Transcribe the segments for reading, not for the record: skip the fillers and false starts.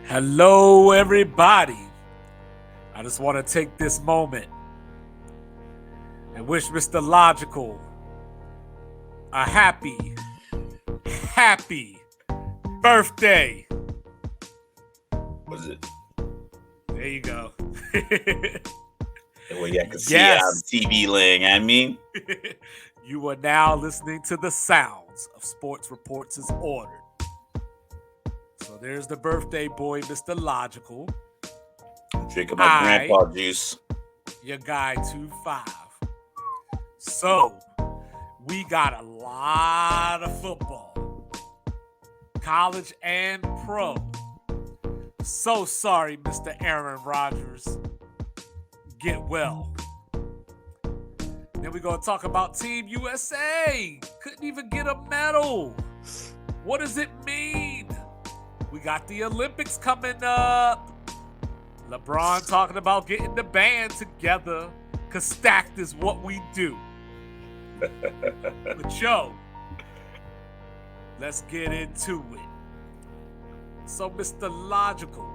Hello, everybody. I just want to take this moment and wish Mr. Logical a happy birthday. Was it? There you go. Well, yeah, I can see it on Yes. TV laying. I mean, You are now listening to the sounds of Sports Reports is Ordered. So there's the birthday boy, Mr. Logical. drinking my grandpa juice. Your guy 2-5. So we got a lot of football, college and pro. So sorry, Mr. Aaron Rodgers. Get well. Then we're going to talk about Team USA. Couldn't even get a medal. What does it mean? We got the Olympics coming up. LeBron talking about getting the band together because stacked is what we do. But yo, let's get into it. So, Mr. Logical,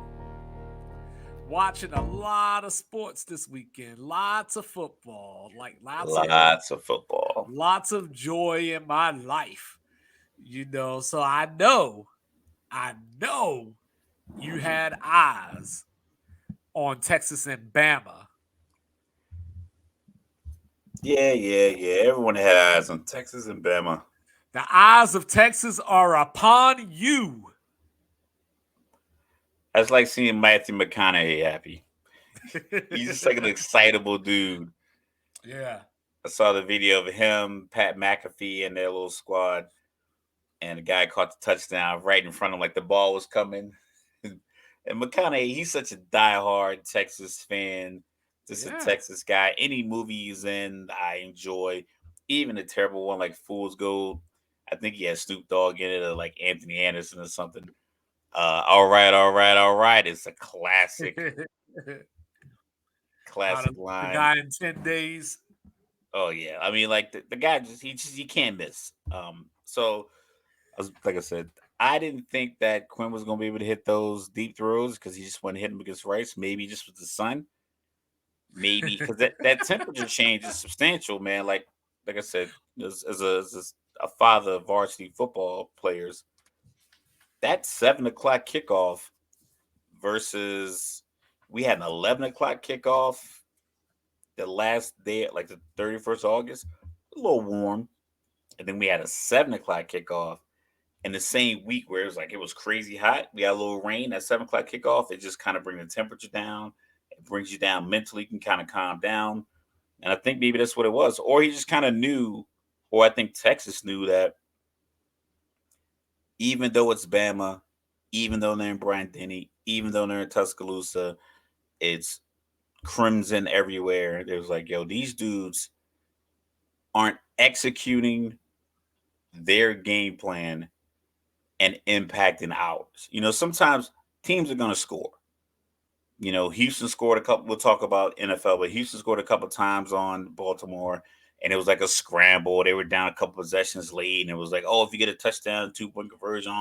watching a lot of sports this weekend, lots of football, Lots of football. lots of joy in my life. So I know you had eyes on Texas and Bama. Yeah. Everyone had eyes on Texas and Bama. The eyes of Texas are upon you. That's like seeing Matthew McConaughey happy. He's just like an excitable dude. Yeah. I saw the video of him, Pat McAfee, and their little squad, and the guy caught the touchdown right in front of him, like the ball was coming. And McConaughey, he's such a diehard Texas fan, just a Texas guy. Any movie he's in, I enjoy. Even a terrible one like Fool's Gold. I think he has Snoop Dogg in it, or like Anthony Anderson or something. All right. It's a classic How to the line. guy in 10 days. Oh yeah, I mean, like the guy you can't miss. So like I said, I didn't think that Quinn was going to be able to hit those deep throws because he just went hit him against Rice. Maybe just with the sun. Maybe because that temperature change is substantial, man. Like I said, as a father of varsity football players, that 7 o'clock kickoff versus we had an 11 o'clock kickoff the last day, like the 31st of August, a little warm, and then we had a 7 o'clock kickoff in the same week where it was crazy hot. We had a little rain at 7 o'clock kickoff. It just kind of brings the temperature down. It brings you down mentally. You can kind of calm down. And I think maybe that's what it was. Or he just kind of knew, or I think Texas knew that even though it's Bama, even though they're in Bryant Denny, even though they're in Tuscaloosa, it's crimson everywhere. There's like, yo, these dudes aren't executing their game plan and impacting ours. Sometimes teams are going to score. Houston scored a couple. We'll talk about NFL, but Houston scored a couple times on Baltimore, and it was like a scramble. They were down a couple possessions late, and it was like, oh, if you get a touchdown, 2-point conversion.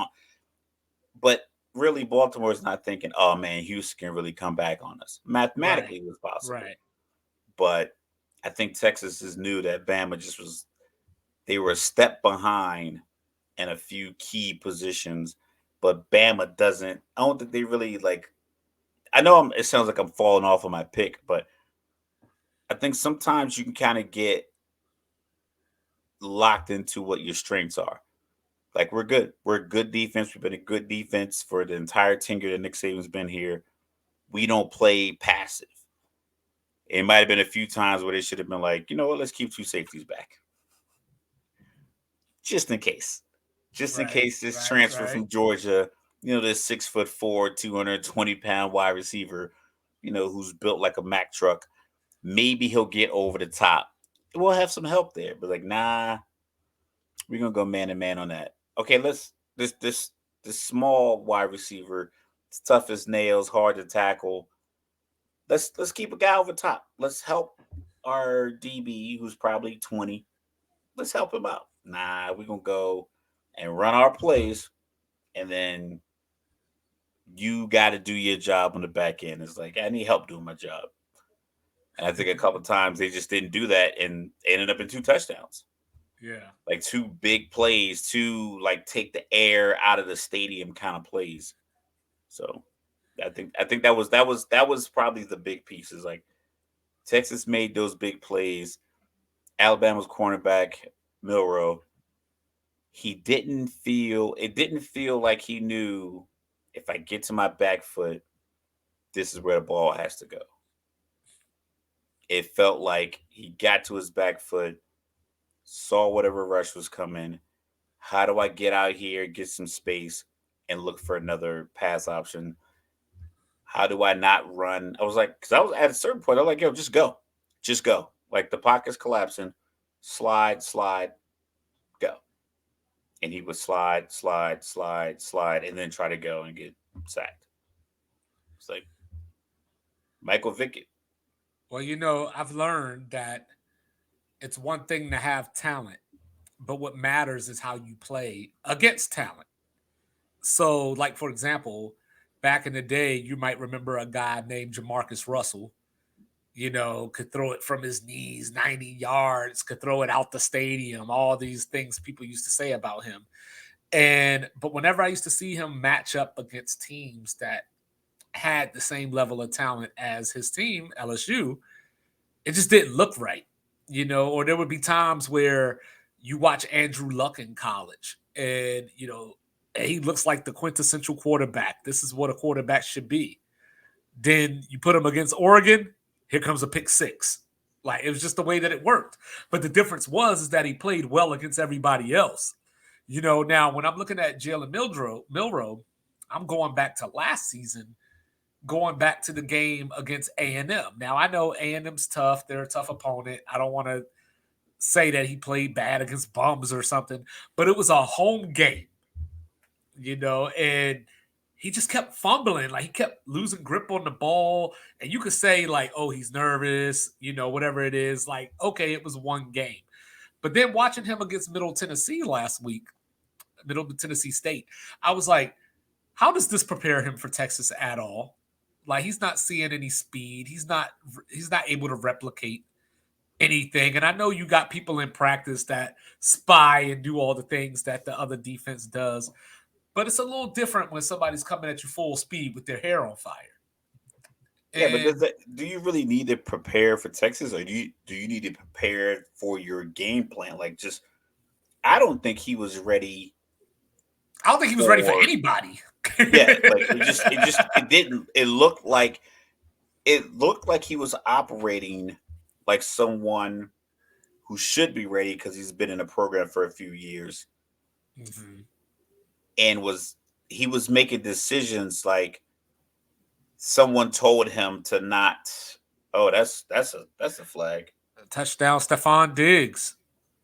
But really, Baltimore is not thinking, oh man, Houston can really come back on us. Mathematically, it was possible. Right. But I think Texas just knew that Bama they were a step behind in a few key positions, but Bama doesn't. I don't think they really like. I know it sounds like I'm falling off of my pick, but I think sometimes you can kind of get locked into what your strengths are. Like we're good. We're a good defense. We've been a good defense for the entire tenure that Nick Saban's been here. We don't play passive. It might have been a few times where they should have been like, you know what, let's keep two safeties back. Just in case. Just in case this transfer from Georgia, this 6'4", 220-pound wide receiver, who's built like a Mack truck, maybe he'll get over the top. We'll have some help there. But like, nah, we're gonna go man to man on that. Okay, this small wide receiver, it's tough as nails, hard to tackle. Let's keep a guy over top. Let's help our DB who's probably 20. Let's help him out. Nah, we're gonna go and run our plays and then you got to do your job on the back end. It's like, I need help doing my job. And I think a couple times they just didn't do that and ended up in 2 touchdowns. Yeah. Like 2 big plays, like take the air out of the stadium kind of plays. So I think that was probably the big pieces. Like Texas made those big plays. Alabama's cornerback Milrow, it didn't feel like he knew, if I get to my back foot, this is where the ball has to go. It felt like he got to his back foot, saw whatever rush was coming. How do I get out here, get some space, and look for another pass option? How do I not run? I was like, because I was at a certain point, I was like, yo, just go. Like the pocket's collapsing, slide, go. And he would slide, and then try to go and get sacked. It's like Michael Vick. Well, I've learned that it's one thing to have talent, but what matters is how you play against talent. So, like for example, back in the day, you might remember a guy named Jamarcus Russell. Could throw it from his knees 90 yards, could throw it out the stadium, all these things people used to say about him. But whenever I used to see him match up against teams that had the same level of talent as his team, LSU, it just didn't look right, or there would be times where you watch Andrew Luck in college and, he looks like the quintessential quarterback. This is what a quarterback should be. Then you put him against Oregon, here comes a pick six. Like, it was just the way that it worked. But the difference is that he played well against everybody else. Now when I'm looking at Jalen Milrow, I'm going back to last season, going back to the game against A&M. Now, I know A&M's tough. They're a tough opponent. I don't want to say that he played bad against bums or something, but it was a home game, and he just kept fumbling. Like, he kept losing grip on the ball. And you could say, like, oh, he's nervous, whatever it is. Like, okay, it was one game. But then watching him against Middle Tennessee last week, Middle Tennessee State, I was like, how does this prepare him for Texas at all? Like, he's not seeing any speed. He's not able to replicate anything. And I know you got people in practice that spy and do all the things that the other defense does, but it's a little different when somebody's coming at you full speed with their hair on fire. Yeah, but do you really need to prepare for Texas, or do you need to prepare for your game plan? Like, just I don't think he was ready. I don't think he was ready for anybody. Yeah, like it looked like he was operating like someone who should be ready because he's been in a program for a few years, and he was making decisions like someone told him to not. Oh, that's a flag. Touchdown, Stephon Diggs.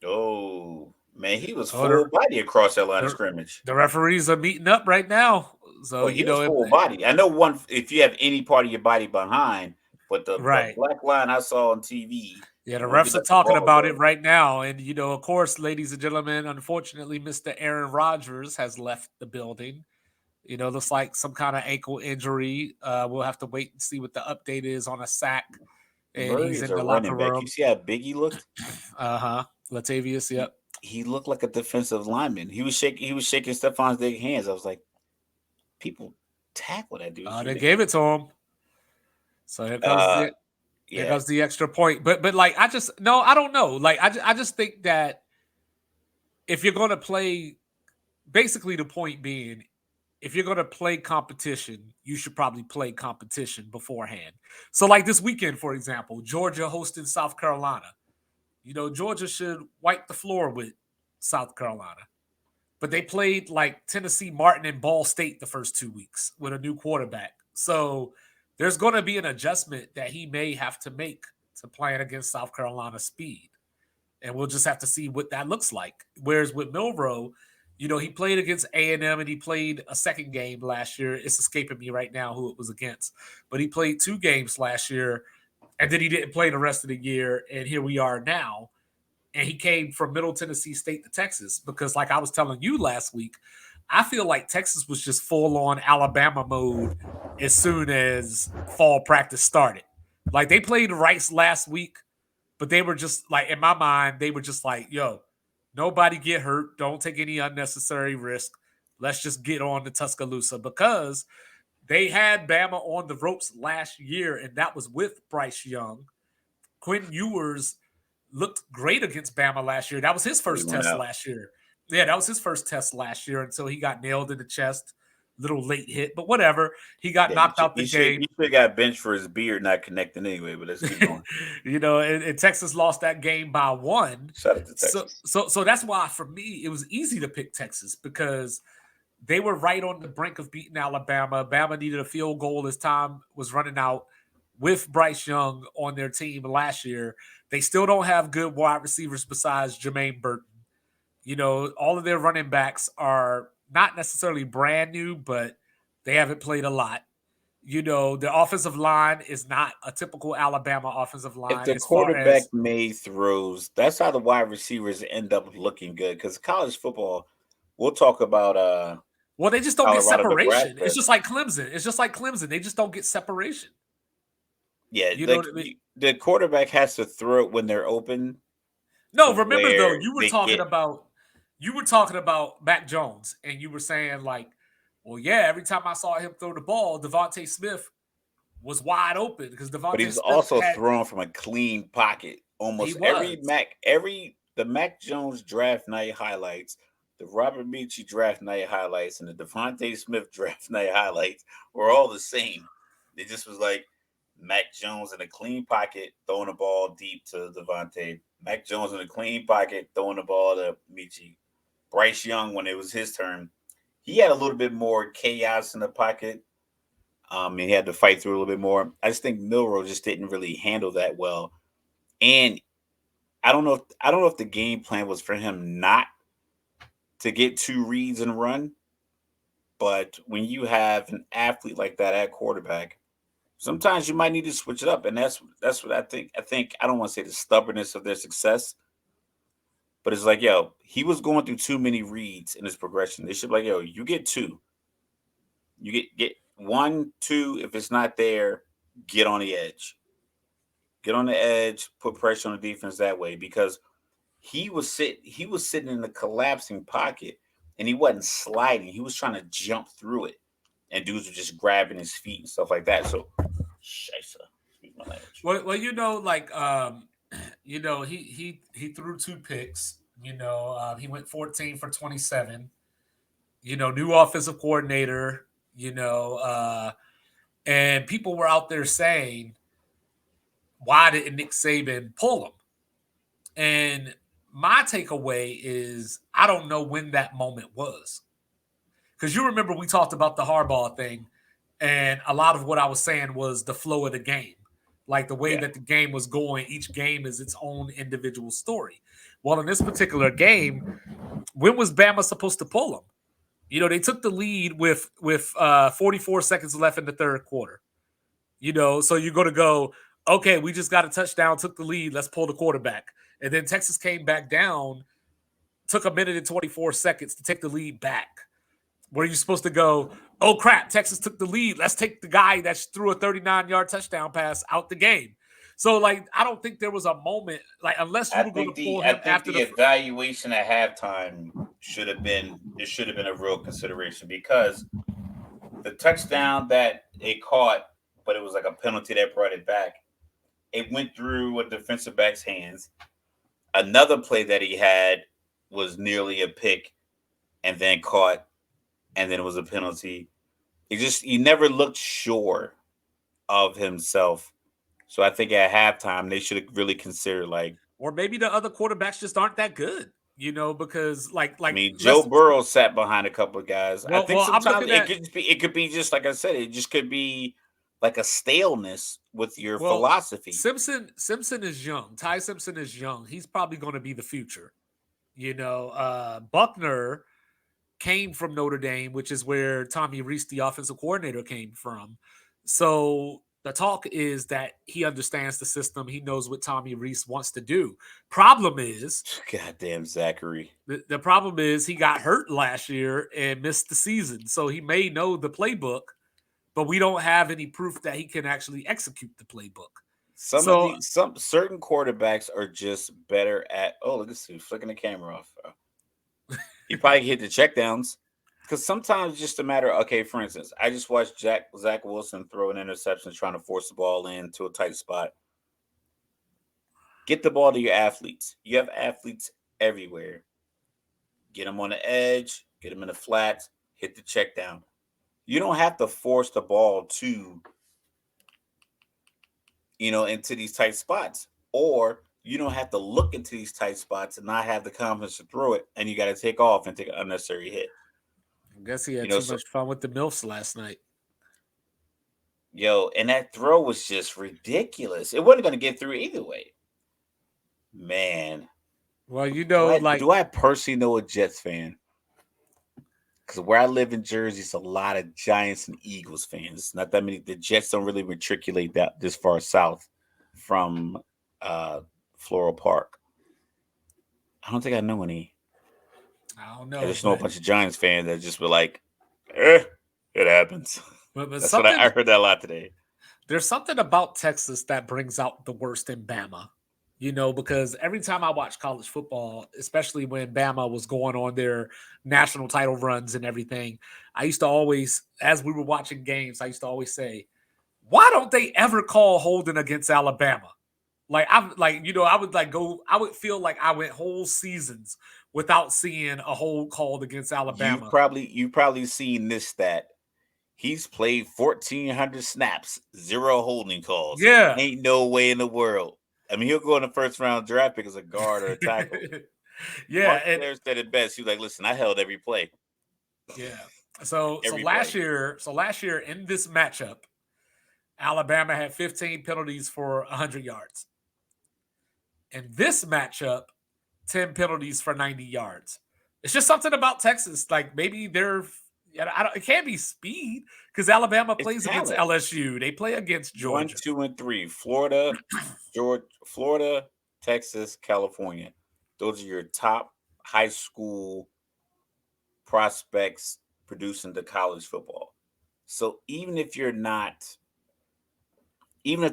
Oh man, he was full body across that line of scrimmage. The referees are meeting up right now. So, he was full body. I know if you have any part of your body behind, but the black line I saw on TV. Yeah, the refs are talking about it right now. And, of course, ladies and gentlemen, unfortunately, Mr. Aaron Rodgers has left the building. Looks like some kind of ankle injury. We'll have to wait and see what the update is on a sack. And he's in the locker room. You see how big he looked? Latavius, yep. He looked like a defensive lineman. He was shaking Stephon Diggs' hands. I was like, people tackle that dude. They gave it to him. So here comes the extra point. But like, I don't know. Like, I just think that if you're going to play, basically the point being, if you're going to play competition, you should probably play competition beforehand. So like this weekend, for example, Georgia hosting South Carolina. Georgia should wipe the floor with South Carolina. But they played like Tennessee, Martin, and Ball State the first 2 weeks with a new quarterback. So there's going to be an adjustment that he may have to make to playing against South Carolina's speed. And we'll just have to see what that looks like. Whereas with Milrow, he played against A&M and he played a second game last year. It's escaping me right now who it was against. But he played 2 games last year, and then he didn't play the rest of the year. And here we are now. And he came from Middle Tennessee State to Texas because, like I was telling you last week, I feel like Texas was just full on Alabama mode as soon as fall practice started. Like they played Rice last week, but they were just like, in my mind, they were just like, yo, nobody get hurt. Don't take any unnecessary risk. Let's just get on to Tuscaloosa because they had Bama on the ropes last year, and that was with Bryce Young. Quinn Ewers looked great against Bama last year. That was his But he first went test out. last year. Yeah, that was his first test last year until he got nailed in the chest. Little late hit, but whatever. He got Yeah, knocked out the game. he should have got benched for his beard not connecting anyway. But let's keep going. And Texas lost that game by 1. Shout out to So, Texas. so, so that's why for me it was easy to pick Texas because they were right on the brink of beating Alabama. Bama needed a field goal as time was running out with Bryce Young on their team last year. They still don't have good wide receivers besides Jermaine Burton. All of their running backs are not necessarily brand new, but they haven't played a lot. The offensive line is not a typical Alabama offensive If line the as far quarterback as, made throws, that's how the wide receivers end up looking good. Because college football, we'll talk about well, they just don't get Colorado, separation. Nebraska. It's just like Clemson. It's just like Clemson. They just don't get separation. Yeah, You know like what I mean? the quarterback has to throw it when they're open to No, remember though, where you were they talking get. about Mac Jones, and you were saying like, well, yeah, every time I saw him throw the ball, Devontae Smith was wide open because But he Devontae was Smith also thrown from a clean pocket. he Almost every was. the Mac Jones draft night highlights, the Robert Michi draft night highlights, and the Devontae Smith draft night highlights were all the same. It just was like Mac Jones in a clean pocket, throwing the ball deep to Devontae. Mac Jones in a clean pocket, throwing the ball to Michi. Bryce Young, when it was his turn, he had a little bit more chaos in the pocket. He had to fight through a little bit more. I just think Milrow just didn't really handle that well. And I don't know if the game plan was for him not to get two reads and run, but when you have an athlete like that at quarterback, sometimes you might need to switch it up. And that's what I think. I don't want to say the stubbornness of their success, but it's like, yo, he was going through too many reads in his progression. They should be like, yo, you get two. You get one, two. If it's not there, get on the edge. Get on the edge, put pressure on the defense that way because he was sitting in the collapsing pocket and he wasn't sliding. He was trying to jump through it. And dudes were just grabbing his feet and stuff like that. So Scheisse, excuse my language. Well, like he threw 2 picks. He went 14 for 27. New offensive coordinator. And people were out there saying, why didn't Nick Saban pull him? And my takeaway is I don't know when that moment was. Because you remember we talked about the Harbaugh thing, and a lot of what I was saying was the flow of the game. Like the way Yeah. that the game was going, each game is its own individual story. Well, in this particular game, when was Bama supposed to pull them? They took the lead with 44 seconds left in the third quarter. So you're going to go, okay, we just got a touchdown, took the lead, let's pull the quarterback. And then Texas came back down, took a minute and 24 seconds to take the lead back. Where you're supposed to go, oh crap, Texas took the lead. Let's take the guy that threw a 39-yard touchdown pass out the game. So, like, I don't think there was a moment, like, unless you were going to pull I him think after the the. evaluation at halftime should have been a real consideration because the touchdown that they caught, but it was like a penalty that brought it back. It went through a defensive back's hands. Another play that he had was nearly a pick and then caught, and then it was a penalty. He never looked sure of himself. So I think at halftime they should have really considered like. Or maybe the other quarterbacks just aren't that good, because I mean, Joe let's. Burrow sat behind a couple of guys. I think I'm sometimes looking at. it could be just like I said, it just could be like a staleness with your Well, philosophy. Simpson is young. Ty Simpson is young. He's probably going to be the future. Buckner came from Notre Dame, which is where Tommy Rees, the offensive coordinator, came from. So The talk is that he understands the system. He knows what Tommy Rees wants to do. Problem is, Goddamn Zachary. the problem is he got hurt last year and missed the season. So he may know the playbook, but we don't have any proof that he can actually execute the playbook. So Some certain quarterbacks are just better at. Oh, look at this, flicking the camera off. He probably hit the checkdowns because sometimes it's just a matter. Okay, for instance, I just watched Zach Wilson throw an interception trying to force the ball into a tight spot. Get the ball to your athletes. You have athletes everywhere. Get them on the edge. Get them in the flats. Hit the check down. You don't have to force the ball to, into these tight spots. Or you don't have to look into these tight spots and not have the confidence to throw it. And you got to take off and take an unnecessary hit. I guess he had too much fun with the MILFs last night. Yo, and that throw was just ridiculous. It wasn't going to get through either way. Man. Well, do I personally know a Jets fan? Because where I live in Jersey, it's a lot of Giants and Eagles fans. Not that many. The Jets don't really matriculate this far south from Floral Park. I don't think I know any. I don't know. I just know a bunch of Giants fans that just were like, it happens. But That's what I heard that a lot today. There's something about Texas that brings out the worst in Bama. Because every time I watch college football, especially when Bama was going on their national title runs and everything, I used to always, as we were watching games, I used to always say, why don't they ever call holding against Alabama? I would feel like I went whole seasons without seeing a hold called against Alabama. You've probably seen this stat. He's played 1,400 snaps, 0 holding calls. Yeah. Ain't no way in the world. I mean, he'll go in the first round draft pick as a guard or a tackle. Yeah. Mark said it best. He was like, listen, I held every play. Yeah. So last year in this matchup, Alabama had 15 penalties for 100 yards. In this matchup, 10 penalties for 90 yards. It's just something about Texas. Like maybe it can't be speed because Alabama plays against LSU. They play against Georgia. 1, 2, and 3. Florida, Texas, California. Those are your top high school prospects producing the college football. So even if the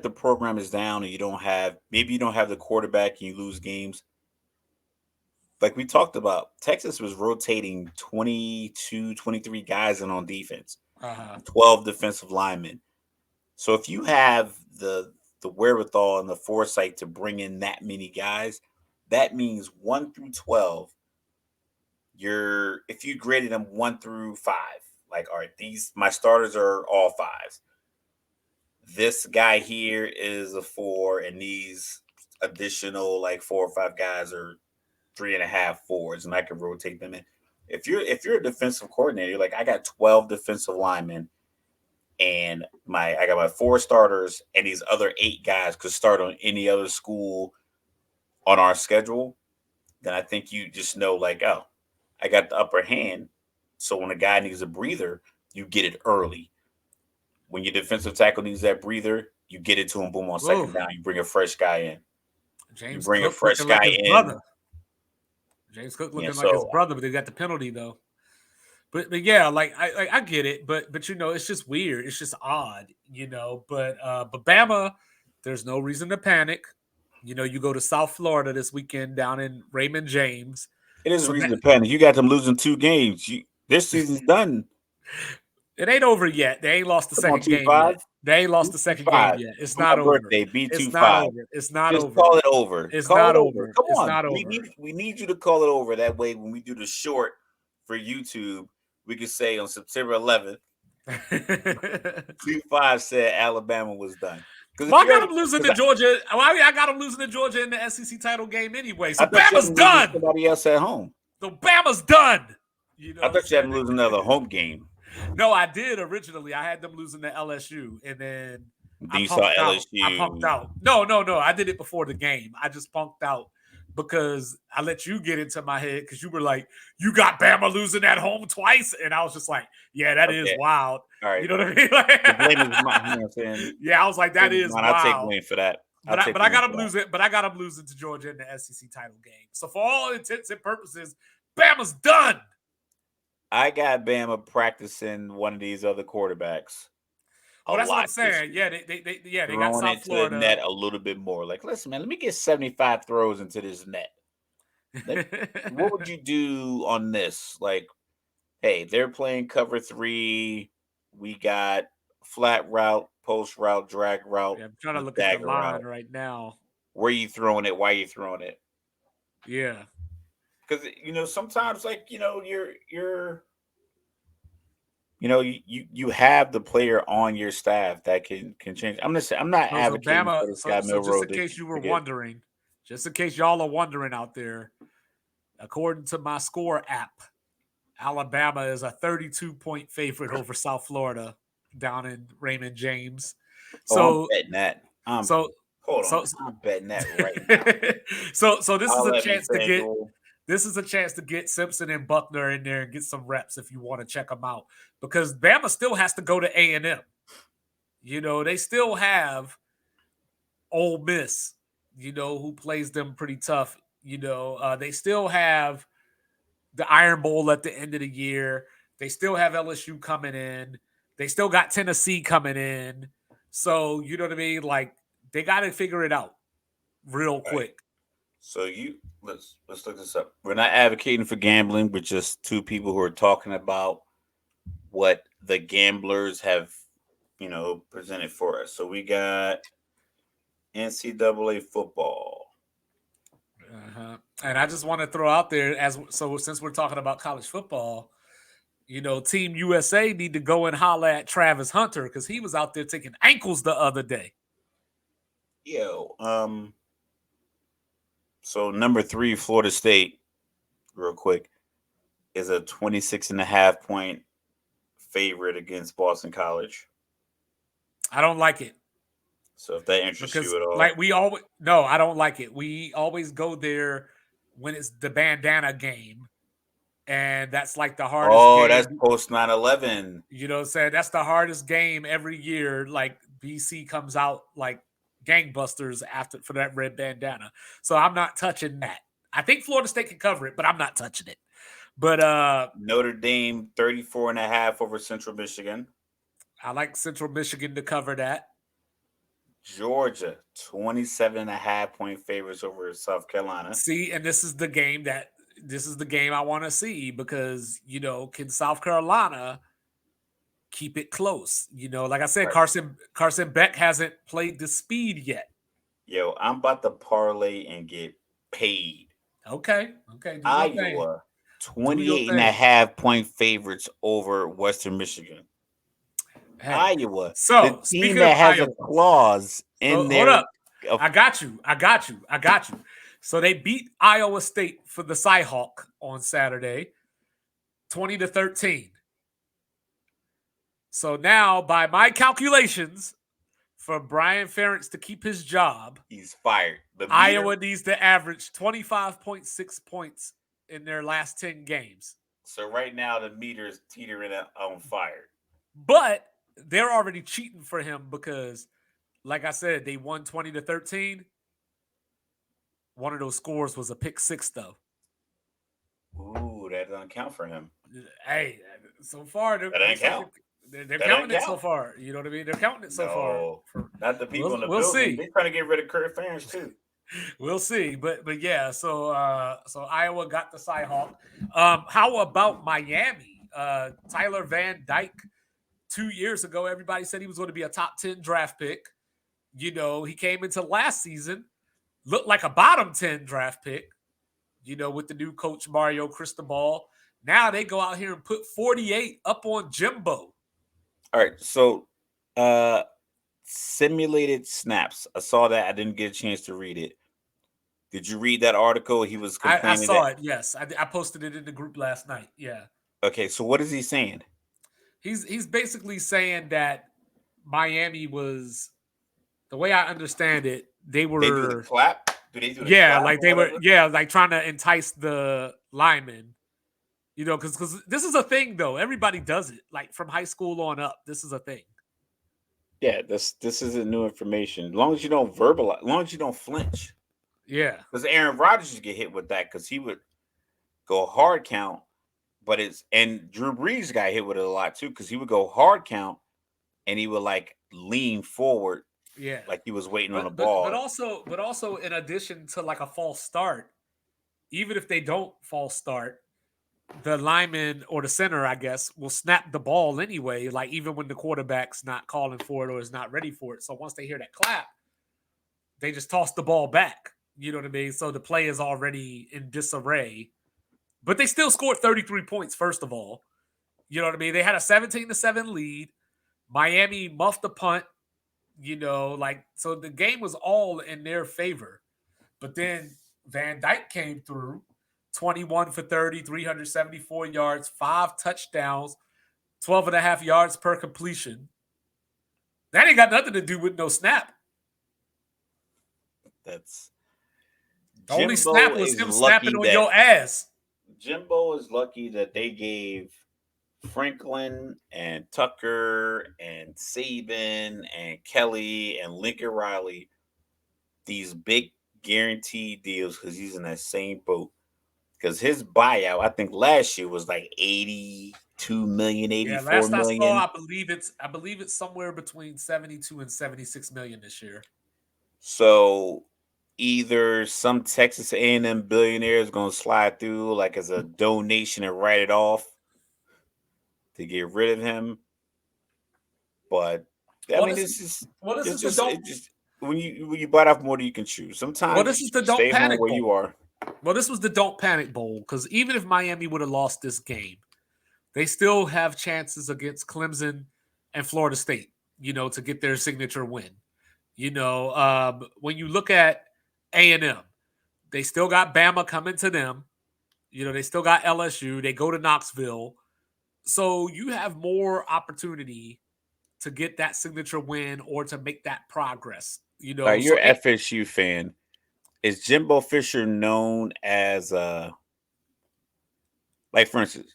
program is down and you don't have the quarterback and you lose games, like we talked about, Texas was rotating 22, 23 guys in on defense, 12 defensive linemen. So if you have the wherewithal and the foresight to bring in that many guys, that means 1 through 12, if you graded them 1 through 5, like, all right, my starters are all 5s. This guy here is a 4, and these additional 4 or 5 guys are 3.5 4s, and I can rotate them in. If you're a defensive coordinator, you're like, I got 12 defensive linemen, and I got my 4 starters, and these other 8 guys could start on any other school on our schedule. Then I think you just know, oh, I got the upper hand. So when a guy needs a breather, you get it early. When your defensive tackle needs that breather, you get it to him. Boom, on second down, you bring a fresh guy in. James Cook looking like his brother, but they got the penalty though. But yeah, I get it, but it's just weird. It's just odd, But Bama, there's no reason to panic. You go to South Florida this weekend down in Raymond James. It is a reason to panic. You got them losing 2 games. This season's done. It ain't over yet. They ain't lost the second game yet. They ain't lost the second game yet. It's not over. It's not over. It's not Just over. Call it over. It's not over. Come it's on. Not over. We need you to call it over. That way, when we do the short for YouTube, we can say on September 11th, 2-5 said Alabama was done. Well, I got them losing to Georgia. I got them losing to Georgia in the SEC title game anyway. So Bama's done. Somebody else at home. So Bama's done. I thought you had them losing another home game. No, I did originally. I had them losing to LSU, and then you saw LSU. I punked out. No. I did it before the game. I just punked out because I let you get into my head because you were like, you got Bama losing at home twice. And I was just like, yeah, that is Okay. wild. All right. You know what I mean? The blame is mine. You know what I'm saying? Yeah, I was like, that is Mine. I'll take wild. blame for that. But I got them losing. But I got them losing to Georgia in the SEC title game. So for all intents and purposes, Bama's done. I got Bama practicing one of these other quarterbacks. Well, that's what I'm saying. Yeah, they got throwing South it to Florida. the net a little bit more. Like, listen, man, let me get 75 throws into this net. What would you do on this? Like, hey, they're playing cover 3. We got flat route, post route, drag route. Yeah, I'm trying to look at the line right now. Where are you throwing it? Why are you throwing it? Yeah. Because sometimes you have the player on your staff that can change. I'm not advocating Bama, for this guy so just in Milroe. case you were wondering, just in case y'all are wondering out there, according to my score app, Alabama is a 32-point favorite over South Florida down in Raymond James. So I'm betting that. Hold on, I'm betting that right now. So this is a chance to get. This is a chance to get Simpson and Buckner in there and get some reps if you want to check them out. Because Bama still has to go to A&M. They still have Ole Miss, who plays them pretty tough. They still have the Iron Bowl at the end of the year. They still have LSU coming in. They still got Tennessee coming in. So, you know what I mean? Like, they got to figure it out real quick. So let's look this up. We're not advocating for gambling. We're just two people who are talking about what the gamblers have, presented for us. So we got NCAA football. And I just want to throw out there since we're talking about college football, Team USA need to go and holler at Travis Hunter because he was out there taking ankles the other day. So number 3, Florida State, real quick, is a 26.5 point favorite against Boston College. I don't like it. So if that interests you at all, I don't like it. We always go there when it's the bandana game, and that's like the hardest. Oh, that's post 9/11. You know what I'm saying? That's the hardest game every year. Like BC comes out like gangbusters for that red bandana. So I'm not touching that. I think Florida State can cover it, but I'm not touching it. But Notre Dame 34.5 over Central Michigan. I like Central Michigan to cover that. Georgia 27.5 point favorites over South Carolina. See, and this is the game I want to see because can South Carolina keep it close? Like I said, right. Carson Beck hasn't played the speed yet. Yo, I'm about to parlay and get paid. Okay. Iowa 28.5 point favorites over Western Michigan. Hey, Iowa, so the team that has a clause in there. Hold up. I got you. So they beat Iowa State for the Cyhawk on Saturday, 20-13. So now, by my calculations, for Brian Ferentz to keep his job, he's fired. Iowa needs to average 25.6 points in their last 10 games. So right now, the meter is teetering on fire. But they're already cheating for him because, like I said, they won 20-13. One of those scores was a pick 6, though. Ooh, that doesn't count for him. Hey, so far that doesn't count. They're counting it so far. You know what I mean? They're counting it so far. Not the people in the building. See. They're trying to get rid of Kurt Ferentz too. We'll see, but yeah. So Iowa got the Cyhawk. How about Miami? Tyler Van Dyke. 2 years ago, everybody said he was going to be a top 10 draft pick. He came into last season, looked like a bottom 10 draft pick. With the new coach Mario Cristobal. Now they go out here and put 48 up on Jimbo. All right, so simulated snaps. I saw that. I didn't get a chance to read it. Did you read that article? He was complaining. I saw it, yes. I posted it in the group last night, yeah. Okay, so what is he saying? He's basically saying that Miami was, the way I understand it, they were... They do the clap? Do they do the Yeah, clap like or they were, whatever? yeah, like trying to entice the linemen. Because this is a thing though. Everybody does it, like from high school on up. This is a thing. Yeah, this isn't new information. As long as you don't verbalize, as long as you don't flinch. Yeah, Because Aaron Rodgers would get hit with that because he would go hard count, but it's and Drew Brees got hit with it a lot too because he would go hard count and he would like lean forward yeah. like he was waiting on a But ball. also in addition to like a false start, even if they don't false start, the lineman or the center, I guess, will snap the ball anyway. Like even when the quarterback's not calling for it or is not ready for it. So once they hear that clap, they just toss the ball back. You know what I mean? So the play is already in disarray. But they still scored 33 points, first of all. You know what I mean? They had a 17-7 lead. Miami muffed the punt, like so the game was all in their favor. But then Van Dyke came through 21 for 30, 374 yards, 5 touchdowns, 12 and a half yards per completion. That ain't got nothing to do with no snap. That's The only snap Jimbo was is him snapping lucky on that your ass. they gave Franklin and Tucker and Saban and Kelly and Lincoln Riley these big guaranteed deals because he's in that same boat. Because his buyout, I think last year was like 82 million, Yeah, 84 last I saw, million. I believe it's somewhere between 72 and 76 million this year. So either some Texas A&M billionaire is going to slide through like as a donation and write it off to get rid of him. But I Well, mean, this this is well, this it's is the just don't it just when you bite off more than you can chew. well, Sometimes this you is the should don't stay home panic where you bowl. are. Well, this was the don't panic bowl because even if Miami would have lost this game, they still have chances against Clemson and Florida State, to get their signature win. When you look at A&M, they still got Bama coming to them. They still got LSU. They go to Knoxville. So you have more opportunity to get that signature win or to make that progress. All right, you're So an FSU fan. Is Jimbo Fisher known as like for instance,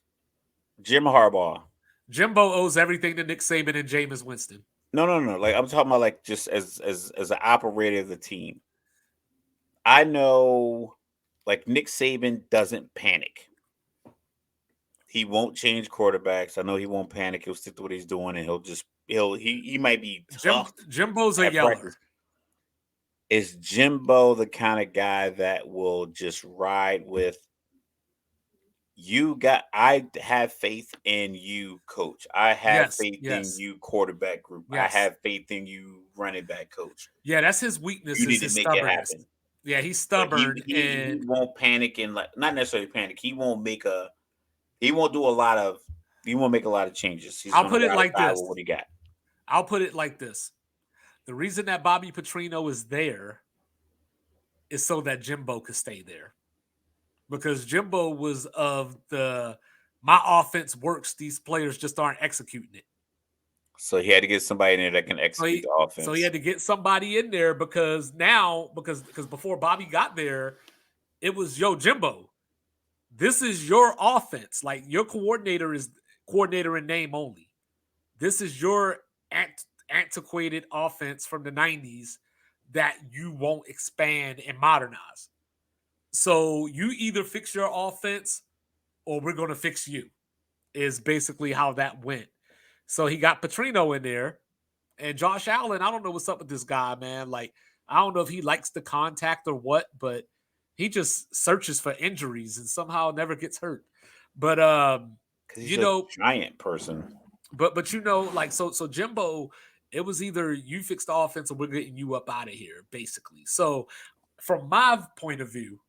Jim Harbaugh? Jimbo owes everything to Nick Saban and Jameis Winston. No. Like I'm talking about like just as an operator of the team. I know like Nick Saban doesn't panic. He won't change quarterbacks. I know he won't panic. He'll stick to what he's doing, and he might be tough Jimbo's a at yeller. practice. Is Jimbo the kind of guy that will just ride with you? I have faith in you, coach. I have Yes, faith in yes, you, quarterback group. I yes. have faith in you, running back coach. Yeah, that's his weakness You is need to his make it stubbornness. happen. Yeah, he's But stubborn he and won't panic and like not necessarily panic. He won't do a lot of he won't make a lot of changes. He's I'll gonna put it like ride this. with what he got. I'll put it like this. The reason that Bobby Petrino is there is so that Jimbo could stay there. Because Jimbo was of the my offense works, these players just aren't executing it. So he had to get somebody in there that can So execute he the so he offense. had to get somebody in there because now because before Bobby got there, it was Jimbo. This is your offense. Like your coordinator is coordinator in name only. This is your antiquated offense from the 90s that you won't expand and modernize. So you either fix your offense or we're going to fix you, is basically how that went. So he got Petrino in there. And Josh Allen, I don't know what's up with this guy, man. Like, I don't know if he likes the contact or what, but he just searches for injuries and somehow never gets hurt. But Because he's you a know, giant person. but like so Jimbo, it was either you fix the offense or we're getting you up out of here, basically. So from my point of view,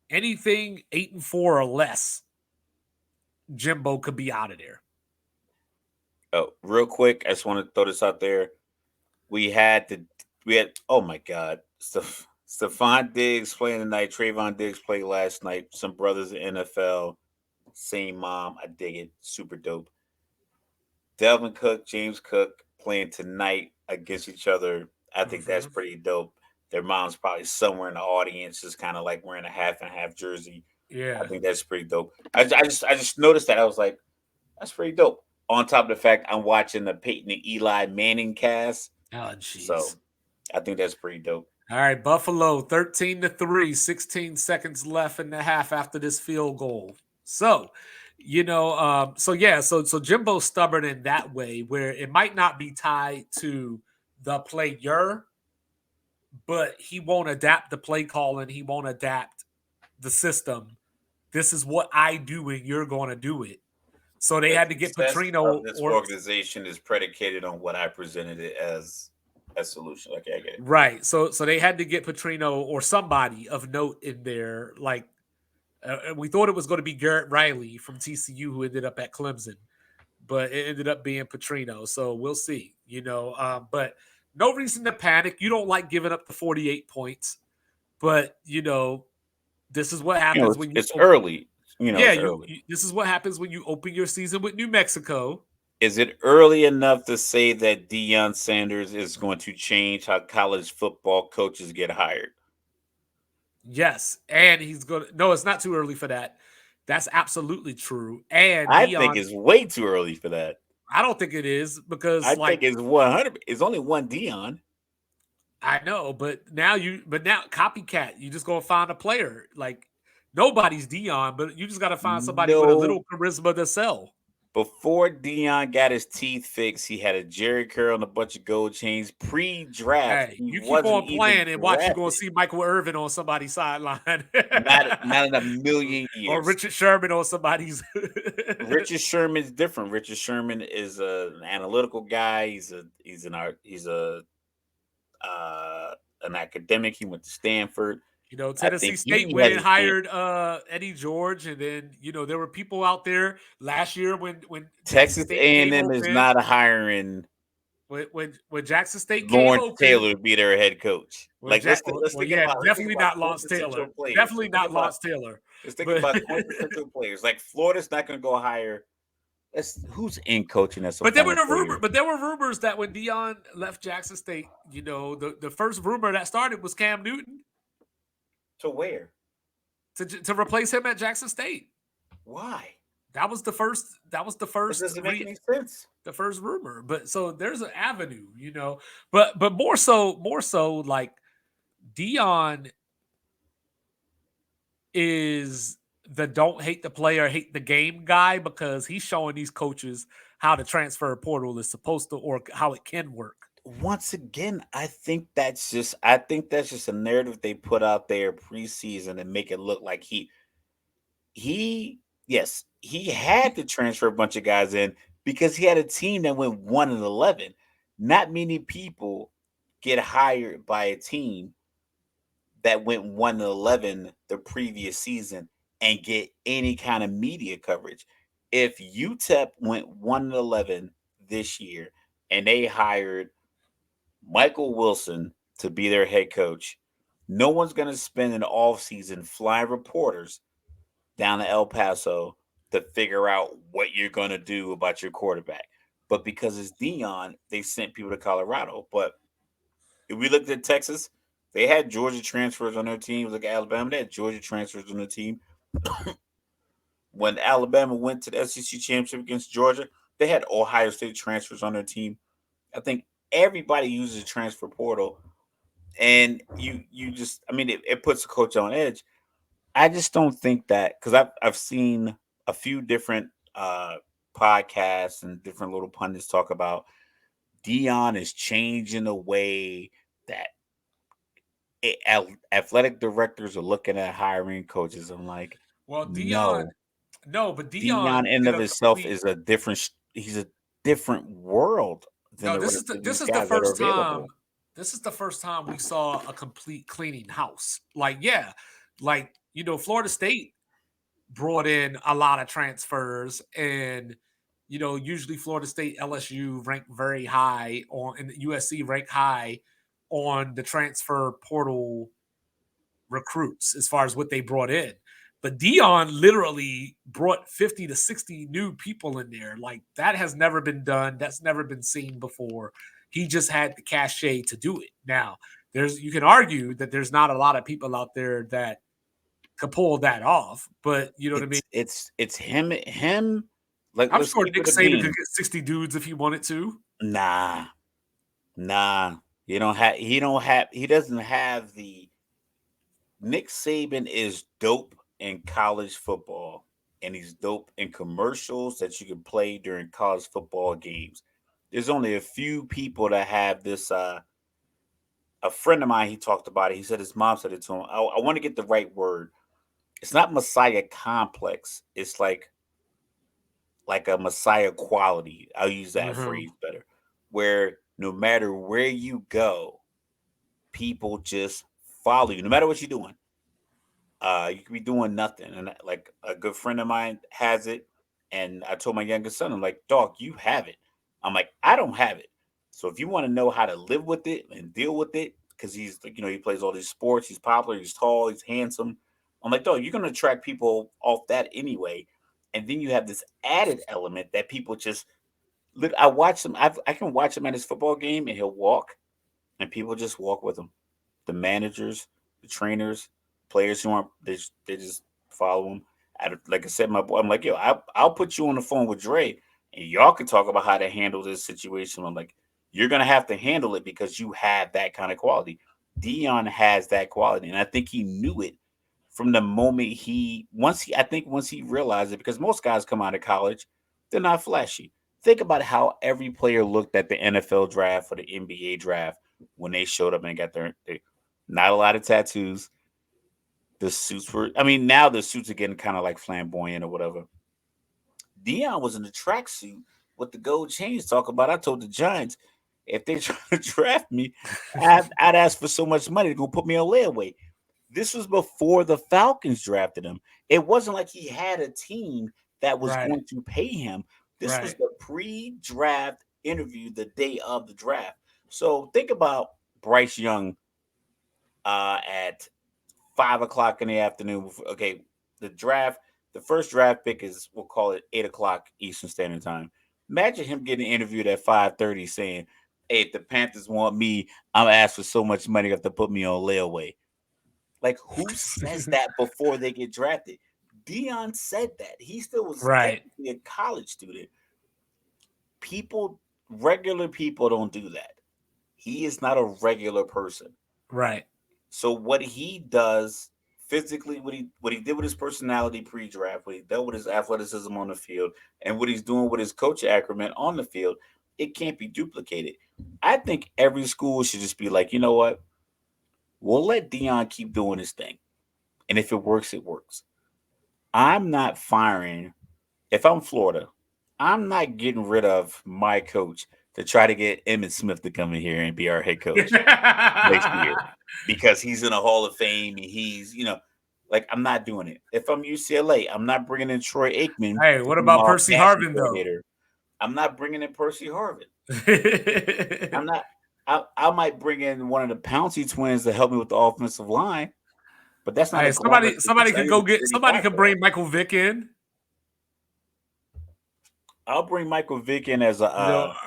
anything 8-4 or less, Jimbo could be out of there. Oh, real quick, I just want to throw this out there. We had the we had oh my god, Stephon Diggs playing tonight. Trayvon Diggs played last night. Some brothers in NFL, same mom. I dig it. Super dope. Delvin Cook, James Cook playing tonight against each other. I think that's Mm-hmm. pretty dope. Their mom's probably somewhere in the audience, just kind of like wearing a half and half jersey. I Yeah. think that's pretty dope. I just noticed that. I was like, that's pretty dope. On top of the fact I'm watching the Peyton and Eli Manning cast, Oh, so jeez. I think that's pretty dope. All right, Buffalo 13-3, 16 seconds left in the half after this field goal. So, so Jimbo's stubborn in that way where it might not be tied to the player, but he won't adapt the play call and he won't adapt the system. This is what I do and you're going to do it. So they The had to get success of Petrino this or organization is predicated on what I presented it as solution. Okay, I get it. right. So they had to get Petrino or somebody of note in there. Like we thought it was going to be Garrett Riley from TCU who ended up at Clemson, but it ended up being Petrino. So we'll see. But no reason to panic. You don't like giving up the 48 points, but this is what You know, happens it's, when you it's early. yeah, It's early. this is what happens when you open your season with New Mexico. Is it early enough to say that Deion Sanders is going to change how college football coaches get hired? Yes, and he's going to no, it's not too early for that. That's absolutely true. And I think Dion, it's way too early for that. I don't think it is I because think it's 100. It's only one Deion. I know, but now copycat, you just gonna find a player. Like nobody's Dion, but you just gotta find somebody with a No, little charisma to sell. before Deion got his teeth fixed, he had a Jerry curl and a bunch of gold chains. Pre-draft, Hey, he you keep wasn't on even playing and watch you gonna drafted. see Michael Irvin on somebody's sideline. Not in a million or years. Richard Sherman on somebody's Richard Sherman's different. Richard Sherman is an analytical guy. Uh, an academic. He went to Stanford. I Tennessee think State he went had and his hand. hired Eddie George, and then there were people out there last year when Jackson Texas State came A&M is open. not hiring When Jackson State came Lawrence open, Taylor to be their head coach. when Like Jack, let's well, think yeah, about definitely not Lawrence Taylor. quintessential players. Definitely not Lawrence Taylor. Let's think But about quintessential players. Like Florida's not going to go hire. Who's in coaching that's a but former player. there were rumors that when Dion left Jackson State, the first rumor that started was Cam Newton To where? to replace him at Jackson State. Why? That was the first. That was the That first. doesn't make any sense. The first rumor. But so there's an avenue. But more so like Dion is the don't hate the player, hate the game guy because he's showing these coaches how the transfer portal is supposed to or how it can work. Once again, I think that's just a narrative they put out there preseason and make it look like he yes, he had to transfer a bunch of guys in because he had a team that went 1-11. Not many people get hired by a team that went 1-11 the previous season and get any kind of media coverage. If UTEP went 1-11 this year and they hired Michael Wilson to be their head coach, no one's going to spend an off season flying reporters down to El Paso to figure out what you're going to do about your quarterback. But because it's Dion, they sent people to Colorado. But if we looked at Texas, they had Georgia transfers on their team. Look at Alabama, they had Georgia transfers on their team. When Alabama went to the SEC championship against Georgia, they had Ohio State transfers on their team. I think everybody uses a transfer portal, and you just, I mean, it puts the coach on edge. I just don't think that because I've seen a few different podcasts and different little pundits talk about Dion is changing the way that athletic directors are looking at hiring coaches. I'm like, Well, Dion, no, no, but Dion Dion in did of a itself complete is a different. He's a different world than no, the this rest is the of this these is the guys that are first time available. this is the first time we saw a complete cleaning house. Like, yeah, like Florida State brought in a lot of transfers and usually Florida State, LSU rank very high on and USC rank high on the transfer portal recruits as far as what they brought in. But Dion literally brought 50 to 60 new people in there. Like that has never been done. That's never been seen before. He just had the cachet to do it. Now, you can argue that there's not a lot of people out there that could pull that off. But you know what I mean? It's him. Like, I'm let's sure keep Nick it a Saban could bean. get 60 dudes if he wanted to. Nah, nah. You don't have. He don't have. He doesn't have the. Nick Saban is dope in college football, and he's dope in commercials that you can play during college football games. There's only a few people that have this. A friend of mine, he talked about it. He said his mom said it to him. I want to get the right word. It's not Messiah complex. It's like a Messiah quality. I'll use that Mhm. phrase better. Where no matter where you go, people just follow you, no matter what you're doing. You could be doing nothing, and like a good friend of mine has it. And I told my youngest son, I'm like, dog, you have it. I'm like, I don't have it. So if you want to know how to live with it and deal with it, because he's like, he plays all these sports, he's popular, he's tall, he's handsome. I'm like, dog, you're gonna attract people off that anyway. And then you have this added element that people just I watch him. I can watch him at his football game, and he'll walk, and people just walk with him. The managers, the trainers, players who aren't they just follow him. Like I said, my boy, I'm like, yo, I'll put you on the phone with Dre, and y'all can talk about how to handle this situation. I'm like, you're gonna have to handle it because you have that kind of quality. Dion has that quality, and I think he knew it from the moment I think once he realized it, because most guys come out of college, they're not flashy. Think about how every player looked at the NFL draft or the NBA draft when they showed up and got not a lot of tattoos. The suits were, I mean, now the suits are getting kind of like flamboyant or whatever. Dion was in a tracksuit with the gold chains. Talk about, I told the Giants, if they try to draft me, I'd ask for so much money to go put me on layaway. This was before the Falcons drafted him. It wasn't like he had a team that was Right. going to pay him. This was Right. the pre-draft interview the day of the draft. So think about Bryce Young at 5 o'clock in the afternoon. Okay, the draft, the first draft pick is, we'll call it 8 o'clock Eastern Standard Time. Imagine him getting interviewed at 5:30 saying, "Hey, if the Panthers want me, I'm gonna ask for so much money they have to put me on layaway." Like, who says that before they get drafted? Dion said that. He still was Right. technically a college student. People, regular people don't do that. He is not a regular person. Right. So what he does physically, what he did with his personality pre-draft, what he dealt with his athleticism on the field, and what he's doing with his coach acumen on the field, it can't be duplicated. I think every school should just be like, you know what? We'll let Dion keep doing his thing. And if it works, it works. I'm not firing. If I'm Florida, I'm not getting rid of my coach to try to get Emmitt Smith to come in here and be our head coach next year because he's in a Hall of Fame and like, I'm not doing it. If I'm UCLA, I'm not bringing in Troy Aikman Hey, to what be about my Percy passing Harvin though? coordinator. I'm not bringing in Percy Harvin. I'm not. I might bring in one of the Pouncey twins to help me with the offensive line, but that's not a Hey, glamorous somebody position. I could need go a get gritty somebody guy could for that. bring Michael Vick in. I'll bring Michael Vick in as a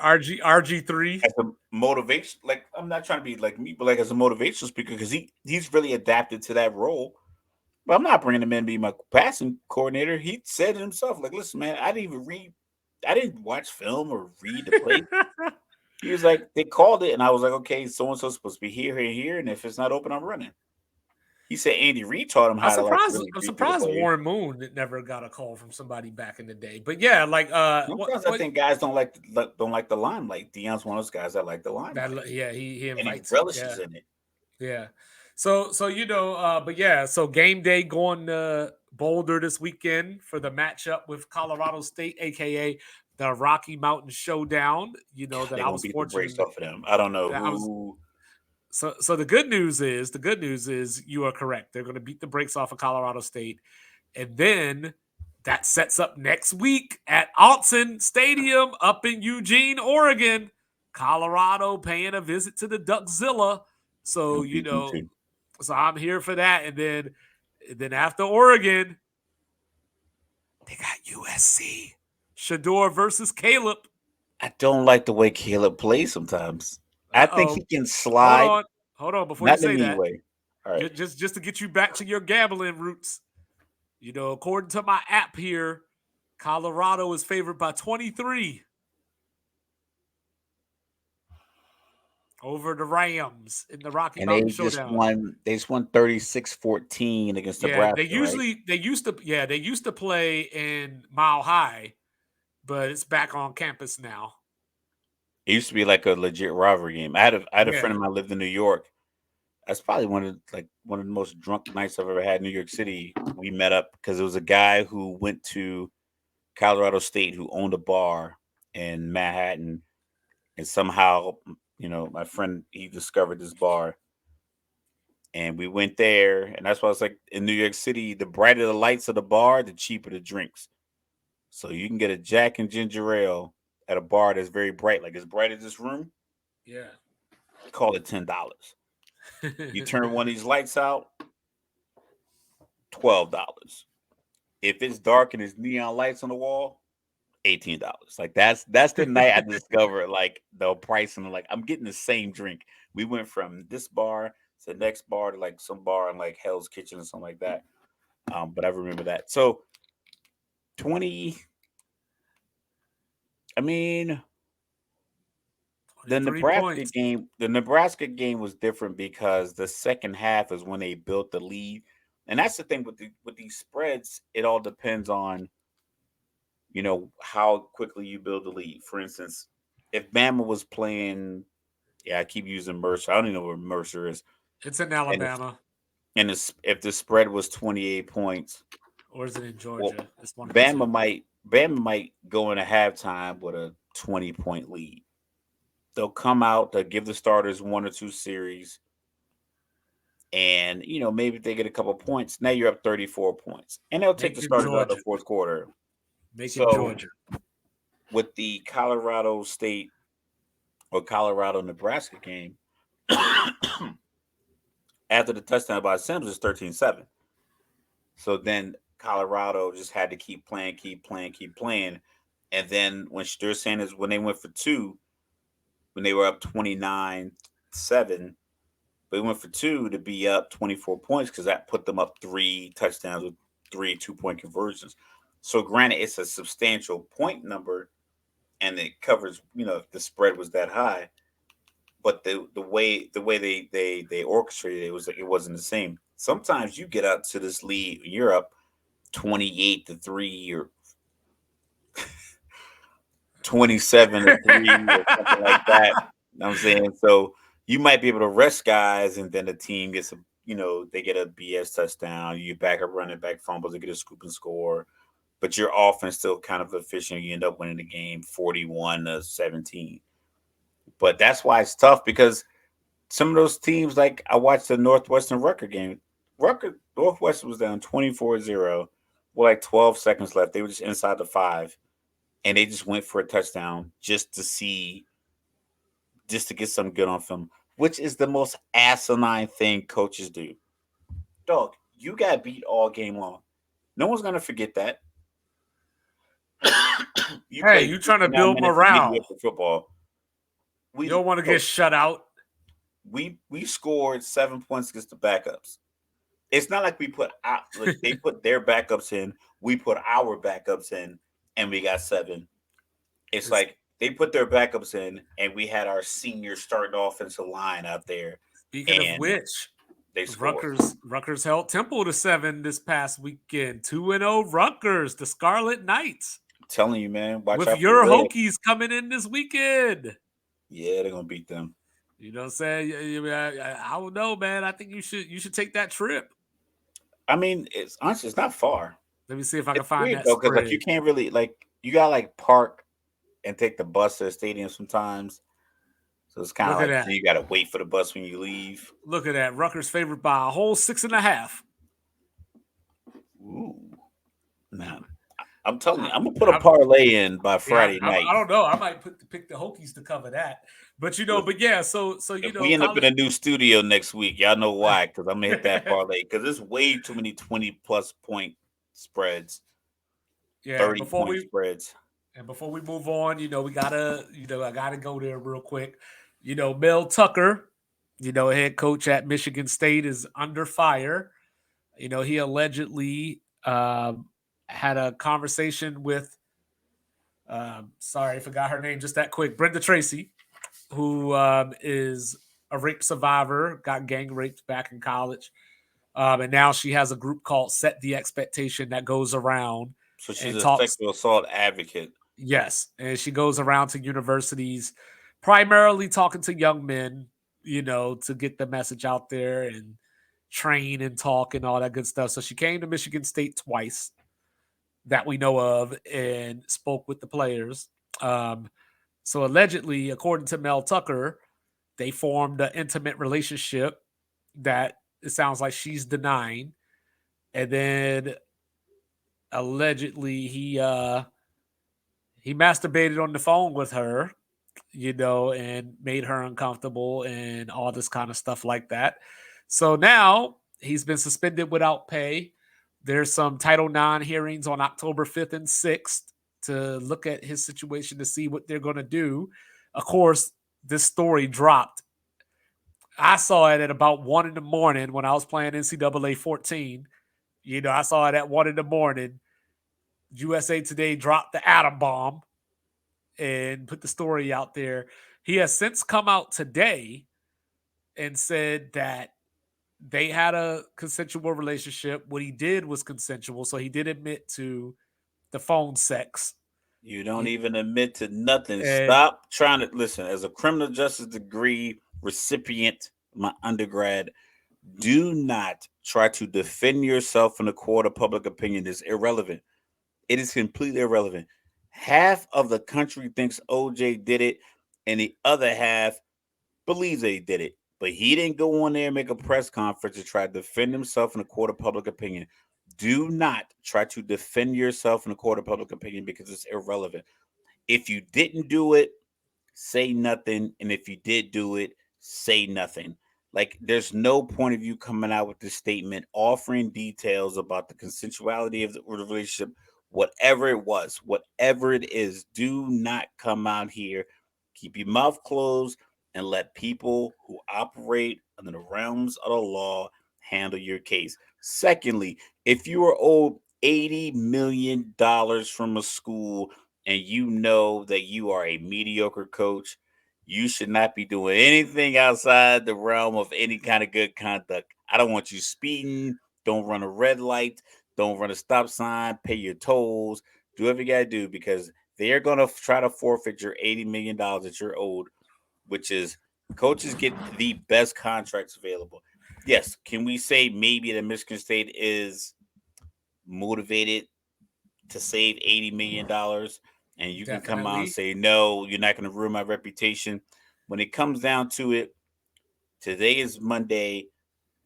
RG3. as a motivation. Like, I'm not trying to be like me, but like as a motivational speaker because he's really adapted to that role. But I'm not bringing him in to be my passing coordinator. He said it himself. Like, listen, man, I didn't watch film or read the play. He was like, they called it, and I was like, okay, so and so's supposed to be here, here, here, and if it's not open, I'm running. He said Andy Reid taught him how to like really I'm read through the surprised play. Warren Moon never got a call from somebody back in the day. But yeah, like Sometimes I think guys don't like the limelight. Dion's one of those guys that like the limelight, yeah, he and he invites it. Yeah. relishes in it. Yeah. So but yeah, so game day going to Boulder this weekend for the matchup with Colorado State, aka the Rocky Mountain Showdown. That They're I gonna was beat the fortunate brakes off of them. I don't know that I was who. so the good news is you are correct. They're gonna beat the brakes off of Colorado State. And then that sets up next week at Autzen Stadium up in Eugene, Oregon. Colorado paying a visit to the Duckzilla. So, Who beat them too. so I'm here for that. And then after Oregon, they got USC. Shador versus Caleb. I don't like the way Caleb plays sometimes. I think Uh-oh. he can Hold slide. on. hold on before you Not in a say mean that. way. All right. Just to get you back to your gambling roots. According to my app here, Colorado is favored by 23 over the Rams in the Rocky And Mountain Showdown. they just won 36-14 against Yeah, Nebraska, right? they used to play in Mile High, but it's back on campus now. It used to be like a legit rivalry game. I had a Yeah. friend of mine lived in New York. That's probably one of the most drunk nights I've ever had in New York City. We met up because it was a guy who went to Colorado State who owned a bar in Manhattan, and somehow, my friend, he discovered this bar, and we went there, and that's why it's like in New York City, the brighter the lights of the bar, the cheaper the drinks. So you can get a Jack and ginger ale at a bar that's very bright, like as bright as this room. Yeah. Call it $10. You turn one of these lights out, $12. If it's dark and there's neon lights on the wall, $18. Like that's the night I discovered like the price, and like I'm getting the same drink. We went from this bar to the next bar to like some bar in like Hell's Kitchen or something like that. But I remember that. So 20. I mean, 23 points. The Nebraska game was different because the second half is when they built the lead, and that's the thing with these spreads. It all depends on how quickly you build the lead. For instance, if Bama was playing, yeah, I keep using Mercer. I don't even know where Mercer is. It's in And Alabama. if the spread was 28 points, Or is it in well, Georgia? It's one of the two. Bama might go into halftime with a 20-point lead. They'll come out, they'll give the starters one or two series, and maybe if they get a couple points, now you're up 34 points. And they'll take the Make it starters out of the Georgia. fourth quarter. Make it So Georgia. with the Colorado State or Colorado Nebraska game, after the touchdown by Sims was 13-7. So then Colorado just had to keep playing, keep playing, keep playing. And then when they're saying is when they went for two, when they were up 29-7, they went for two to be up 24 points because that put them up three touchdowns with three 2-point conversions. So granted, it's a substantial point number, and it covers, if the spread was that high. But the way they orchestrated it wasn't the same. Sometimes you get up to this lead, you're up 28-3 or 27-3 or something like that. You know what I'm saying? So you might be able to rest guys, and then the team gets they get a BS touchdown. You back up running back fumbles, they get a scoop and score. But your offense still kind of efficient. You end up winning the game 41-17. But that's why it's tough because some of those teams, like I watched the Northwestern Rucker game. Northwestern was down 24-0 with like 12 seconds left. They were just inside the 5, and they just went for a touchdown just to get something good on film, which is the most asinine thing coaches do. Dog, you got beat all game long. No one's gonna forget that. You Hey, played you trying to 59 build minutes of morale. mediocre football. You We don't want to get look, shut out. we scored 7 points against the backups. It's not like we put out like they put their backups in, we put our backups in, and we got 7. It's It's, like they put their backups in, and we had our senior starting offensive line out there, speaking of and which, they scored. Rutgers held Temple to 7 this past weekend. 2-0 Rutgers, the Scarlet Knights. I'm telling you, man, watch With out for the your red. Hokies coming in this weekend. Yeah, they're gonna beat them. You know what I'm saying? I don't know, man. I think you should take that trip. I mean, it's honestly it's not far. Let me see if I can It's find weird that though, because like you spread. can't really like you gotta like park and take the bus to the stadium sometimes. So it's kind of Look at like that. you gotta wait for the bus when you leave. Look at that. Rutgers favored by a whole 6.5. Ooh, man, I'm telling you, I, I'm gonna put a I, parlay in by yeah, Friday I night. don't know. I might pick the Hokies to cover that. But but yeah. So If we end up in college. a new studio next week, y'all know why? Because I'm gonna hit that parlay because there's way too many 20+ point spreads, Yeah. 30-point spreads. Before we move on, we gotta I gotta go there real quick. Mel Tucker Head coach at Michigan State is under fire. He allegedly had a conversation with, sorry, I forgot her name just that quick, Brenda Tracy, who is a rape survivor, got gang raped back in college. And now she has a group called Set the Expectation that goes around So she's and a talks. sexual assault advocate. Yes. And she goes around to universities, primarily talking to young men, to get the message out there and train and talk and all that good stuff. So she came to Michigan State twice that we know of and spoke with the players. Um, so allegedly, according to Mel Tucker, they formed an intimate relationship that it sounds like she's denying. And then allegedly he masturbated on the phone with her, and made her uncomfortable and all this kind of stuff like that. So now he's been suspended without pay. There's some Title IX hearings on October 5th and 6th to look at his situation to see what they're going to do. Of course, this story dropped. I saw it at about 1 in the morning when I was playing NCAA 14. I saw it at 1 in the morning. USA Today dropped the atom bomb and put the story out there. He has since come out today and said that they had a consensual relationship. What he did was consensual, so he did admit to the phone sex. You don't even admit to nothing. And Stop trying to listen. As a criminal justice degree recipient, my undergrad, do not try to defend yourself in a court of public opinion. It's irrelevant. It is completely irrelevant. Half of the country thinks OJ did it, and the other half believes that he did it. But he didn't go on there and make a press conference to try to defend himself in a court of public opinion. Do not try to defend yourself in a court of public opinion because it's irrelevant. If you didn't do it, say nothing. And if you did do it, say nothing. Like, there's no point of you coming out with this statement, offering details about the consensuality of the relationship, whatever it was, whatever it is. Do not come out here. Keep your mouth closed and let people who operate under the realms of the law handle your case. Secondly, if you are owed $80 million from a school and you know that you are a mediocre coach, you should not be doing anything outside the realm of any kind of good conduct. I don't want you speeding. Don't run a red light. Don't run a stop sign. Pay your tolls. Do whatever you got to do because they're going to try to forfeit your $80 million that you're owed, which is coaches get the best contracts available. Yes, can we say maybe that Michigan State is motivated to save $80 million, and you can come out and definitely, say no, you're not going to ruin my reputation. When it comes down to it, today is Monday.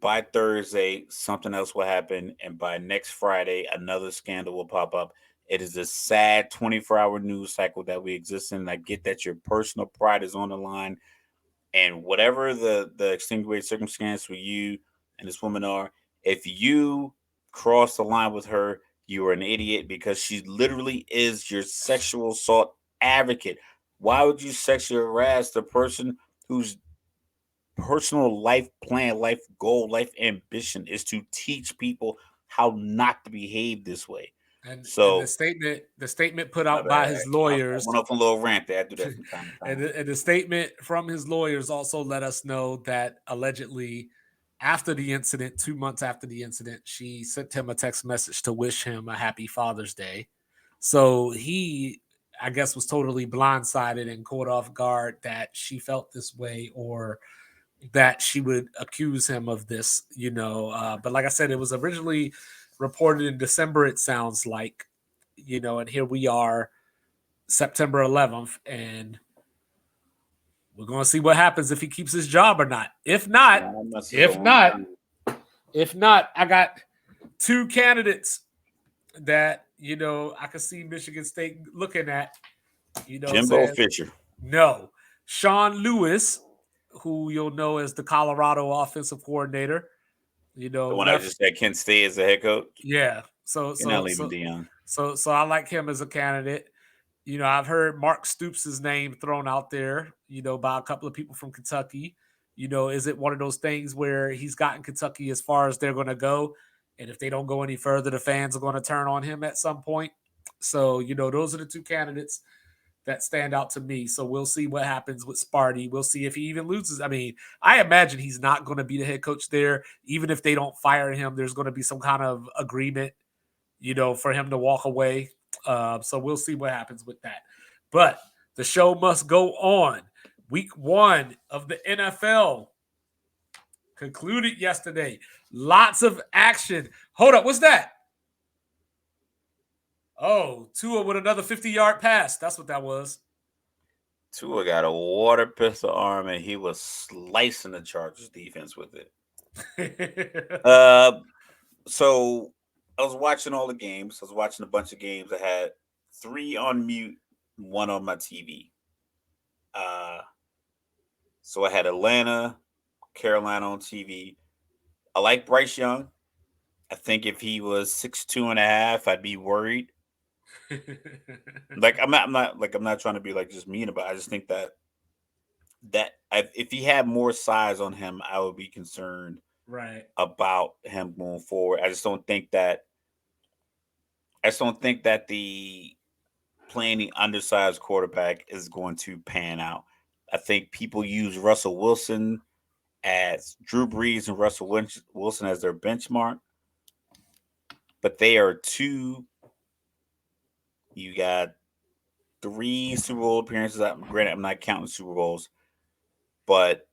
By Thursday, something else will happen, and by next Friday, another scandal will pop up. It is a sad 24-hour news cycle that we exist in. I get that your personal pride is on the line, and whatever the extenuating circumstance for you and this woman are, if you cross the line with her, you are an idiot because she literally is your sexual assault advocate. Why would you sexually harass the person whose personal life plan, life goal, life ambition is to teach people how not to behave this way? and the So, statement put my out by bad. his I lawyers. went off on a little rant there. I do that from time to and, time. and the statement from his lawyers also let us know that allegedly after the incident, 2 months after the incident, she sent him a text message to wish him a happy Father's Day. So he, I guess, was totally blindsided and caught off guard that she felt this way or that she would accuse him of this, But like I said, it was originally reported in December, it sounds like, and here we are, September 11th, and we're going to see what happens if he keeps his job or not. If not, Nah, I'm not if going not, to. if not, I got two candidates that I can see Michigan State looking at. Jimbo Saying Fisher. no. Sean Lewis, who you'll know as the Colorado offensive coordinator, The one I left. just said Kent State as the head coach. Yeah. So You're not so leaving so Dion. so I like him as a candidate. I've heard Mark Stoops' name thrown out there, by a couple of people from Kentucky. Is it one of those things where he's gotten Kentucky as far as they're going to go? And if they don't go any further, the fans are going to turn on him at some point. So, those are the two candidates that stand out to me. So we'll see what happens with Sparty. We'll see if he even loses. I mean, I imagine he's not going to be the head coach there. Even if they don't fire him, there's going to be some kind of agreement, for him to walk away. So we'll see what happens with that. But the show must go on. Week 1 of the NFL concluded yesterday. Lots of action. Hold up. What's that? Oh, Tua with another 50-yard pass. That's what that was. Tua got a water pistol arm, and he was slicing the Chargers defense with it. So I was watching all the games. I was watching a bunch of games. I had 3 on mute, 1 on my TV. So I had Atlanta, Carolina on TV. I like Bryce Young. I think if he was 6'2.5", I'd be worried. Like I'm not trying to be like just mean about it. I just think if he had more size on him, I would be concerned right about him going forward. I just don't think that the playing the undersized quarterback is going to pan out. I think people use Russell Wilson as Drew Brees and Russell Wilson as their benchmark, but they are two. You got 3 Super Bowl appearances. Granted, I'm not counting Super Bowls, but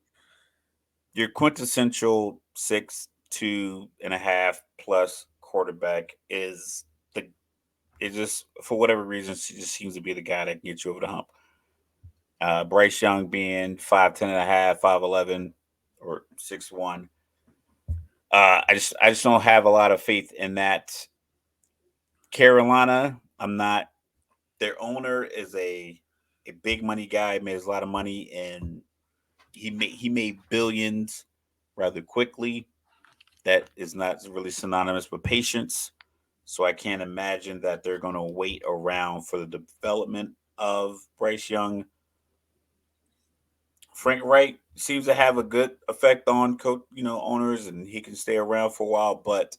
your quintessential 6'2.5" plus quarterback is it just for whatever reason she just seems to be the guy that can get you over the hump. Bryce Young being 5'10.5", 5'11", or 6'1". I just don't have a lot of faith in that. Carolina, I'm not. Their owner is a big money guy. Made a lot of money, and he made billions rather quickly. That is not really synonymous with patience. So I can't imagine that they're going to wait around for the development of Bryce Young. Frank Wright seems to have a good effect on owners, and he can stay around for a while. But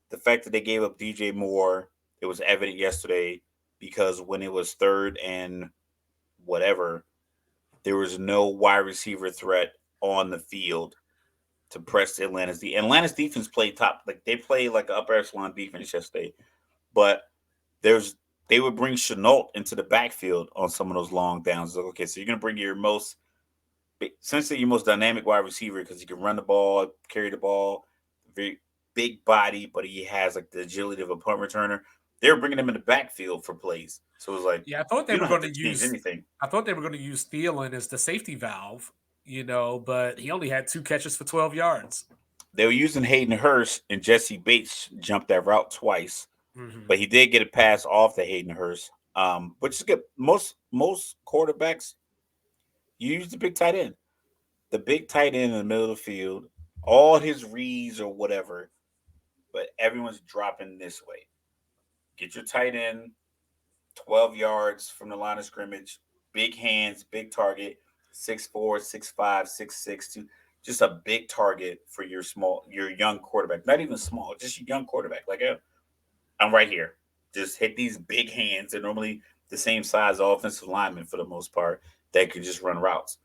the fact that they gave up DJ Moore, it was evident yesterday because when it was 3rd and whatever, there was no wide receiver threat on the field to press Atlanta's defense. Atlanta's defense played top, like they played like an upper echelon defense yesterday, but they would bring Chenault into the backfield on some of those long downs. Like, okay, so you're gonna bring essentially your most dynamic wide receiver because he can run the ball, carry the ball, very big body, but he has like the agility of a punt returner. They were bringing him in the backfield for plays, so it was like yeah, I thought they you were don't have going to to change use. anything. I thought they were going to use Thielen as the safety valve, but he only had 2 catches for 12 yards. They were using Hayden Hurst, and Jesse Bates jumped that route twice, Mm-hmm. but he did get a pass off to Hayden Hurst. Which is good. Most quarterbacks you use the big tight end. The big tight end in the middle of the field, all his reads or whatever, but everyone's dropping this way. Get your tight end 12 yards from the line of scrimmage, big hands, big target, 6'4", 6'5", 6'6", just a big target for your young quarterback. Not even small, just your young quarterback. Like, I'm right here. Just hit these big hands. They're normally the same size offensive linemen for the most part that could just run routes.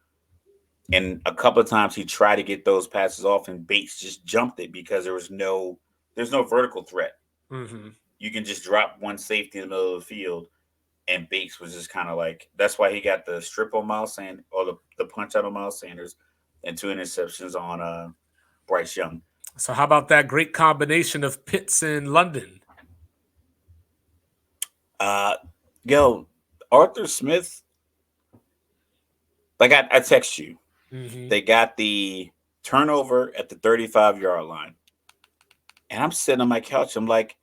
And a couple of times he tried to get those passes off, and Bates just jumped it because there's no vertical threat. Mm-hmm. You can just drop one safety in the middle of the field, and Bates was just kind of like that's why he got the strip on Miles Sanders or the punch out on Miles Sanders, and 2 interceptions on Bryce Young. So how about that great combination of Pitts and London? Uh, yo, Arthur Smith, like I text you, Mm-hmm. they got the turnover at the 35-yard line, and I'm sitting on my couch. I'm like,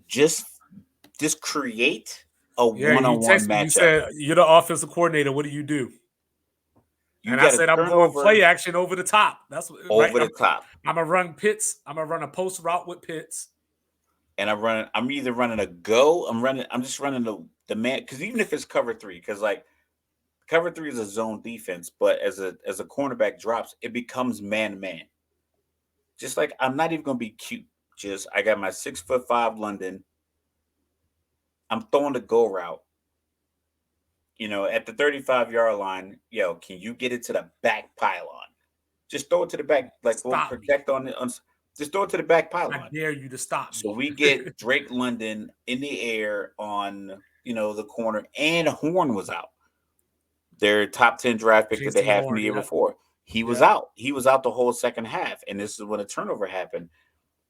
just create a Yeah, you one-on-one texted me. You matchup. said you're the offensive coordinator. What do you do? You And I got a said I'm going turnover play action over the top. That's right. over the top, I'm gonna run Pitts. I'm gonna run a post route with Pitts. and I'm either running a go. I'm just running the man because even if it's cover 3, because like Cover three is a zone defense, but as a cornerback drops, it becomes man to man. Just like I'm not even gonna be cute. Just I got my 6'5" London. I'm throwing the go route. At the 35-yard line, yo, can you get it to the back pylon? Just throw it to the back, like won't Stop me. protect just throw it to the back I pylon. dare you to stop So me. we get Drake London in the air on the corner, and Horn was out. Their top 10 draft pick that they JC had from the Horn. year Yep. before. He was Yep. out. He was out the whole second half, and this is when a turnover happened.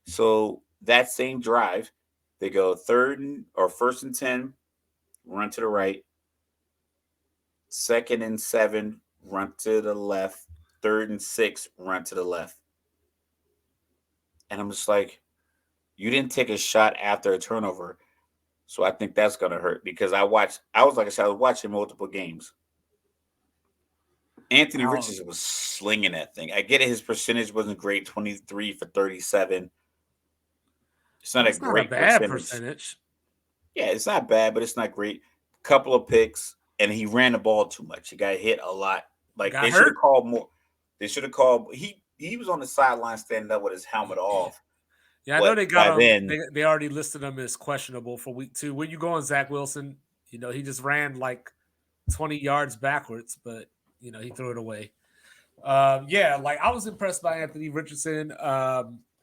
So that same drive, they go first and 10, run to the right, second and 7, run to the left, third and 6, run to the left. And I'm just like, you didn't take a shot after a turnover. So I think that's gonna hurt because I was like I said, I was watching multiple games. Anthony Oh, Richardson was slinging that thing. I get it, his percentage wasn't great, 23 for 37. It's not a that's not a great bad percentage. percentage. Yeah, it's not bad, but it's not great. Couple of picks, and he ran the ball too much. He got hit a lot. Like Got they should have hurt. called more. They should have called. He was on the sideline standing up with his helmet off. Yeah, I know But they got by him. then, They already listed him as questionable for week 2. Where you going, Zach Wilson? He just ran like 20 yards backwards, but he threw it away. Yeah, like I was impressed by Anthony Richardson.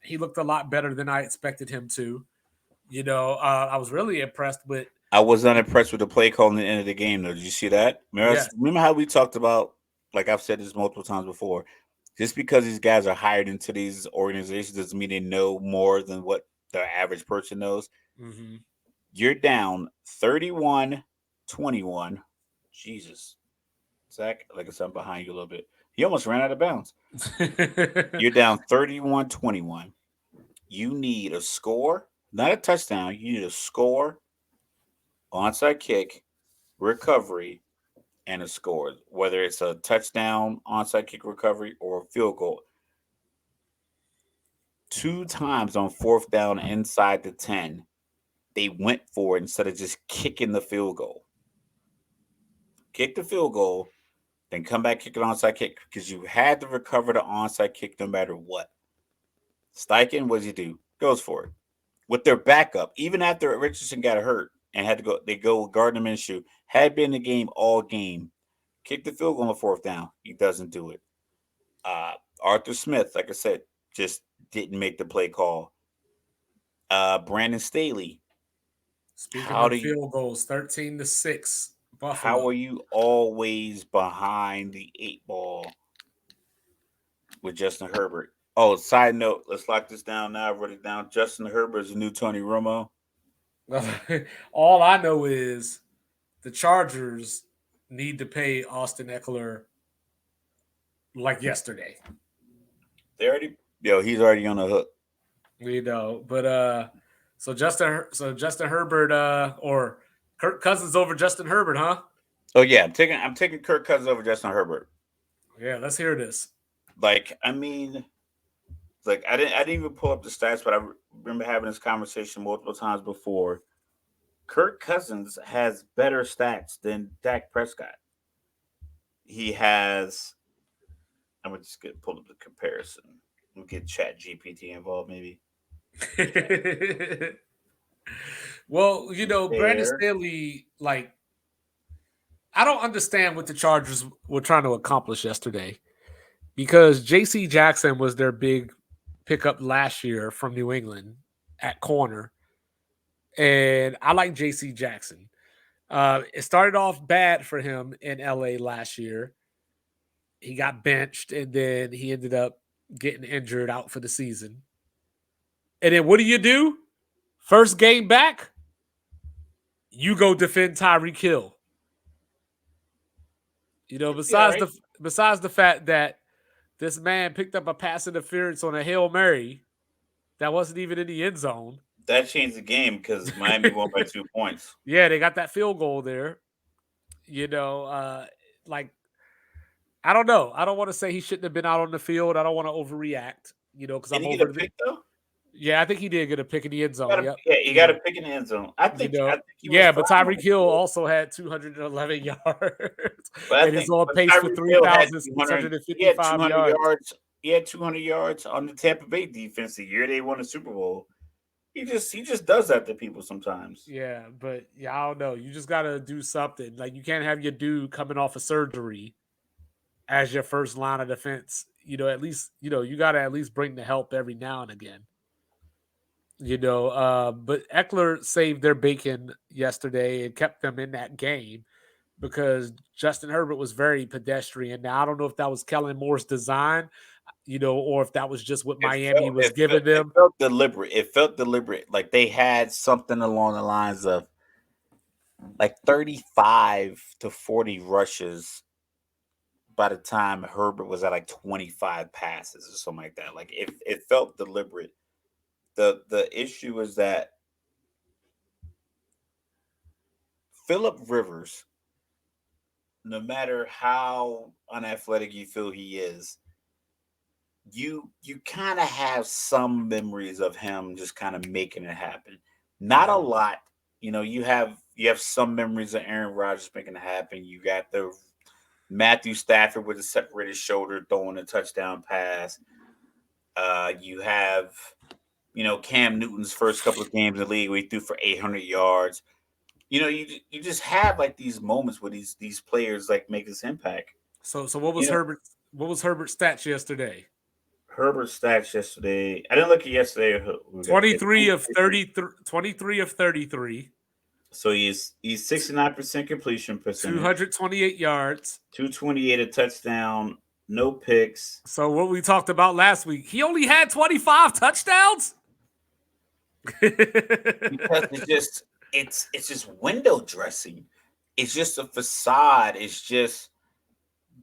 He looked a lot better than I expected him to. I was really impressed with. I was not impressed with the play call in the end of the game. Though, did you see that? Yes. Remember how we talked about? Like I've said this multiple times before. Just because these guys are hired into these organizations doesn't mean they know more than what the average person knows. Hmm. You're down 31-21. Jesus. Zach, like I said, I'm behind you a little bit. He almost ran out of bounds. You're down 31-21. You need a score, not a touchdown. You need a score, onside kick, recovery, and a score. Whether it's a touchdown, onside kick recovery, or a field goal. 2 times on fourth down inside the 10, they went for it instead of just kicking the field goal. Kick the field goal, then come back, kick an onside kick because you had to recover the onside kick no matter what. Steichen, what does he do? Goes for it with their backup, even after Richardson got hurt and had to go. They go with Gardner Minshew. Had been in the game all game. Kick the field goal on the fourth down. He doesn't do it. Arthur Smith, like I said, just didn't make the play call. Brandon Staley. Speaking How of do you? field goals, 13-6, How Buffalo. are you always behind the 8 ball with Justin Herbert? Oh, side note, let's lock this down now. I wrote it down. Justin Herbert is the new Tony Romo. All I know is the Chargers need to pay Austin Eckler like yesterday. They already, he's already on the hook. But so Justin Herbert or Kirk Cousins over Justin Herbert, huh? Oh yeah, I'm taking Kirk Cousins over Justin Herbert. Yeah, let's hear this. Like I mean, like I didn't even pull up the stats, but I remember having this conversation multiple times before. Kirk Cousins has better stats than Dak Prescott. He has. I'm gonna just get pull up the comparison. We'll get Chat GPT involved, maybe. Chat Well, Brandon compare. Staley, like, I don't understand what the Chargers were trying to accomplish yesterday because J.C. Jackson was their big pickup last year from New England at corner, and I like J.C. Jackson. It started off bad for him in L.A. last year. He got benched, and then he ended up getting injured out for the season. And then what do? First game back, you go defend Tyreek Hill. He'll be all Besides right. the fact that this man picked up a pass interference on a Hail Mary that wasn't even in the end zone. That changed the game because Miami won by 2 points. Yeah, they got that field goal there. You know, uh, like I don't know. I don't want to say he shouldn't have been out on the field. I don't want to overreact. Because Did I'm he get a over the pick though? Yeah, I think he did get a pick in the end zone. Yep. You got to pick in the end zone. I think he was Yeah, fine but on Tyreek the Hill field. also had 211 yards But I and is think on but pace for Tyreek Hill had 200. He had 3,655 200 yards. yards. He had 200 yards on the Tampa Bay defense the year they won the Super Bowl. He just does that to people sometimes. Yeah, but yeah, I don't know. You just gotta do something. Like you can't have your dude coming off of surgery as your first line of defense. At least you gotta at least bring the help every now and again. But Eckler saved their bacon yesterday and kept them in that game because Justin Herbert was very pedestrian. Now I don't know if that was Kellen Moore's design, or if that was just what It Miami felt was it felt giving it them. felt deliberate. It felt deliberate. Like they had something along the lines of like 35 to 40 rushes by the time Herbert was at like 25 passes or something like that. Like it felt deliberate. The issue is that Philip Rivers, no matter how unathletic you feel he is, you kind of have some memories of him just kind of making it happen. Not a Mhm. lot. You have some memories of Aaron Rodgers making it happen. You got the Matthew Stafford with a separated shoulder throwing a touchdown pass. You have Cam Newton's first couple of games in the league where he threw for 800 yards. You just have like these moments where these players like make this impact. So what was You know, Herbert's stats yesterday? Herbert's stats yesterday. I didn't look at yesterday. We got 23 of 33, 23 of 33, so he's 69% completion percentage, 228 yards. 228 a touchdown, no picks. So what we talked about last week, he only had 25 touchdowns. Because it's just window dressing. It's just a facade. It's just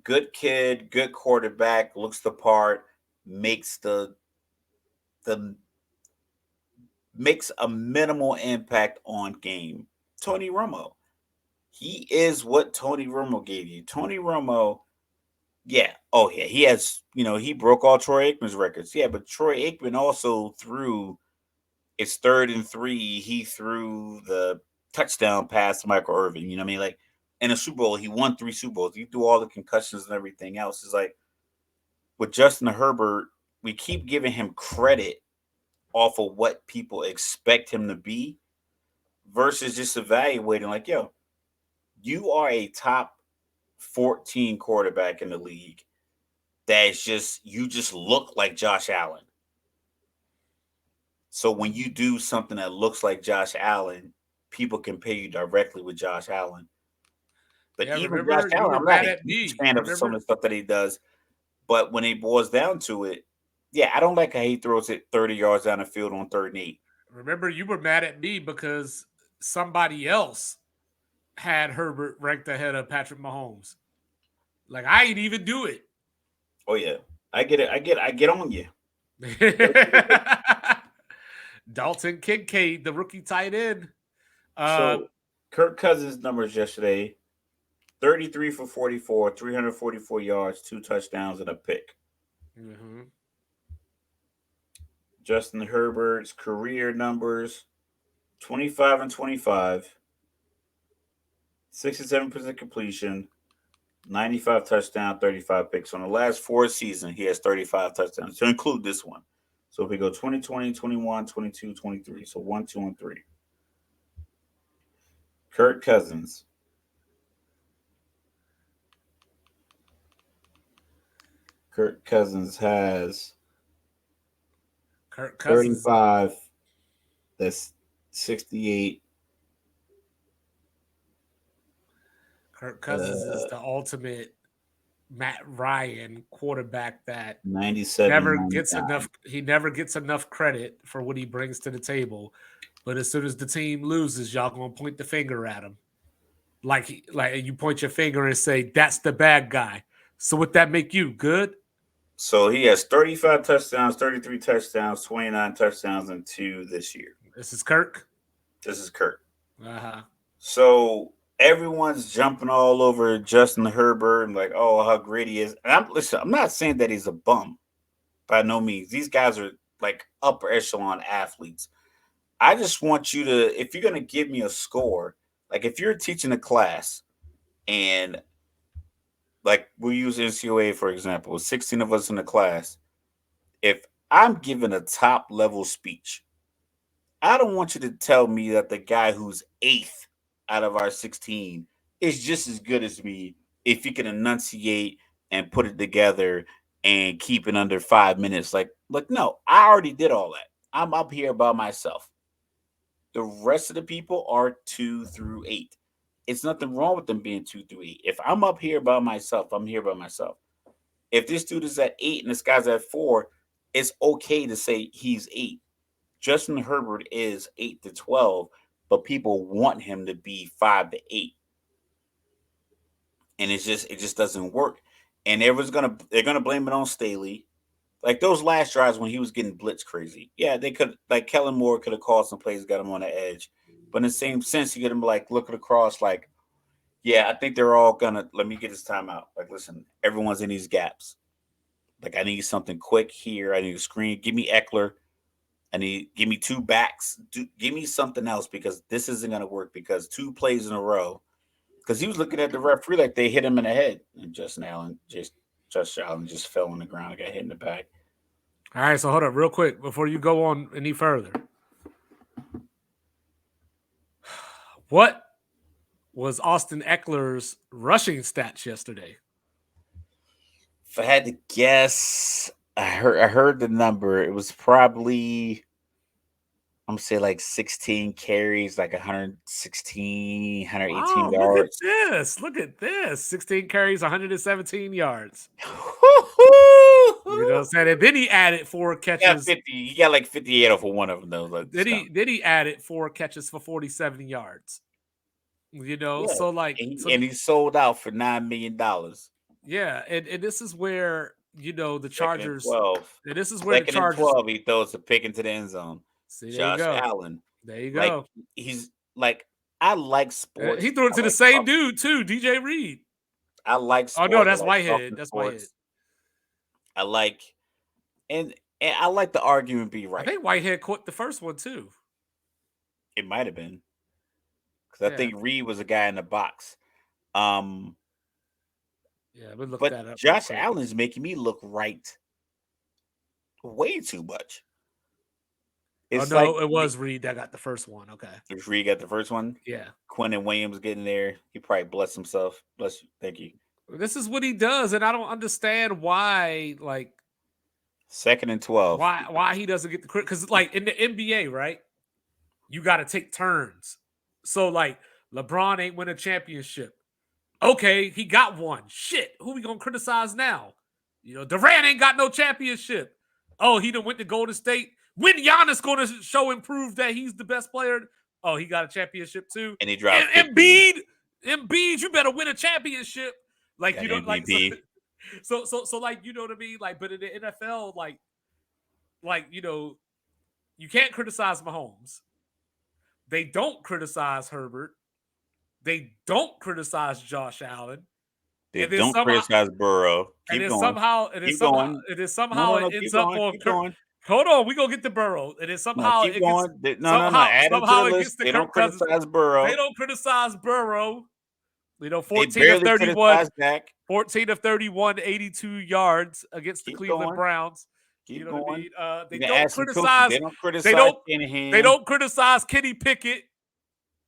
good kid, good quarterback, looks the part, makes the makes a minimal impact on game. Tony Romo. He is what Tony Romo gave you. Tony Romo, yeah. Oh yeah, he broke all Troy Aikman's records. Yeah, but Troy Aikman also threw it's 3rd and 3. He threw the touchdown pass to Michael Irvin. You know what I mean? Like in a Super Bowl, he won 3 Super Bowls. He threw all the concussions and everything else. It's like with Justin Herbert, we keep giving him credit off of what people expect him to be versus just evaluating like, yo, you are a top 14 quarterback in the league. That's just you just look like Josh Allen. So when you do something that looks like Josh Allen, people compare you directly with Josh Allen. But Yeah, even Josh remember you Allen, were I'm not mad a at huge me. fan of some Remember of the stuff that he does. But when it boils down to it, yeah, I don't like how he throws it 30 yards down the field on 3rd and 8. remember you were mad at me because somebody else had Herbert ranked ahead of Patrick Mahomes. Like I ain't even do Oh yeah, I get it. I get on you. it. Dalton Kincaid, the rookie tight end. Uh, So Kirk Cousins' numbers yesterday: 33 for 44, 344 yards, 2 touchdowns, and a pick. mhm. Justin Herbert's career numbers: 25 and 25, 67% completion, 95 touchdown, 35 picks. On the last 4 seasons, he has 35 touchdowns to include this one. So if we go 2020, 21, 22, 23, so 1, 2, and 3. Kirk Cousins. Kirk Cousins has Kirk Cousins. 35. That's 68. Kirk Cousins is Uh, the ultimate Matt Ryan quarterback that 97, never gets 99. enough. He never gets enough credit for what he brings to the table. But as soon as the team loses, y'all gonna point the finger at him. Like you point your finger and say, that's the bad guy. So would that make you good? So he has 35 touchdowns, 33 touchdowns, 29 touchdowns, and 2 this year. This is Kirk. This is Kirk. Uh-huh. So everyone's jumping all over Justin Herbert and like, oh, how great he is. And listen, I'm not saying that he's a bum by no means. These guys are like upper echelon athletes. I just want you to, if you're gonna give me a score, like if you're teaching a class and like we use NCOA for example, 16 of us in the class. If I'm giving a top level speech, I don't want you to tell me that the guy who's eighth out of our 16 is just as good as me if he can enunciate and put it together and keep it under 5 minutes. Like, no, I already did all that. I'm up here by myself. The rest of the people are 2 through 8. It's nothing wrong with them being 2 through 8. If I'm up here by myself, I'm here by myself. If this dude is at 8 and this guy's at 4, it's okay to say he's 8. Justin Herbert is 8 to 12, but people want him to be 5 to 8, and it just doesn't work. And they're gonna blame it on Staley. Like those last drives when he was getting blitz crazy. Yeah, they could like Kellen Moore could have called some plays, got him on the edge. But in the same sense, you get him like looking across, like, yeah, I think they're all gonna let me get this timeout. Like, listen, everyone's in these gaps. Like, I need something quick here. I need a screen. Give me Eckler. Give me two backs. Give me something else because this isn't gonna work because 2 plays in a row. Because he was looking at the referee like they hit him in the head, and Josh Allen just fell on the ground and got hit in the back. All right, so hold up real quick before you go on any further. What was Austin Eckler's rushing stats yesterday? If I had to guess, I heard the number. It was probably I'm gonna say like 16 carries, like 116, 118 Wow, look at yards. this. Look at this. 16 carries, 117 yards. You know what I'm saying? And then he added 4 catches. He got like 58 off of one of them though. Like, Then he added 4 catches for 47 yards. You know, yeah, so like and he sold out for $9 million. Yeah, and this is where the Second and Chargers. 12. And this is where the Second and Chargers. 12, he throws a pick into the end zone. See, there you Josh go. Allen. There you Like go. he's like I like sports. He threw it I to the like same dude too, DJ Reed. I like Oh sports. no, that's I like Whitehead. That's Whitehead. sports. I like and I like the argument be right. I think Whitehead caught the first one too. It might have been because I think Reed was a guy in the box. Yeah, we look but that up. Josh Allen's making me look right way too much. It's it was Reed that got the first one. Okay, if Reed got the first one, yeah. Quentin Williams getting there, he probably blessed himself. Bless you, thank you. This is what he does, and I don't understand why. Like 2nd and 12. Why he doesn't get the credit? Because like in the NBA, right? You got to take turns. So like LeBron ain't win a championship. Okay, he got one. Shit, who we gonna criticize now? Durant ain't got no championship. Oh, he done went to Golden State. When Giannis gonna show and prove that he's the best player? Oh, he got a championship too. And he dropped Embiid, you better win a championship. Like like so like you know what I mean. Like, but in the NFL, like you can't criticize Mahomes. They don't criticize Herbert. They don't criticize Josh Allen. They don't criticize Burrow. Keep going. It ends up on. Hold on, we gonna get to Burrow. And then somehow keep going. Add him to the list. They don't criticize Burrow. They don't criticize Burrow. 14 of 31. 14 of 31, 82 yards against the Cleveland Browns. Keep going. What I mean? They don't criticize. They don't criticize Kenny Pickett.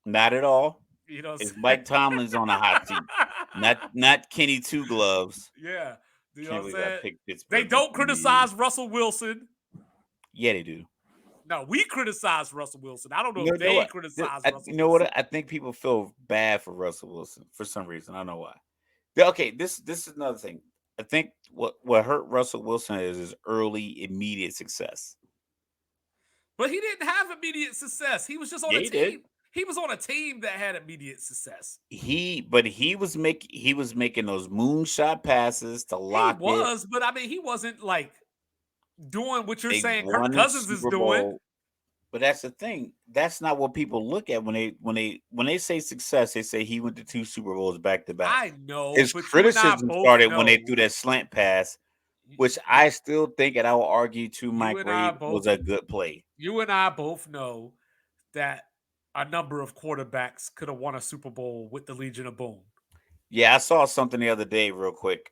Not at all. It's Mike Tomlin's on a hot seat. Not Kenny Two Gloves. Yeah. You know what I'm saying? They don't criticize Russell Wilson. Yeah, they do. No, we criticize Russell Wilson. I don't know if they criticize Russell Wilson. You know what? I think people feel bad for Russell Wilson for some reason. I don't know why. Okay, this is another thing. I think what hurt Russell Wilson is early, immediate success. But he didn't have immediate success. He was just on a team. He was on a team that had immediate success. He was making those moonshot passes to lock it. He was, but I mean, he wasn't like doing what you're saying Kirk Cousins is doing. But that's the thing. That's not what people look at when they say success. They say he went to 2 Super Bowls back to back. I know. His criticism started when they threw that slant pass which I still think, and I will argue to my You and I grave, was both a good play. you and I both know that a number of quarterbacks could have won a Super Bowl with the Legion of Boom. Yeah, I saw something the other day, real quick.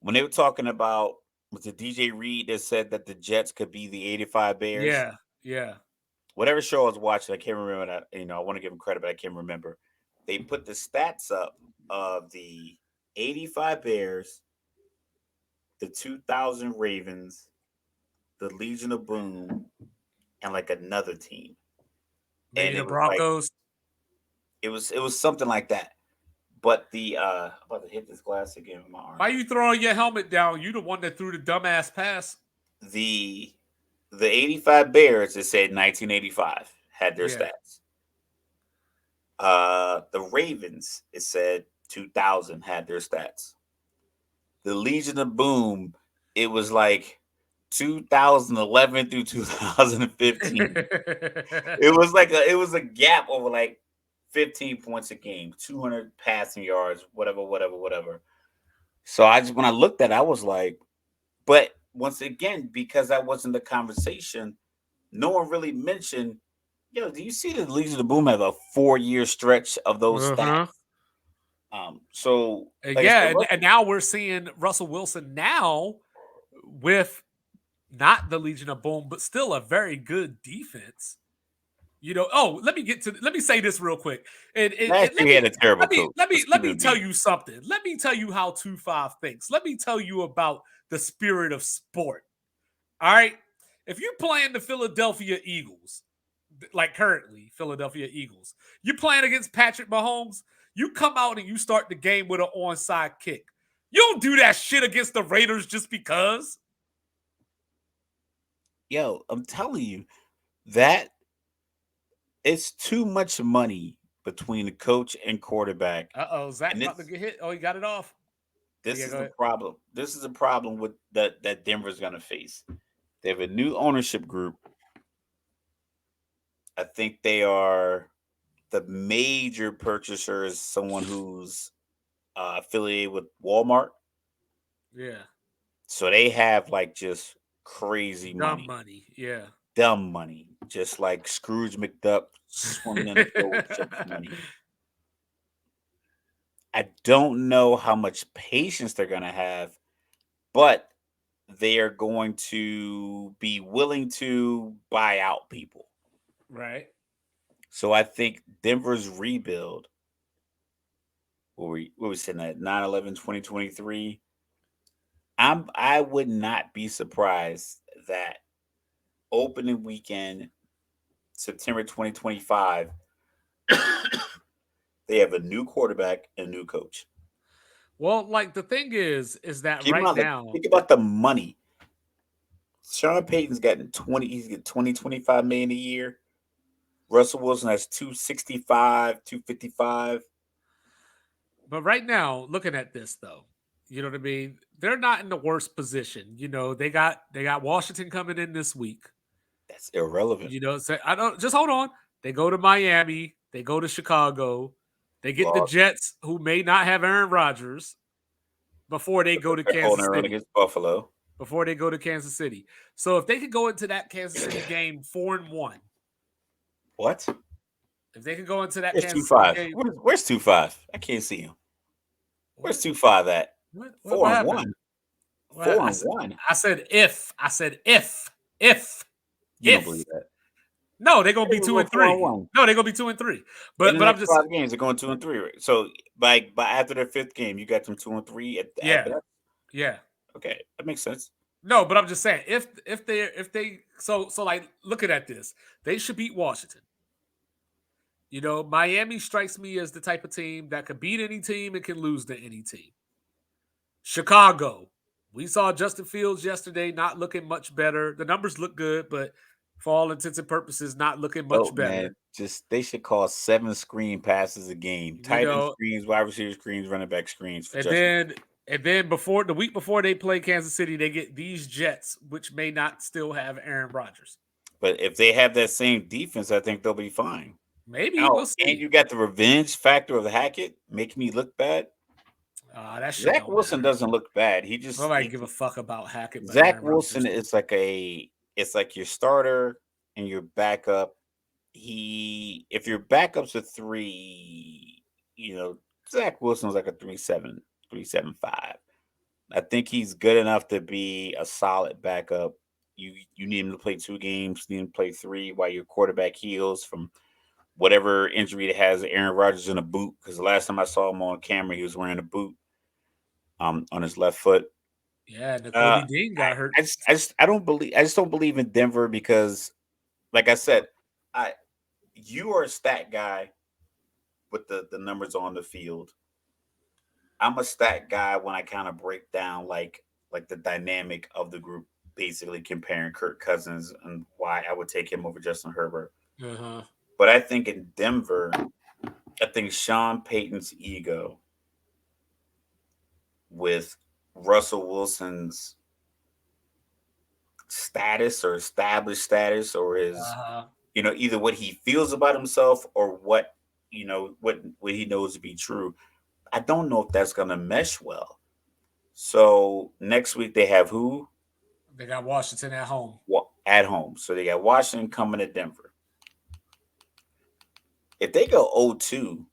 When they were talking about, was it DJ Reed that said that the Jets could be the '85 Bears? Yeah, yeah. Whatever show I was watching, I can't remember that. I want to give him credit, but I can't remember. They put the stats up of the '85 Bears, the 2000 Ravens, the Legion of Boom, and like another team, Maybe and the it was like Broncos. it was something like that. But I'm about to hit this glass again with my arm. Why you throwing your helmet down? You the one that threw the dumbass pass. The the '85 Bears, it said 1985 had their Yeah. stats. The Ravens, it said 2000 had their stats. The Legion of Boom, it was like 2011 through 2015. It was a gap over like 15 points a game, 200 passing yards, whatever, whatever, whatever. So when I looked at it, I was like, but once again, because I wasn't the conversation, no one really mentioned, yo, do you see the Legion of Boom have a 4-year stretch of those stats? Uh-huh. So like I Yeah, said, and now we're seeing Russell Wilson now with not the Legion of Boom, but still a very good defense. Let me say this real quick. And last year he had a terrible let me coach. let me Let's let keep it me a tell beat. you something. Let me tell you how 2-5 thinks. Let me tell you about the spirit of sport. All right. If you're playing the Philadelphia Eagles, like currently Philadelphia Eagles, you're playing against Patrick Mahomes, you come out and you start the game with an onside kick. You don't do that shit against the Raiders just because. Yo, I'm telling you that it's too much money between the coach and quarterback, Uh-oh, Zach and about to get hit. Oh, he got it off. Oh, this yeah, is go the ahead. problem. This is a problem with that Denver's gonna face. They have a new ownership group. I think they are the major purchaser is someone who's affiliated with Walmart. Yeah. So they have like just crazy Dumb money, money. Yeah. dumb money, just like Scrooge McDuck swimming in a field with chips money. I don't know how much patience they're going to have, but they are going to be willing to buy out people. Right. So I think Denver's rebuild, what we sitting at 9/11/2023. I would not be surprised that opening weekend, September 2025, they have a new quarterback and a new coach. Well, like the thing is that Keep in right mind, like, now, think about the money. Sean Payton's gotten 20, he's getting 20, 25 million a year. Russell Wilson has 265, 255. but right now, looking at this though, you know what I mean? They're not in the worst position. They got Washington coming in this week. That's irrelevant. So I don't just hold on. They go to Miami, they go to Chicago, they get the Lost. Jets, who may not have Aaron Rodgers, before they go to They're holding Kansas their own City. against Buffalo. Before they go to Kansas City. So if they could go into that Kansas City game 4-1, What? if they could go into that Where's two Kansas City five? game, Where's 2-5? I can't see him. Where's what? 2-5 at? What Four and happened? one. Well, Four and one. I said if. I said if. You don't believe that? No, they're gonna They be will two go and 4 and three. 1 No, they're gonna be 2-3. in But the but I'm next just 5 games. They're going 2-3. Right? So by after their fifth game, you got them 2-3 at yeah, best. yeah. Okay, that makes sense. No, but I'm just saying if they so like looking at this, they should beat Washington. Miami strikes me as the type of team that could beat any team and can lose to any team. Chicago. We saw Justin Fields yesterday not looking much better. The numbers look good, but for all intents and purposes, not looking much Dope, better. man. Just they should call 7 screen passes a game. You Tight end know, screens, wide receiver screens, running back screens for and Justin. then and then before the week before they play Kansas City, they get these Jets, which may not still have Aaron Rodgers. But if they have that same defense, I think they'll be fine. Maybe Oh, we'll and see. you got the revenge factor of Hackett making me look bad. That shit Zach don't Wilson matter. doesn't look bad. Nobody give a fuck about Hackett but Zach Aaron Wilson Rodgers. is like it's like your starter and your backup. If your backup's a 3, Zach Wilson's like a 3.7, 3.75. I think he's good enough to be a solid backup. You need him to play 2 games, you need him to play 3 while your quarterback heals from whatever injury that has Aaron Rodgers in a boot. Because the last time I saw him on camera, he was wearing a boot on his left foot. Yeah, Uh, N'Kobe Dean I, got hurt. I just don't believe in Denver because, like I said, I you are a stat guy with the numbers on the field. I'm a stat guy when I kind of break down like the dynamic of the group, basically comparing Kirk Cousins and why I would take him over Justin Herbert. Uh-huh. But I think in Denver, I think Sean Payton's ego with Russell Wilson's status or established status or his, Uh-huh. either what he feels about himself or what he knows to be true. I don't know if that's going to mesh well. So next week they have who? They got Washington at home. At home. So they got Washington coming to Denver. If they go 0-2,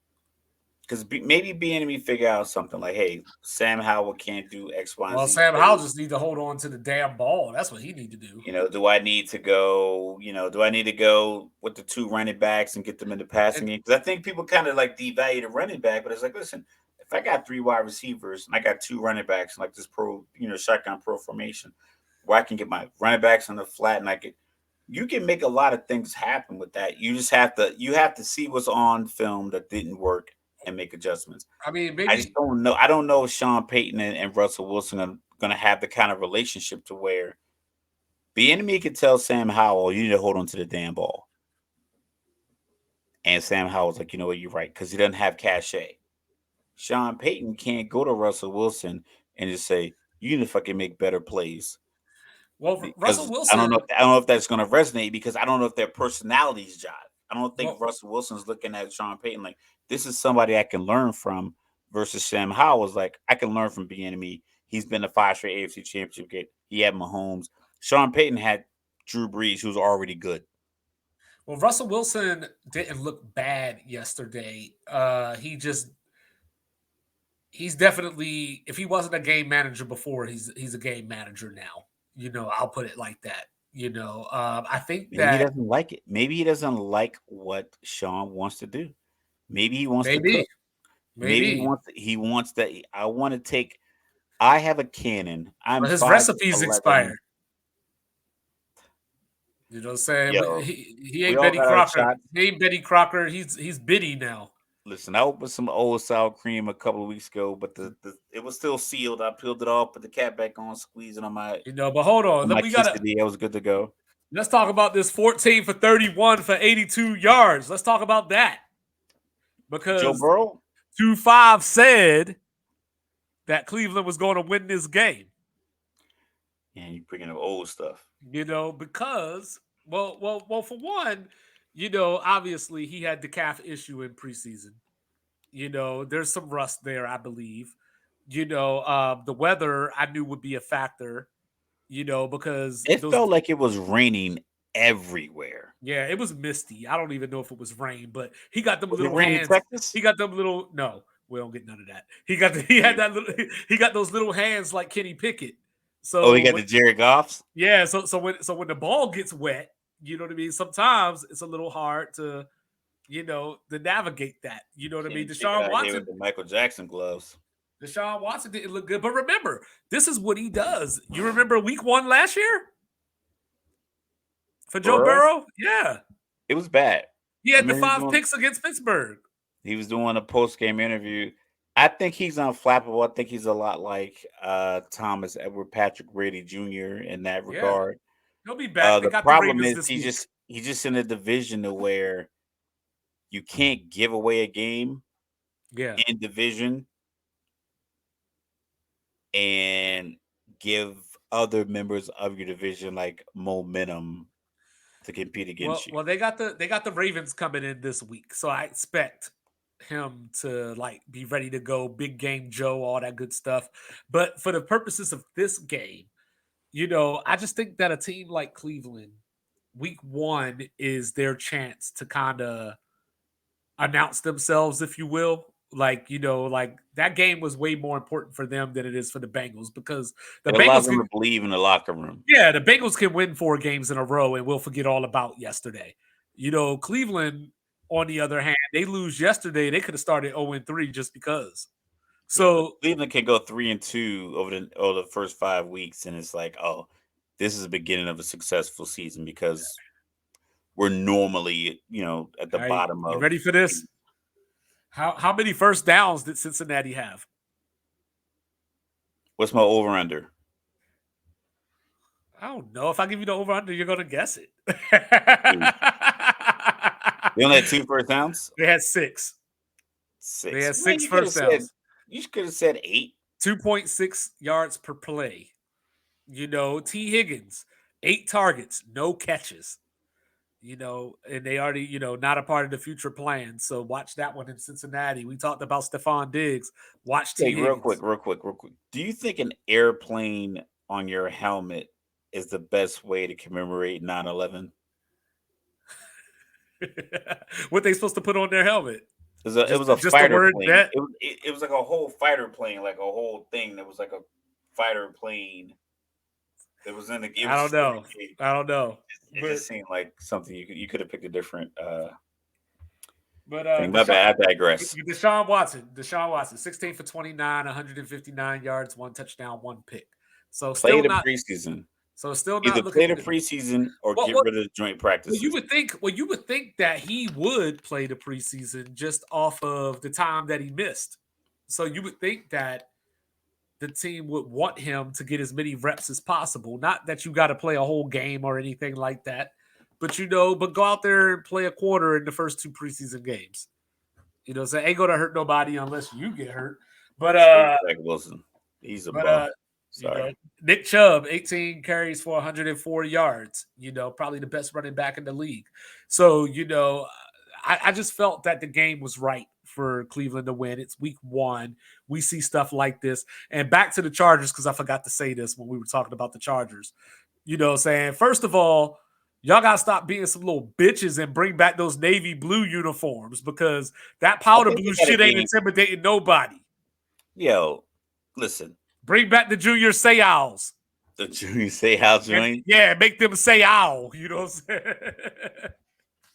because maybe B&M figure out something like, hey, Sam Howell can't do X, Y, and Well, Z Sam Howell plays. just need to hold on to the damn ball. That's what he need to do. Do I need to go? Do I need to go with the 2 running backs and get them in the passing game? Because I think people kind of like devalue the running back, but it's like, listen, if I got 3 wide receivers and I got 2 running backs, like this shotgun pro formation, where I can get my running backs on the flat and you can make a lot of things happen with that. You just have to see what's on film that didn't work and make adjustments. I mean, I just maybe. don't know. I don't know if Sean Payton and Russell Wilson are going to have the kind of relationship to where the enemy could tell Sam Howell, you need to hold on to the damn ball. And Sam Howell's like, you know what, you're right, because he doesn't have cachet. Sean Payton can't go to Russell Wilson and just say, you need to fucking make better plays. Well, Russell Because Wilson. I don't know if that's going to resonate because I don't know if their personalities jive. I don't think Well, Russell Wilson's looking at Sean Payton like this is somebody I can learn from versus Sam Howell is like I can learn from BNME. He's been a 5 straight AFC championship game. He had Mahomes. Sean Payton had Drew Brees, who's already good. well, Russell Wilson didn't look bad yesterday. He's definitely, if he wasn't a game manager before, he's a game manager now. I'll put it like that. I think Maybe he that doesn't like it. Maybe he doesn't like what Sean wants to do. Maybe he wants to maybe, cook. Maybe maybe, he wants that. I want to take. I have a cannon. I'm but his 5'11". recipes expired. You know what I'm saying? Yo, He we ain't all Betty got our Crocker. shots. He ain't Betty Crocker. He's Biddy now. Listen, I opened some old sour cream a couple of weeks ago, but the it was still sealed. I peeled it off, put the cap back on, squeezed it But hold on. on my We gotta quesadilla. It was good to go. let's talk about this 14 for 31 for 82 yards. Let's talk about that. Joe Because Burrow? 2-5 said that Cleveland was going to win this game. Yeah, you bringing up old stuff. Because for one, obviously he had the calf issue in preseason. There's some rust there, I believe. The weather I knew would be a factor. Because It those. felt like it was raining everywhere. Yeah, it was misty. I don't even know if it was rain, but he got them Was it little raining in hands. Texas? He got them little. No, we don't get none of that. He had that little. He got those little hands like Kenny Pickett. Oh, he So got the Jared Goffs? yeah, so when the ball gets wet, you know what I mean. Sometimes it's a little hard to navigate that. You know what I mean. Kenny Pickett out here with the Michael Jackson gloves. Deshaun Watson didn't look good, but remember, this is what he does. You remember Week 1 last year for Joe Burrow? Burrow? Yeah, It was bad. he I had the mean, 5 picks against Pittsburgh. he was doing a post game interview. I think he's unflappable. I think he's a lot like Thomas Edward Patrick Brady Jr. in that Yeah, regard. he'll be back. They The got the problem Ravens is this week. he's just in a division to where you can't give away a game Yeah. in division and give other members of your division like momentum to compete against you. Well, they got the Ravens coming in this week, so I expect him to like be ready to go, big game Joe, all that good stuff. But for the purposes of this game, I just think that a team like Cleveland, week one is their chance to kind of announce themselves, if you will. Like, like that game was way more important for them than it is for the Bengals because the It allows Bengals them can, to believe in the locker room. yeah, the Bengals can win 4 games in a row and we'll forget all about yesterday. Cleveland, on the other hand, they lose yesterday. They could have started 0-3 just because. Yeah, but So, Cleveland can go 3-2 over the first 5 weeks, and it's like, oh, this is the beginning of a successful season because we're normally, at the all right, bottom you of. ready for this? How many first downs did Cincinnati have? What's my over under? I don't know. If I give you the over under, you're gonna guess it. They only had 2 first downs. They had six. They Six. had Man, six first downs. you could have said 8. 2.6 yards per play. T. Higgins, 8 targets, no catches. And they already, not a part of the future plan. So watch that one in Cincinnati. We talked about Stephon Diggs. Watch T. Hey, real quick, Higgins. real quick, real quick. Do you think an airplane on your helmet is the best way to commemorate 9/11? What they supposed to put on their helmet? It Just was a just the fighter word plane. vet. It was like a whole fighter plane, like a whole thing that was like a fighter plane that was in the. It I was don't just in the know. game. I don't know. It But just seemed like something you could have picked a different but thing. My bad. I digress. Deshaun Watson, 16 for 29, 159 yards, 1 touchdown, 1 pick. So Play still the not preseason. so still Either not looking play the good. preseason or What get what rid of the joint well, you practices. would think that he would play the preseason just off of the time that he missed. So you would think that the team would want him to get as many reps as possible. Not that you got to play a whole game or anything like that, but but go out there and play a quarter in the first 2 preseason games. So it ain't gonna hurt nobody unless you get hurt. But Trade Zach Wilson. He's a but bum. you know, Sorry. Nick Chubb, 18 carries for 104 yards. Probably the best running back in the league. So I just felt that the game was right for Cleveland to win. It's week one. We see stuff like this. And back to the Chargers, because I forgot to say this when we were talking about the Chargers. Saying, first of all, y'all got to stop being some little bitches and bring back those navy blue uniforms because that I powder think they blue got a shit ain't game. intimidating nobody. Yo, listen. Bring back the junior say owls. The Junior Seau And, joint. yeah, make them say owl. You know what I'm saying?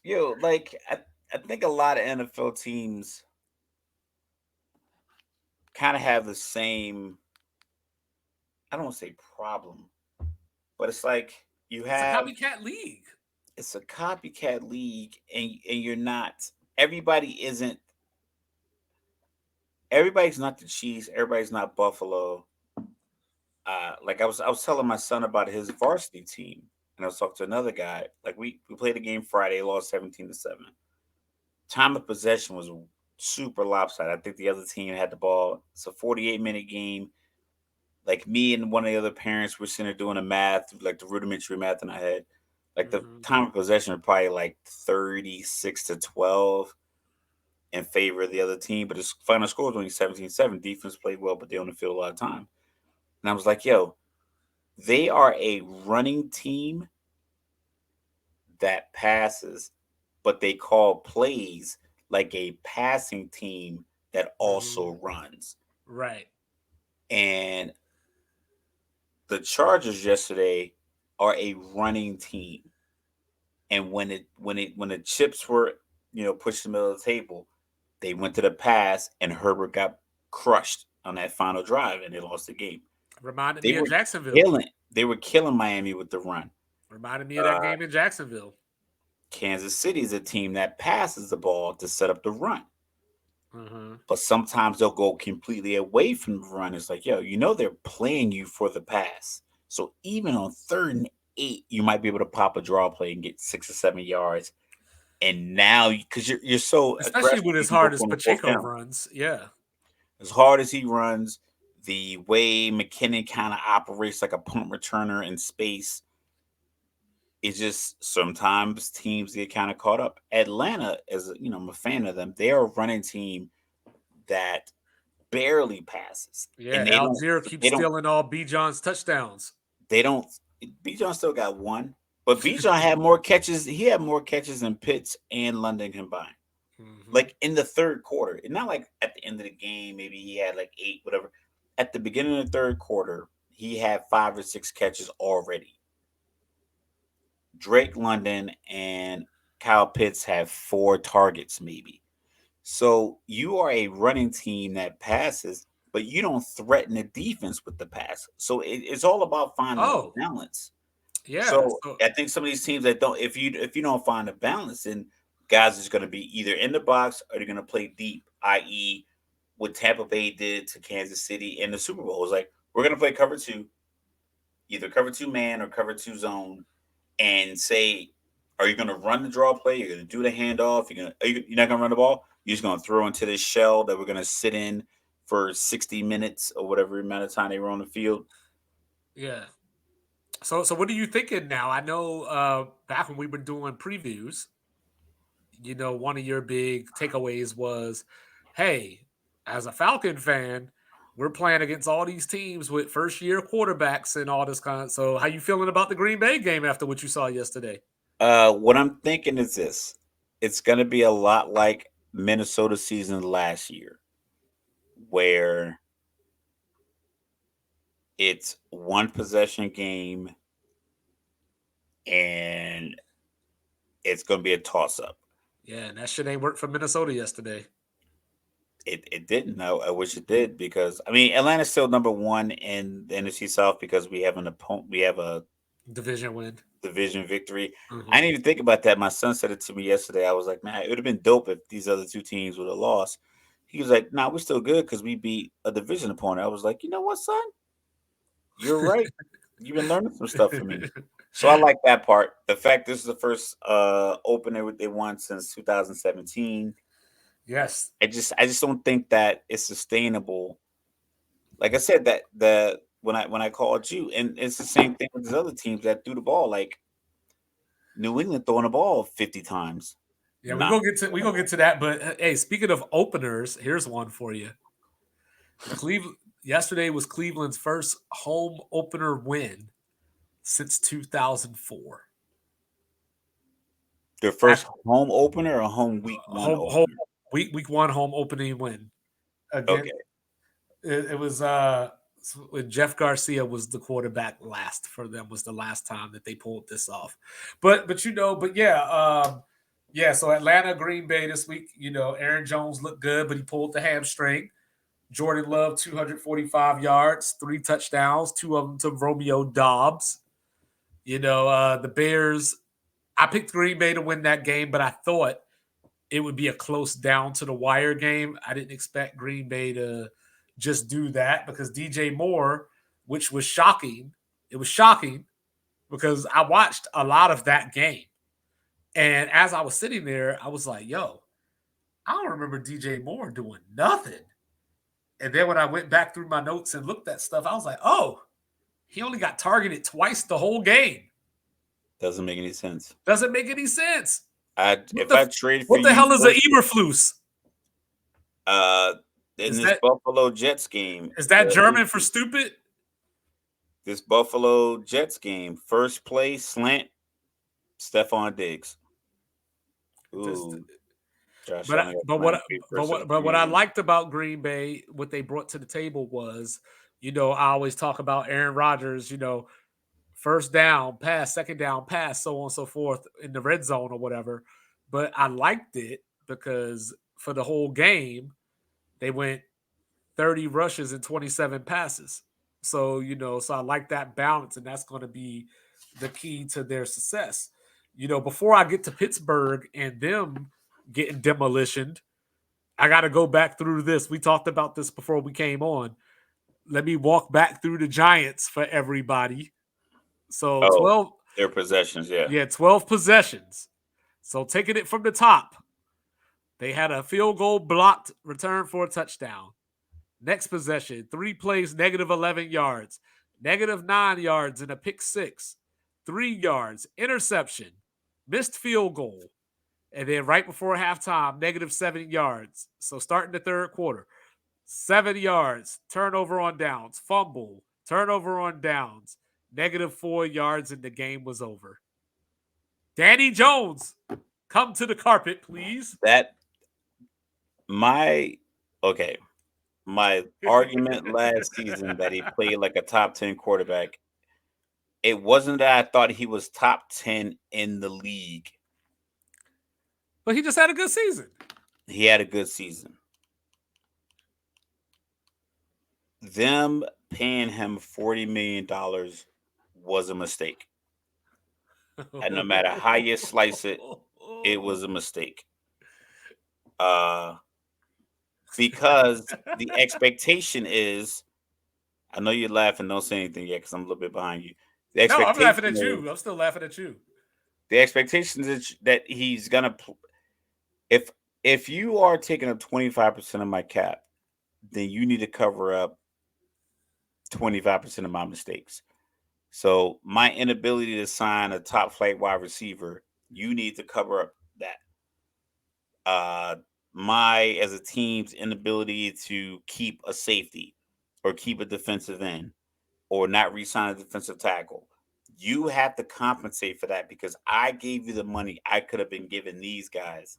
Yo, like I think a lot of NFL teams kind of have the same. I don't want to say problem, but it's like you It's a have. copycat league. It's a copycat league, and you're not. Everybody isn't. Everybody's not the Chiefs. Everybody's not Buffalo. Like I was telling my son about his varsity team, and I was talking to another guy. Like we played a game Friday, lost 17-7. Time of possession was super lopsided. I think the other team had the ball. It's a 48-minute game. Like me and one of the other parents were sitting there doing the math, like the rudimentary math in our head. Like the Mm-hmm. time of possession was probably like 36-12 in favor of the other team, but the final score was only 17-7. Defense played well, but they only feel a lot of time. And I was like, yo, they are a running team that passes, but they call plays like a passing team that Mm-hmm. also runs. Right. And the Chargers yesterday are a running team. And when the chips were, pushed in the middle of the table, they went to the pass and Herbert got crushed on that final drive and they lost the game. Reminded They me of were Jacksonville. killing Miami with the run. Reminded me of that Uh, game in Jacksonville. Kansas City is a team that passes the ball to set up the run. Mm-hmm. But sometimes they'll go completely away from the run. It's like, yo, they're playing you for the pass. So even on 3rd and 8, you might be able to pop a draw play and get 6 or 7 yards. And now, because you're so Especially aggressive, with you as can go hard as for the 4th Pacheco down. runs. Yeah. As hard as he runs, the way McKinnon kind of operates like a punt returner in space, It's just sometimes teams get kind of caught up. Atlanta, I'm a fan of them. They are a running team that barely passes, Yeah, and Algier keeps they don't, stealing all B. John's touchdowns. they don't. Bijan still got one, but Bijan had more catches. He had more catches than Pitts and London combined. Mm-hmm. Like in the third quarter, and not like at the end of the game. Maybe he had like eight, whatever. At the beginning of the third quarter, he had 5 or 6 catches already. Drake London and Kyle Pitts have 4 targets, maybe. So you are a running team that passes, but you don't threaten the defense with the pass. So it's all about finding a Oh, balance. yeah. So So, I think some of these teams that don't, if you don't find a balance, then guys is going to be either in the box or they're going to play deep, i.e., what Tampa Bay did to Kansas City in the Super Bowl. It was like we're going to play cover two, either cover two man or cover two zone, and say, are you going to run the draw play? You're going to do the handoff. You're not going to run the ball. You're just going to throw into this shell that we're going to sit in for 60 minutes or whatever amount of time they were on the field. yeah. So what are you thinking now? I know back when we were doing previews, one of your big takeaways was, hey, as a Falcon fan, we're playing against all these teams with first year quarterbacks and all this kind of. So how you feeling about the Green Bay game after what you saw yesterday? What I'm thinking is this: it's going to be a lot like Minnesota season last year, where it's one possession game and it's going to be a toss up. Yeah, and that shit ain't worked for Minnesota yesterday. It didn't. I wish it did because I mean Atlanta's still number one in the NFC South because we have an opponent. We have a Division win. division victory. I Hmm. didn't even think about that. My son said it to me yesterday. I was like, man, it would have been dope if these other two teams would have lost. He was like, nah, we're still good because we beat a division opponent. I was like, you know what, son? You're right. You've been learning some stuff from me. So I like that part. The fact this is the first opener they won since 2017. Yes. I just don't think that it's sustainable. Like I said, that the when I called you, and it's the same thing with these other teams that threw the ball. Like New England throwing the ball 50 times, Yeah, we're not gonna get to throwing the ball. that. But hey, speaking of openers, here's one for you. Cleveland yesterday was Cleveland's first home opener win since 2004. Their At first home opener or home week one home opener. week one home opening win again. Okay, It was when Jeff Garcia was the quarterback last for them was the last time that they pulled this off. But yeah, yeah. So Atlanta, Green Bay this week. Aaron Jones looked good, but he pulled the hamstring. Jordan Love, 245 yards, 3 touchdowns, two of them to Romeo Dobbs. The Bears. I picked Green Bay to win that game, but I thought it would be a close down to the wire game. I didn't expect Green Bay to just do that because DJ Moore, which was shocking. It was shocking because I watched a lot of that game. And as I was sitting there, I was like, yo, I don't remember DJ Moore doing nothing. And then when I went back through my notes and looked at stuff, I was like, oh, he only got targeted twice the whole game. doesn't make any sense. Doesn't make any sense. I What if the I trade for what the you hell is a first, Eberflus? uh, in Is this that Buffalo Jets game, is that German for stupid? this Buffalo Jets game, first play slant, Stephon Diggs. This, Ooh, Josh but Allen got but what Miami but first of what the but what I preseason. liked about Green Bay, what they brought to the table was, I always talk about Aaron Rodgers, first down pass, second down pass, so on and so forth in the red zone or whatever. But I liked it because for the whole game, they went 30 rushes and 27 passes. So I like that balance, and that's going to be the key to their success. Before I get to Pittsburgh and them getting demolitioned, I got to go back through this. We talked about this before we came on. Let me walk back through the Giants for everybody. So Oh, 12, their possessions, yeah. yeah, 12 possessions. So taking it from the top, they had a field goal blocked, return for a touchdown. Next possession, 3 plays, -11 yards, -9 yards, and a pick six. 3 yards, interception, missed field goal, and then right before halftime, -7 yards. So starting the third quarter, 7 yards, turnover on downs, fumble, turnover on downs, -4 yards, and the game was over. Danny Jones, come to the carpet, please. That my okay. My argument last season that he played like a top 10 quarterback, it wasn't that I thought he was top 10 in the league. But he just had a good season. He had a good season. Them paying him $40 million was a mistake. And no matter how you slice it, it was a mistake. Because the expectation is, I know you're laughing, don't say anything yet because I'm a little bit behind you. The No, I'm laughing at expectation you. I'm still laughing at you. the expectation is that he's gonna if you are taking up 25% of my cap, then you need to cover up 25% of my mistakes. So my inability to sign a top flight wide receiver, you need to cover up that. My as a team's inability to keep a safety or keep a defensive end or not re-sign a defensive tackle. You have to compensate for that because I gave you the money I could have been giving these guys.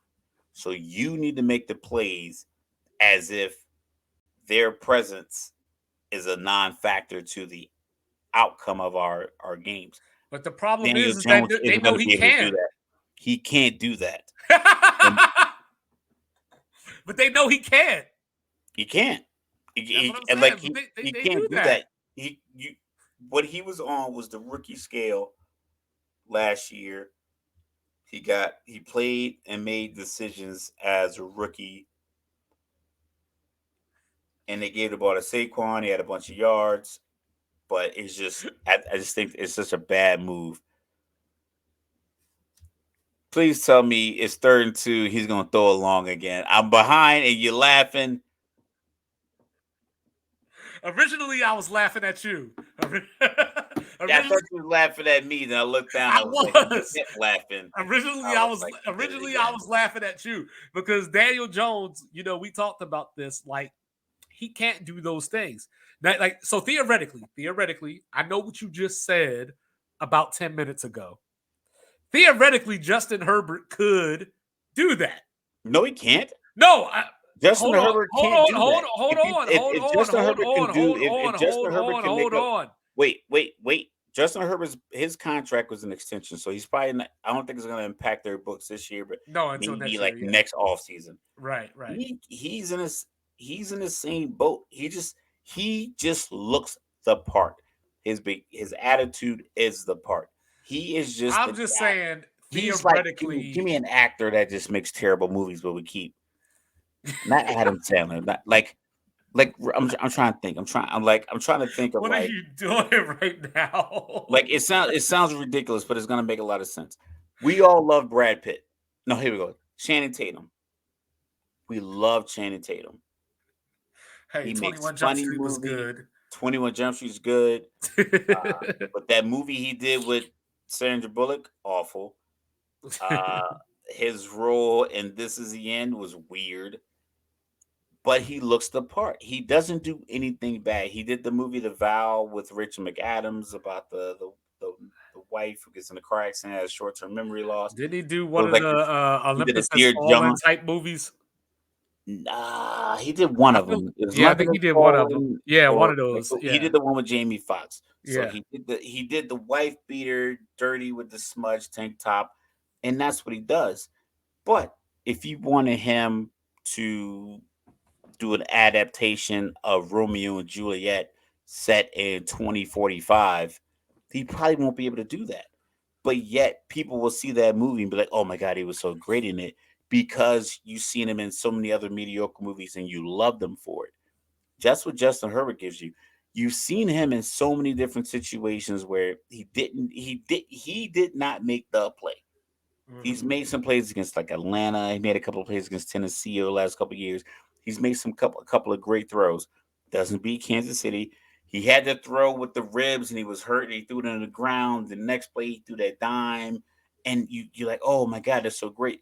So you need to make the plays as if their presence is a non-factor to the outcome of our games. But the problem Daniel is that Jones they isn't know going to he be able to do can. that. He can't do that. And But they know he can. he can't. That's what I'm And saying. like he They can't do do that. that. What he was on was the rookie scale last year. He played and made decisions as a rookie, and they gave the ball to Saquon. He had a bunch of yards, but it's just I just think it's such a bad move. Please tell me it's 3rd and 2. He's gonna throw it long again. I'm behind, and you're laughing. Originally, I was laughing at you. I thought you were laughing at me. Then I looked down. I I was like, you was. kept laughing. Originally, I I was was like, he did it originally I again. was laughing at you because Daniel Jones. We talked about this. Like he can't do those things. So theoretically, I know what you just said about 10 minutes ago. Theoretically, Justin Herbert could do that. No, he can't. No, Justin hold on, Herbert hold can't on, do hold that. on, hold on, hold If on, Justin hold Herbert can on, do, hold on, if Justin hold Herbert on, can make hold a on. wait. Justin Herbert's his contract was an extension, so he's probably not, I don't think it's going to impact their books this year, but No, until maybe next year, like yeah. next off season. Right. He's in the same boat. He just looks the part. His attitude is the part. He is just the I'm just guy. saying, He's like give me an actor that just makes terrible movies, but we keep not Adam Sandler. Not like I'm trying to think. I'm trying to think of what are like you doing right now? it sounds ridiculous, but it's gonna make a lot of sense. We all love Brad Pitt. No, here we go. Channing Tatum. We love Channing Tatum. Hey, He makes 21 Jump funny Street was movies. good. 21 Jump Street is good. But that movie he did with Sandra Bullock, awful. Uh, his role in This Is the End was weird, but he looks the part. He doesn't do anything bad. He did the movie The Vow with Rachel McAdams about the wife who gets in a car accident, has short term memory loss. Didn't he do It one was of like the he did a Olympus Has Dear Fallen John. type movies? Nah, he did one I of feel, them. It was yeah, I London think he Has did one of them. Fallen, Yeah, one or of those. he Yeah, did the one with Jamie Foxx. So yeah. he did the wife beater, dirty with the smudge tank top, and that's what he does. But if you wanted him to do an adaptation of Romeo and Juliet set in 2045, he probably won't be able to do that. But yet people will see that movie and be like, "Oh my god, he was so great in it," because you've seen him in so many other mediocre movies and you love them for it. That's what Justin Herbert gives you. You've seen him in so many different situations where he did not make the play. He's Mhm. made some plays against like Atlanta. He made a couple of plays against Tennessee over the last couple of years. He's made a couple of great throws. Doesn't beat Kansas City. he had to throw with the ribs and he was hurt and he threw it on the ground. The next play he threw that dime, and you're like, oh my god, that's so great.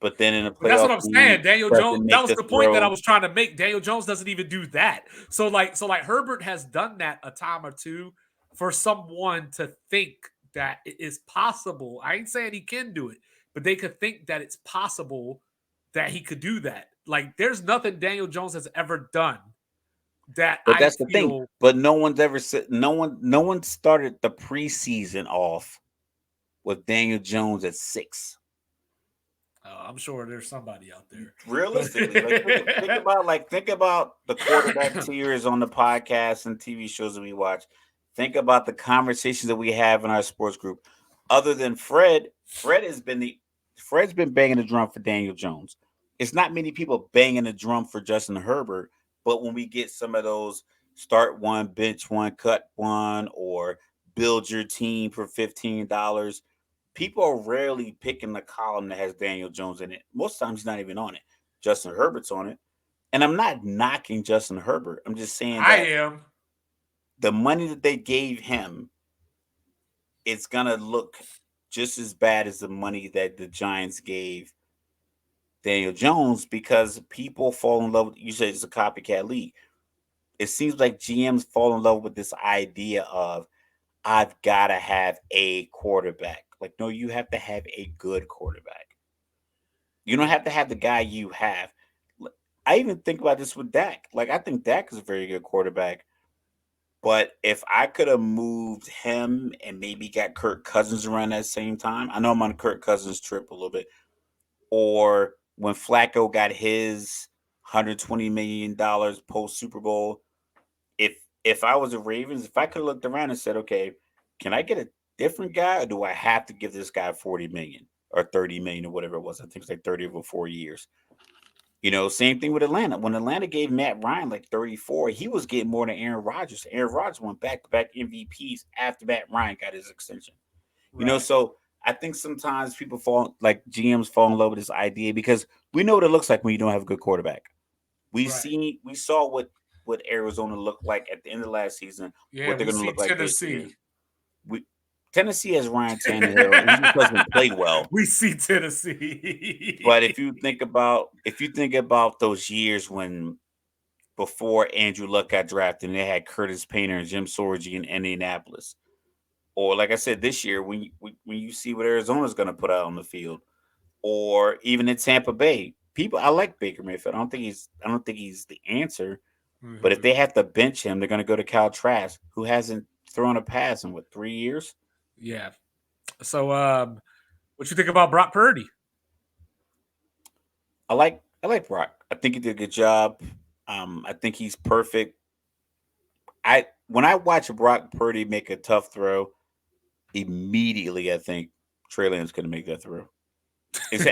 But then in a But that's what playoff I'm game, saying. Daniel Jones, doesn't that make was the the point that I throw. was trying to make. Daniel Jones doesn't even do that. So like Herbert has done that a time or two for someone to think that it is possible. I ain't saying he can do it, but they could think that it's possible that he could do that. Like there's nothing Daniel Jones has ever done that But I that's the thing. feel But no one's ever said no one started the preseason off with Daniel Jones at 6. I'm sure there's somebody out there. Realistically, like think about the quarterback tiers on the podcasts and TV shows that we watch. Think about the conversations that we have in our sports group. Other than Fred's been banging the drum for Daniel Jones. It's not many people banging the drum for Justin Herbert, but when we get some of those start one, bench one, cut one, or build your team for $15, people are rarely picking the column that has Daniel Jones in it. Most times he's not even on it. Justin Herbert's on it. And I'm not knocking Justin Herbert. I'm just saying I that am. the money that they gave him, it's gonna look just as bad as the money that the Giants gave Daniel Jones because people fall in love. You said it's a copycat league. It seems like GMs fall in love with this idea of I've got to have a quarterback. Like, no, you have to have a good quarterback. You don't have to have the guy you have. I even think about this with Dak. Like, I think Dak is a very good quarterback. But if I could have moved him and maybe got Kirk Cousins around that same time, I know I'm on a Kirk Cousins trip a little bit. Or when Flacco got his $120 million post Super Bowl, if I was a Ravens, if I could have looked around and said, okay, can I get a different guy, or do I have to give this guy 40 million or 30 million or whatever it was? I think it's like 30 over 4 years. Same thing with Atlanta. When Atlanta gave Matt Ryan like 34, he was getting more than Aaron Rodgers. Aaron Rodgers won back-to-back MVPs after Matt Ryan got his extension. Right. So I think sometimes people GMs fall in love with this idea because we know what it looks like when you don't have a good quarterback. Right. We saw what Arizona looked like at the end of last season, Yeah, what they're we going to see look like this year. Tennessee. We Tennessee has Ryan Tannehill. He just doesn't play well. We see Tennessee. But if you think about those years when before Andrew Luck got drafted, and they had Curtis Painter and Jim Sorgi in Indianapolis, or like I said this year, when you see what Arizona's going to put out on the field, or even in Tampa Bay, I like Baker Mayfield. I don't think he's the answer. But if Mhm. they have to bench him, they're going to go to Cal Trask, who hasn't thrown a pass in 3 years. Yeah. So, what you think about Brock Purdy? I like Brock. I think he did a good job. I think he's perfect. When I watch Brock Purdy make a tough throw, immediately I think Trey Lance going to make that throw. It's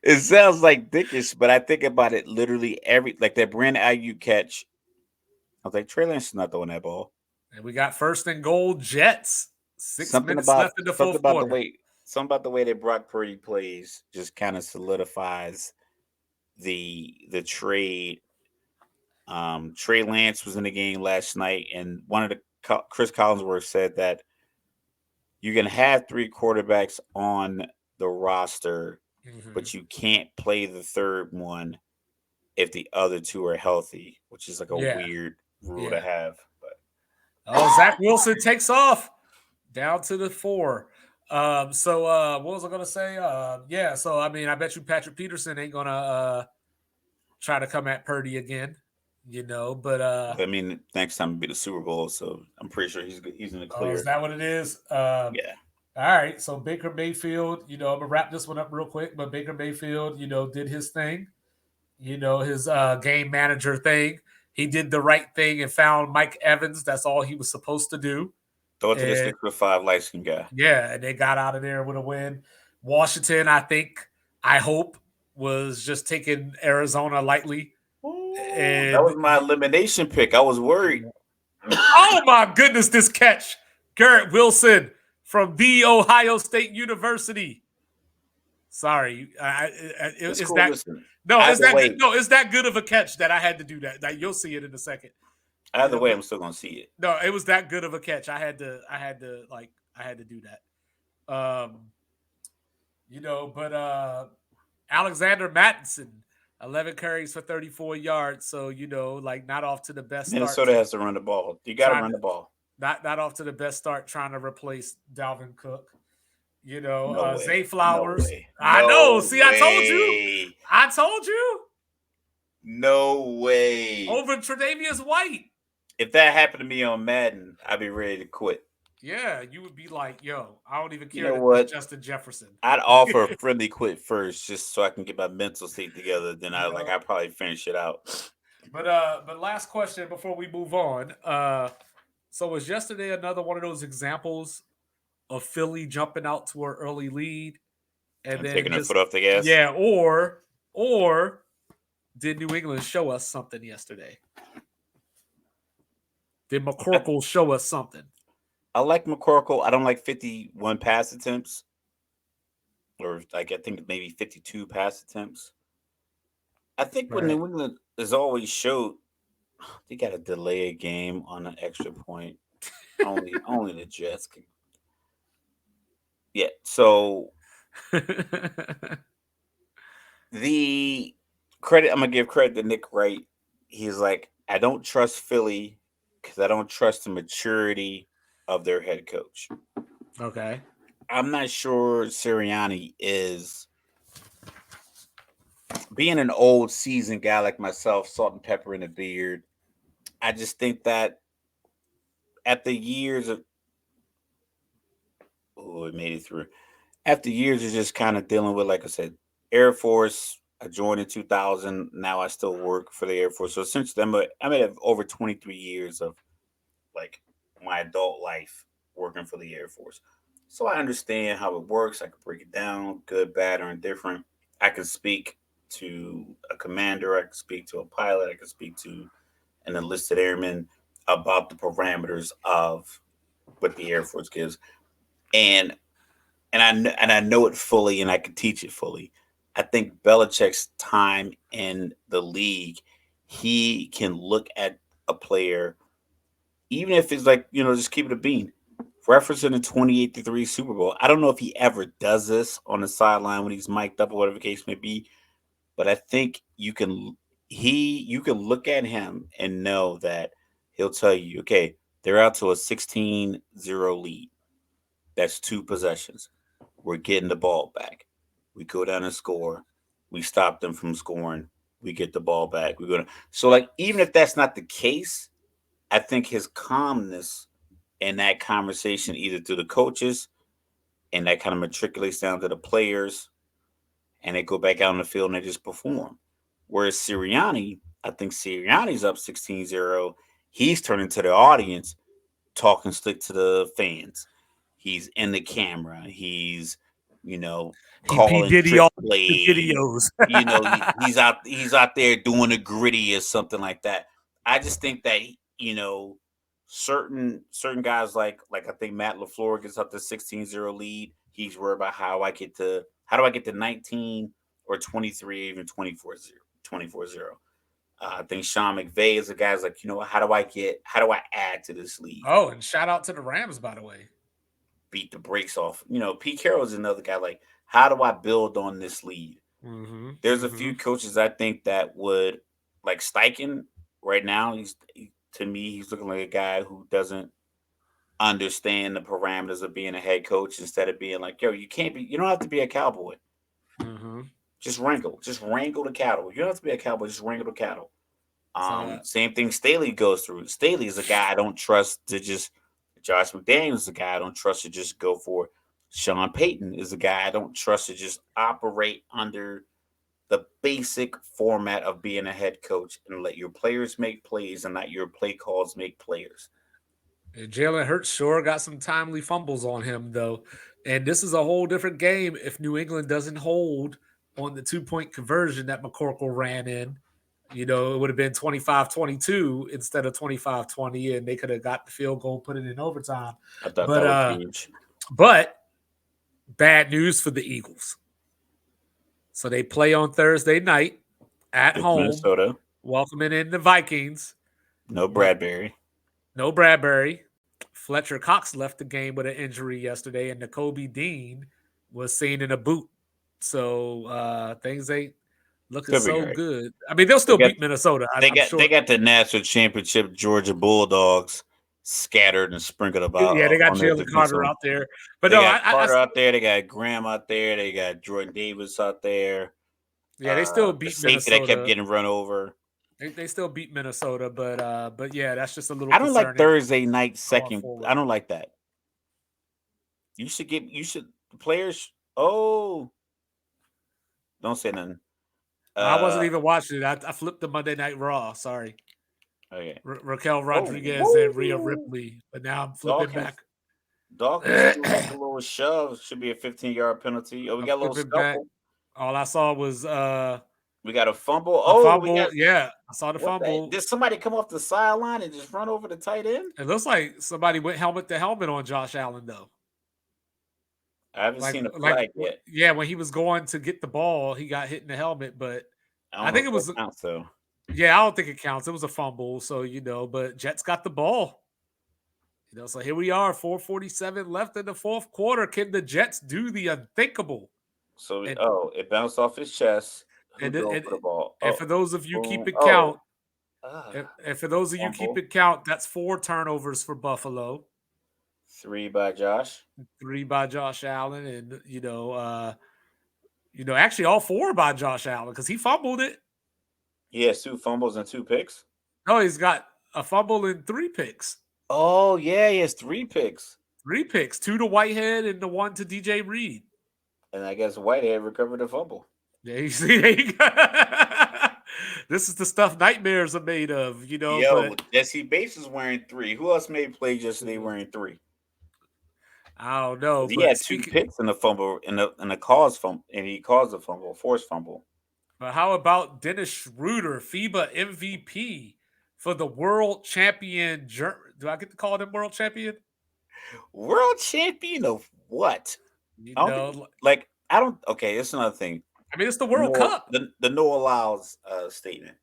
it sounds like dickish, but I think about it literally every like that Brandon Ayuk catch. I was like, Trey Lance is not throwing that ball. And we got first and goal Jets. 6 Something minutes about left in the something fourth about the quarter. way something about the way that Brock Purdy plays just kind of solidifies the trade. Trey Lance was in the game last night, and one of Chris Collinsworth said that you can have 3 quarterbacks on the roster, Mhm. but you can't play the third one if the other two are healthy, which is like a Yeah. weird rule to Yeah. have. But Oh, Zach Wilson takes off down to the 4. What was I gonna say? Yeah, so I mean, I bet you Patrick Peterson ain't gonna try to come at Purdy again, but I mean, next time it'll be the Super Bowl, so I'm pretty sure he's in the oh, is clear. that what it is? Yeah, All right, so Baker Mayfield, I'm gonna wrap this one up real quick, but Baker Mayfield, did his thing, his game manager thing. He did the right thing and found Mike Evans. That's all he was supposed to do. throw it to the And 6'5" light skin guy. yeah, and they got out of there with a win. Washington, I hope, was just taking Arizona lightly. Ooh, that And was my elimination pick. I was worried. oh my goodness, this catch. Garrett Wilson from the Ohio State University. Sorry, It's is cool. that Listen, no? Is either that good? way, No, is that good of a catch that I had to do that? Like you'll see it in a second. Either way, I'm still gonna see it. No, it was that good of a catch. I had to do that. But Alexander Mattinson, 11 carries for 34 yards. So, not off to the best start. Minnesota has to run the ball. You got to run the ball. Not off to the best start trying to replace Dalvin Cook. No way. Zay Flowers. No way. I know. See, way. I told you. I told you. No way. Over Tre'Davious White. If that happened to me on Madden, I'd be ready to quit. Yeah, you would be like, yo, I don't even care. You know what? Justin Jefferson. I'd offer a friendly quit first, just so I can get my mental state together. Then I'd probably finish it out. But last question before we move on. So was yesterday another one of those examples of Philly jumping out to an early lead and then taking their foot off the gas? Yeah, or did New England show us something yesterday? Did McCorkle show us something? I like McCorkle. I don't like 51 pass attempts. Or I think maybe 52 pass attempts. I think when New England has always showed they got to delay a game on an extra point. only the Jets can. Yeah, so the credit I'm gonna give credit to Nick Wright. He's like, I don't trust Philly because I don't trust the maturity of their head coach. Okay. I'm not sure Sirianni is, being an old seasoned guy like myself, salt and pepper in a beard. I just think that after years of it made it through. After years of just kind of dealing with, like I said, Air Force. I joined in 2000. Now I still work for the Air Force. So essentially, I'm at over 23 years of like my adult life working for the Air Force. So I understand how it works. I can break it down, good, bad, or indifferent. I can speak to a commander. I can speak to a pilot. I can speak to an enlisted airman about the parameters of what the Air Force gives, and I know it fully, and I can teach it fully. I think Belichick's time in the league, he can look at a player, even if it's like, just keep it a bean. Referencing the 28-3 Super Bowl. I don't know if he ever does this on the sideline when he's mic'd up or whatever the case may be, but I think you can look at him and know that he'll tell you, okay, they're out to a 16-0 lead. That's 2 possessions. We're getting the ball back. We go down and score. We stop them from scoring. We get the ball back. We're gonna even if that's not the case, I think his calmness in that conversation, either through the coaches, and that kind of matriculates down to the players, and they go back out on the field and they just perform. Whereas Sirianni, I think Sirianni's up 16-0. He's turning to the audience, talking slick to the fans. He's in the camera. He's, calling trick plays. Videos. He's out there doing a gritty or something like that. I just think that certain guys like I think Matt LaFleur gets up to 16-0 lead. He's worried about how do I get to 19 or 23, even 24-0. I think Sean McVay is a guy's like, how do I add to this league? Oh, and shout out to the Rams, by the way. Beat the brakes off. Pete Carroll's another guy like, how do I build on this lead? Mm-hmm. There's a few coaches I think that would, like Steichen right now, to me, he's looking like a guy who doesn't understand the parameters of being a head coach, instead of being like, yo, you don't have to be a cowboy. Mm-hmm. Just wrangle the cattle. You don't have to be a cowboy, just wrangle the cattle. Same thing Staley goes through. Staley is a guy I don't trust to just, Josh McDaniels is a guy I don't trust to just go for. Sean Payton is a guy I don't trust to just operate under the basic format of being a head coach and let your players make plays and not your play calls make players. Jalen Hurts sure got some timely fumbles on him, though. And this is a whole different game if New England doesn't hold on the 2-point conversion that McCorkle ran in. It would have been 25-22 instead of 25-20, and they could have got the field goal, put it in overtime. I thought that was huge. But bad news for the Eagles. So they play on Thursday night at home, Minnesota, welcoming in the Vikings. No but Bradbury. no Bradbury. Fletcher Cox left the game with an injury yesterday, and Nakobe Dean was seen in a boot. So things ain't looking They'll be so great. good. I mean, they'll They still got beat Minnesota. they I'm got sure. they got the national championship Georgia Bulldogs scattered and sprinkled about Yeah, they got on their Jalen Carter division. out there. But They no, got Carter out there. They got Graham out there. They got Jordan Davis out there. yeah, they still The beat safety that kept Minnesota. getting run over. They still beat Minnesota, but yeah, that's just a little I don't like concerning Thursday night going second. forward. I don't like that. You should the players. Oh, don't say nothing. I wasn't Uh, even watching it. I flipped the Monday Night Raw. Sorry, okay. Raquel Oh, Rodriguez and Rhea woo! Ripley. But now I'm flipping Dawkins. back. Dawkins threw like a little shove. Should be a 15-yard penalty. Oh, we I'm got a little flipping back. scuffle. All I saw was We got a fumble. a Oh, we fumble. got Yeah, I saw the what the? fumble. Did somebody come off the sideline and just run over the tight end? It looks like somebody went helmet to helmet on Josh Allen though. I haven't Like seen a like flag yet. yeah, when he was going to get the ball, he got hit in the helmet. But I I don't know think if it that was counts though. yeah. I don't think it counts. It was a fumble, so But Jets got the ball. So here we are, 4:47 left in the fourth quarter. Can the Jets do the unthinkable? So And it bounced off his chest. Who and dove and, for the ball? and Oh, for those of you boom. keeping count, Oh, ah, and for those of you fumble. keeping count, that's 4 turnovers for Buffalo, 3 by Josh. 3 by Josh Allen, and actually all 4 by Josh Allen because he fumbled it. He has 2 fumbles and 2 picks. No, he's got a fumble and 3 picks. Oh yeah, he has 3 picks. 3 picks, 2 to Whitehead and the 1 to DJ Reed. And I guess Whitehead recovered the fumble. Yeah, you see, there you go. This is the stuff nightmares are made of, Yo, but Jesse Bates is wearing 3. Who else made plays yesterday wearing 3? I don't know. He But had 2 speaking, picks in the fumble in the cause fumble, and he caused the fumble, forced fumble. but how about Dennis Schroeder, FIBA MVP for the world champion? Do I get to call him world champion? World champion of what? You I don't think know, like I don't. Okay, that's another thing. I mean, it's the World Cup. The no allows statement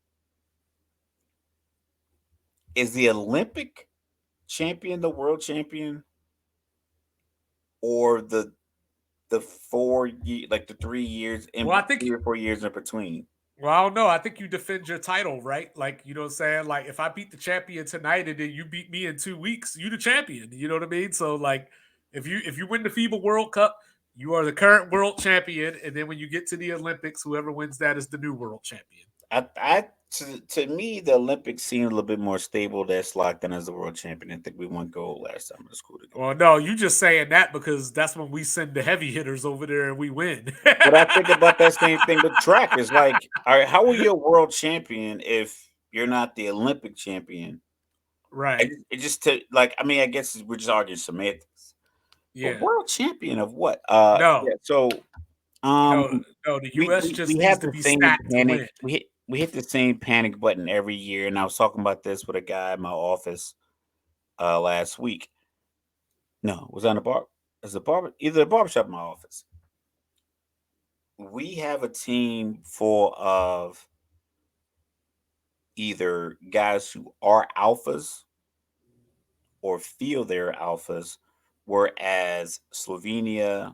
is the Olympic champion the world champion, or the 3 years in Well, I think 3 or 4 years in between. Well, I don't know. I think you defend your title, right? Like, you know what I'm saying? Like, if I beat the champion tonight and then you beat me in 2 weeks, you the champion. You know what I mean? So, like, if you win the FIBA World Cup, you are the current world champion. And then when you get to the Olympics, whoever wins that is the new world champion. To me, the Olympics seem a little bit more stable. That's locked in as the world champion. I think we won gold last time in the school together. Well, no, you just saying that because that's when we send the heavy hitters over there and we win. But I think about that same thing with track. It's like, all right, how are you a world champion if you're not the Olympic champion? Right. It just to like, I mean, I guess we're just arguing semantics. But Yeah. world champion of what? No. Yeah. So, No, the U.S. just we needs have to the be same stacked to panic. win. We hit the same panic button every year, and I was talking about this with a guy in my office last week. No, was on the bar. Is the barber either the barbershop in my office? We have a team full of either guys who are alphas or feel they're alphas, whereas Slovenia,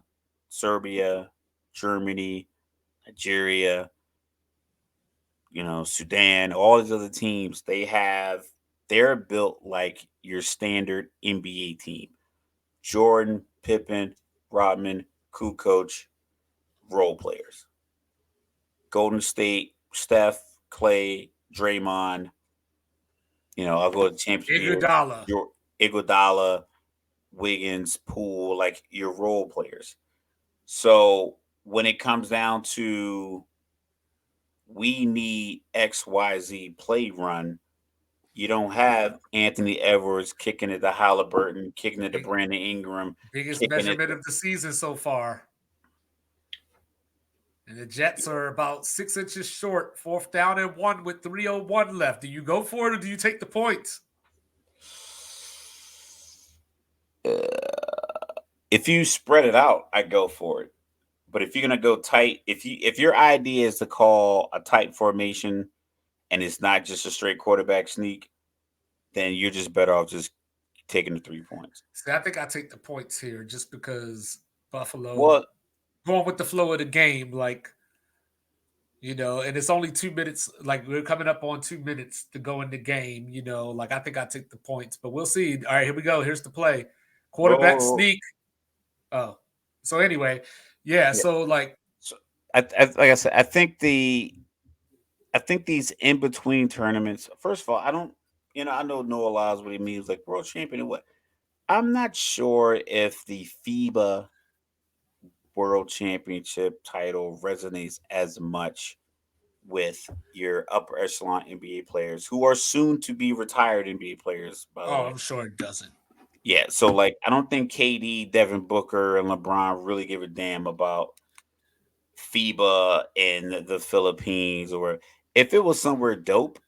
Serbia, Germany, Nigeria, Sudan, all these other teams, they're built like your standard NBA team. Jordan, Pippen, Rodman, Kukoc, role players. Golden State, Steph, Clay, Draymond. I'll go to championship. Iguodala. Iguodala, Wiggins, Poole, like your role players. So when it comes down to we need XYZ play run, you don't have Anthony Edwards kicking it to Halliburton, kicking it to Brandon Ingram, Biggest kicking it measurement to, of the season so far. And the Jets are about 6 inches short, 4th down and 1 with 3:01 left. Do you go for it or do you take the points? if you spread it out, I go for it. But if you're gonna go tight, if your idea is to call a tight formation and it's not just a straight quarterback sneak, then you're just better off just taking the 3 points. See, I think I take the points here just because Buffalo Well, going with the flow of the game, like and it's only 2 minutes. Like we're coming up on 2 minutes to go in the game. Like I think I take the points, but we'll see. All right, here we go. Here's the play. Quarterback well, sneak. Oh, so anyway, yeah. yeah. So like, So like I said, I think these in between tournaments. First of all, I don't. I know Noah Lyles what he means, like world champion and what. I'm not sure if the FIBA World Championship title resonates as much with your upper echelon NBA players who are soon to be retired NBA players, by the oh, way. I'm sure it doesn't. Yeah, so like I don't think KD, Devin Booker, and LeBron really give a damn about FIBA in the Philippines, or if it was somewhere dope,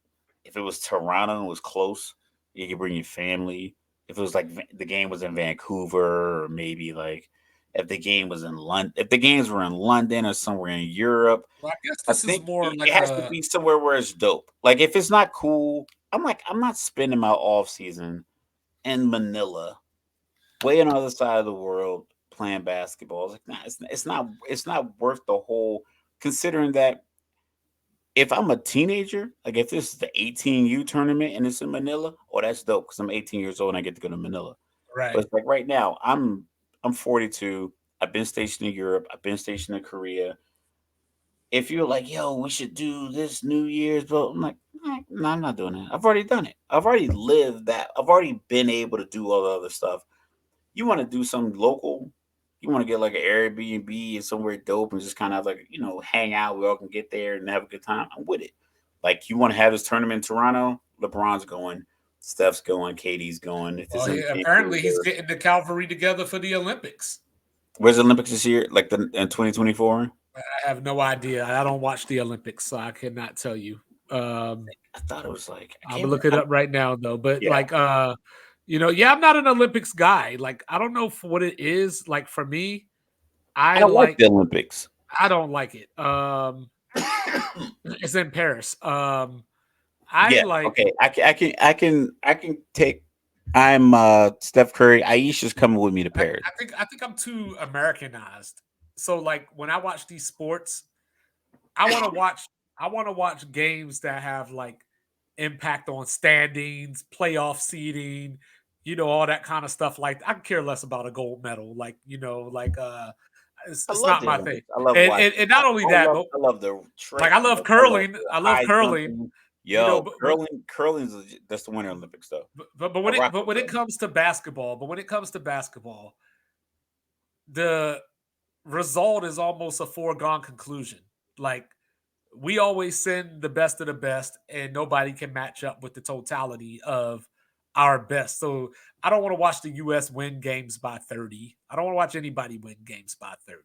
if it was Toronto and was close, you could bring your family. If it was like the game was in Vancouver, or maybe like if the game was in London, if the games were in London or somewhere in Europe, Well, I guess I this is think more it like has to a be somewhere where it's dope. Like if it's not cool, I'm not spending my off season in Manila, way on the other side of the world playing basketball. It's like, nah, it's not worth the whole. Considering that if I'm a teenager, like if this is the 18U tournament and it's in Manila, oh, that's dope because I'm 18 years old and I get to go to Manila. But right. it's like right now, I'm 42. I've been stationed in Europe. I've been stationed in Korea. If you're like, yo, we should do this New Year's, but I'm like, no, I'm not doing it. I've already done it. I've already lived that. I've already been able to do all the other stuff. You want to do something local, you want to get like an Airbnb and somewhere dope and just kind of like, hang out. We all can get there and have a good time. I'm with it. Like, you want to have this tournament in Toronto? LeBron's going, Steph's going, KD's going. If it's Well, in apparently he's Vancouver, getting the cavalry together for the Olympics. where's the Olympics this year? Like in 2024? I have no idea. I don't watch the Olympics, so I cannot tell you. Um, I thought it was like, I I'm can't gonna remember. look it up right now though. But Yeah. like yeah, I'm not an Olympics guy. Like I don't know for what it is. Like for me, I I like like the Olympics. I don't like it. It's in Paris. I Yeah. like Okay. I can take. I'm Steph Curry. Aisha's coming with me to Paris. I think I'm too Americanized. So like when I watch these sports, I want to watch I want to watch games that have like impact on standings, playoff seeding, all that kind of stuff. Like I care less about a gold medal. Like, like I it's love not the my thing. Olympics. I love And, watching. and and not only that, but I love the like track. I love The I love high curling, jumping. Yo, but curling's that's the Winter Olympics though. I rock but with when it curling. comes to basketball, the result is almost a foregone conclusion. Like we always send the best of the best, and nobody can match up with the totality of our best. So I don't want to watch the U.S. win games by 30. I don't want to watch anybody win games by 30.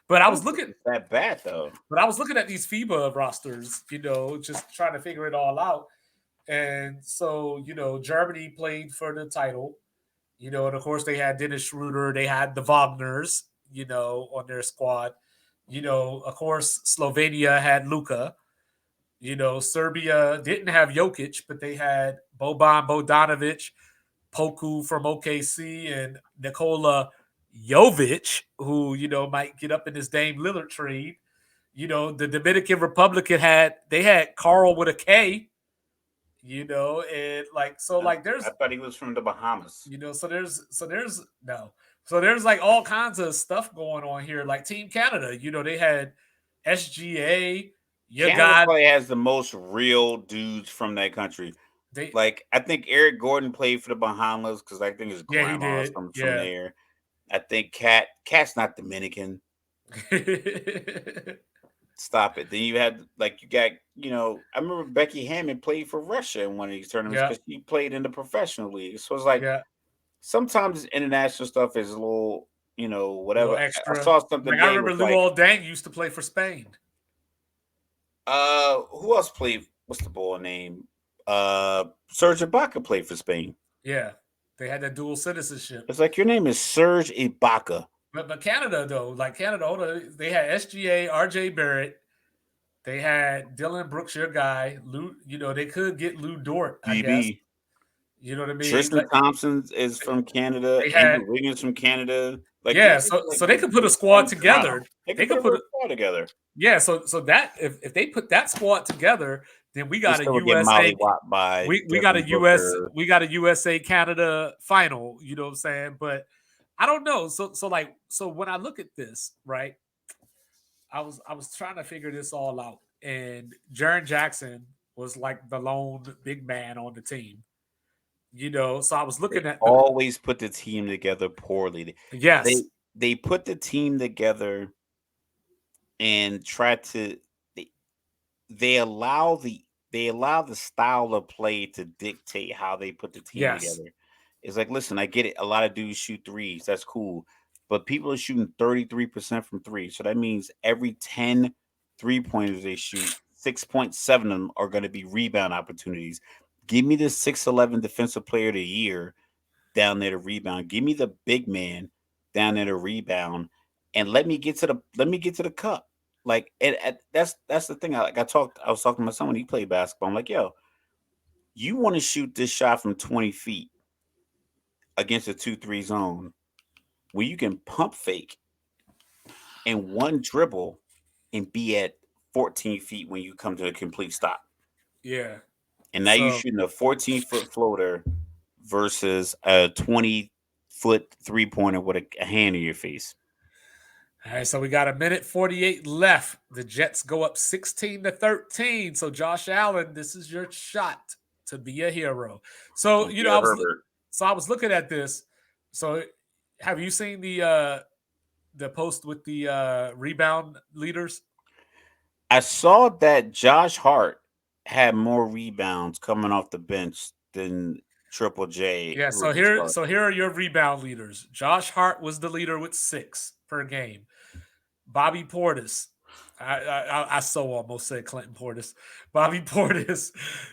But I I don't was think looking, it's that bad though. but I was looking at these FIBA rosters, just trying to figure it all out. And so, Germany played for the title, and of course they had Dennis Schroeder, they had the Wagners, on their squad. Of course, Slovenia had Luka. Serbia didn't have Jokic, but they had Boban Bogdanovic, Poku from OKC, and Nikola Jovic, who might get up in this Dame Lillard trade. The Dominican Republic had Carl with a K. And like so, like I there's thought he was from the Bahamas. so there's no, so there's like all kinds of stuff going on here. Like Team Canada, they had SGA. You Canada got probably has the most real dudes from that country. they Like I think Eric Gordon played for the Bahamas because I think his Yeah, he grandma's did. from Yeah. there. I think Cat's not Dominican. Stop it. Then you had like you got I remember Becky Hammond played for Russia in one of these tournaments Yeah. because she played in the professional league. So it's like Yeah. sometimes international stuff is a little A little whatever. I extra. saw something Like I today remember was like Luol Deng used to play for Spain. who else played? What's the ball name? Serge Ibaka played for Spain. Yeah. They had that dual citizenship. It's like your name is Serge Ibaka. But Canada though, like Canada, hold on, they had SGA, RJ Barrett, they had Dylan Brooks, your guy. Lou, they could get Lou Dort, I guess. BB. You know what I mean? Tristan Thompson is from Canada. They had Andrew Wiggins from Canada. Like yeah, these are so like they could put a from squad Toronto. together. They They could put could a put real squad together. yeah, so that if they put that squad together, then we They got a still would get USA mollywopped by we got a Devin US Booker. we got a USA Canada final, you know what I'm saying? But I don't know. So when I look at this, right? I was trying to figure this all out. And Jaren Jackson was like the lone big man on the team. You know, so I was They looking at the always put the team together poorly. They yes, they put the team together and try to they, they allow the style of play to dictate how they put the team yes, together. It's like, listen, I get it. A lot of dudes shoot threes. That's cool. But people are shooting 33% from three. So that means every 10 3-pointers they shoot, 6.7 of them are going to be rebound opportunities. Give me the 6'11 defensive player of the year down there to rebound. Give me the big man down there to rebound, and let me get to the cup. Like, and that's the thing. I was talking to my son when he played basketball. I'm like, yo, you want to shoot this shot from 20 feet against a 2-3 zone where you can pump fake in one dribble and be at 14 feet when you come to a complete stop. yeah. And now you're So shooting a 14-foot floater versus a 20-foot 3-pointer with a hand in your face. all right, so we got a minute 48 left. The Jets go up 16-13. So Josh Allen, this is your shot to be a hero. So, Don't be a Herbert. I was looking at this. So have you seen the post with the rebound leaders? I saw that Josh Hart had more rebounds coming off the bench than Triple J, Yeah, who was the start. so here are your rebound leaders. Josh Hart was the leader with 6 per game. Bobby Portis. I so almost said Clinton Portis. Bobby Portis,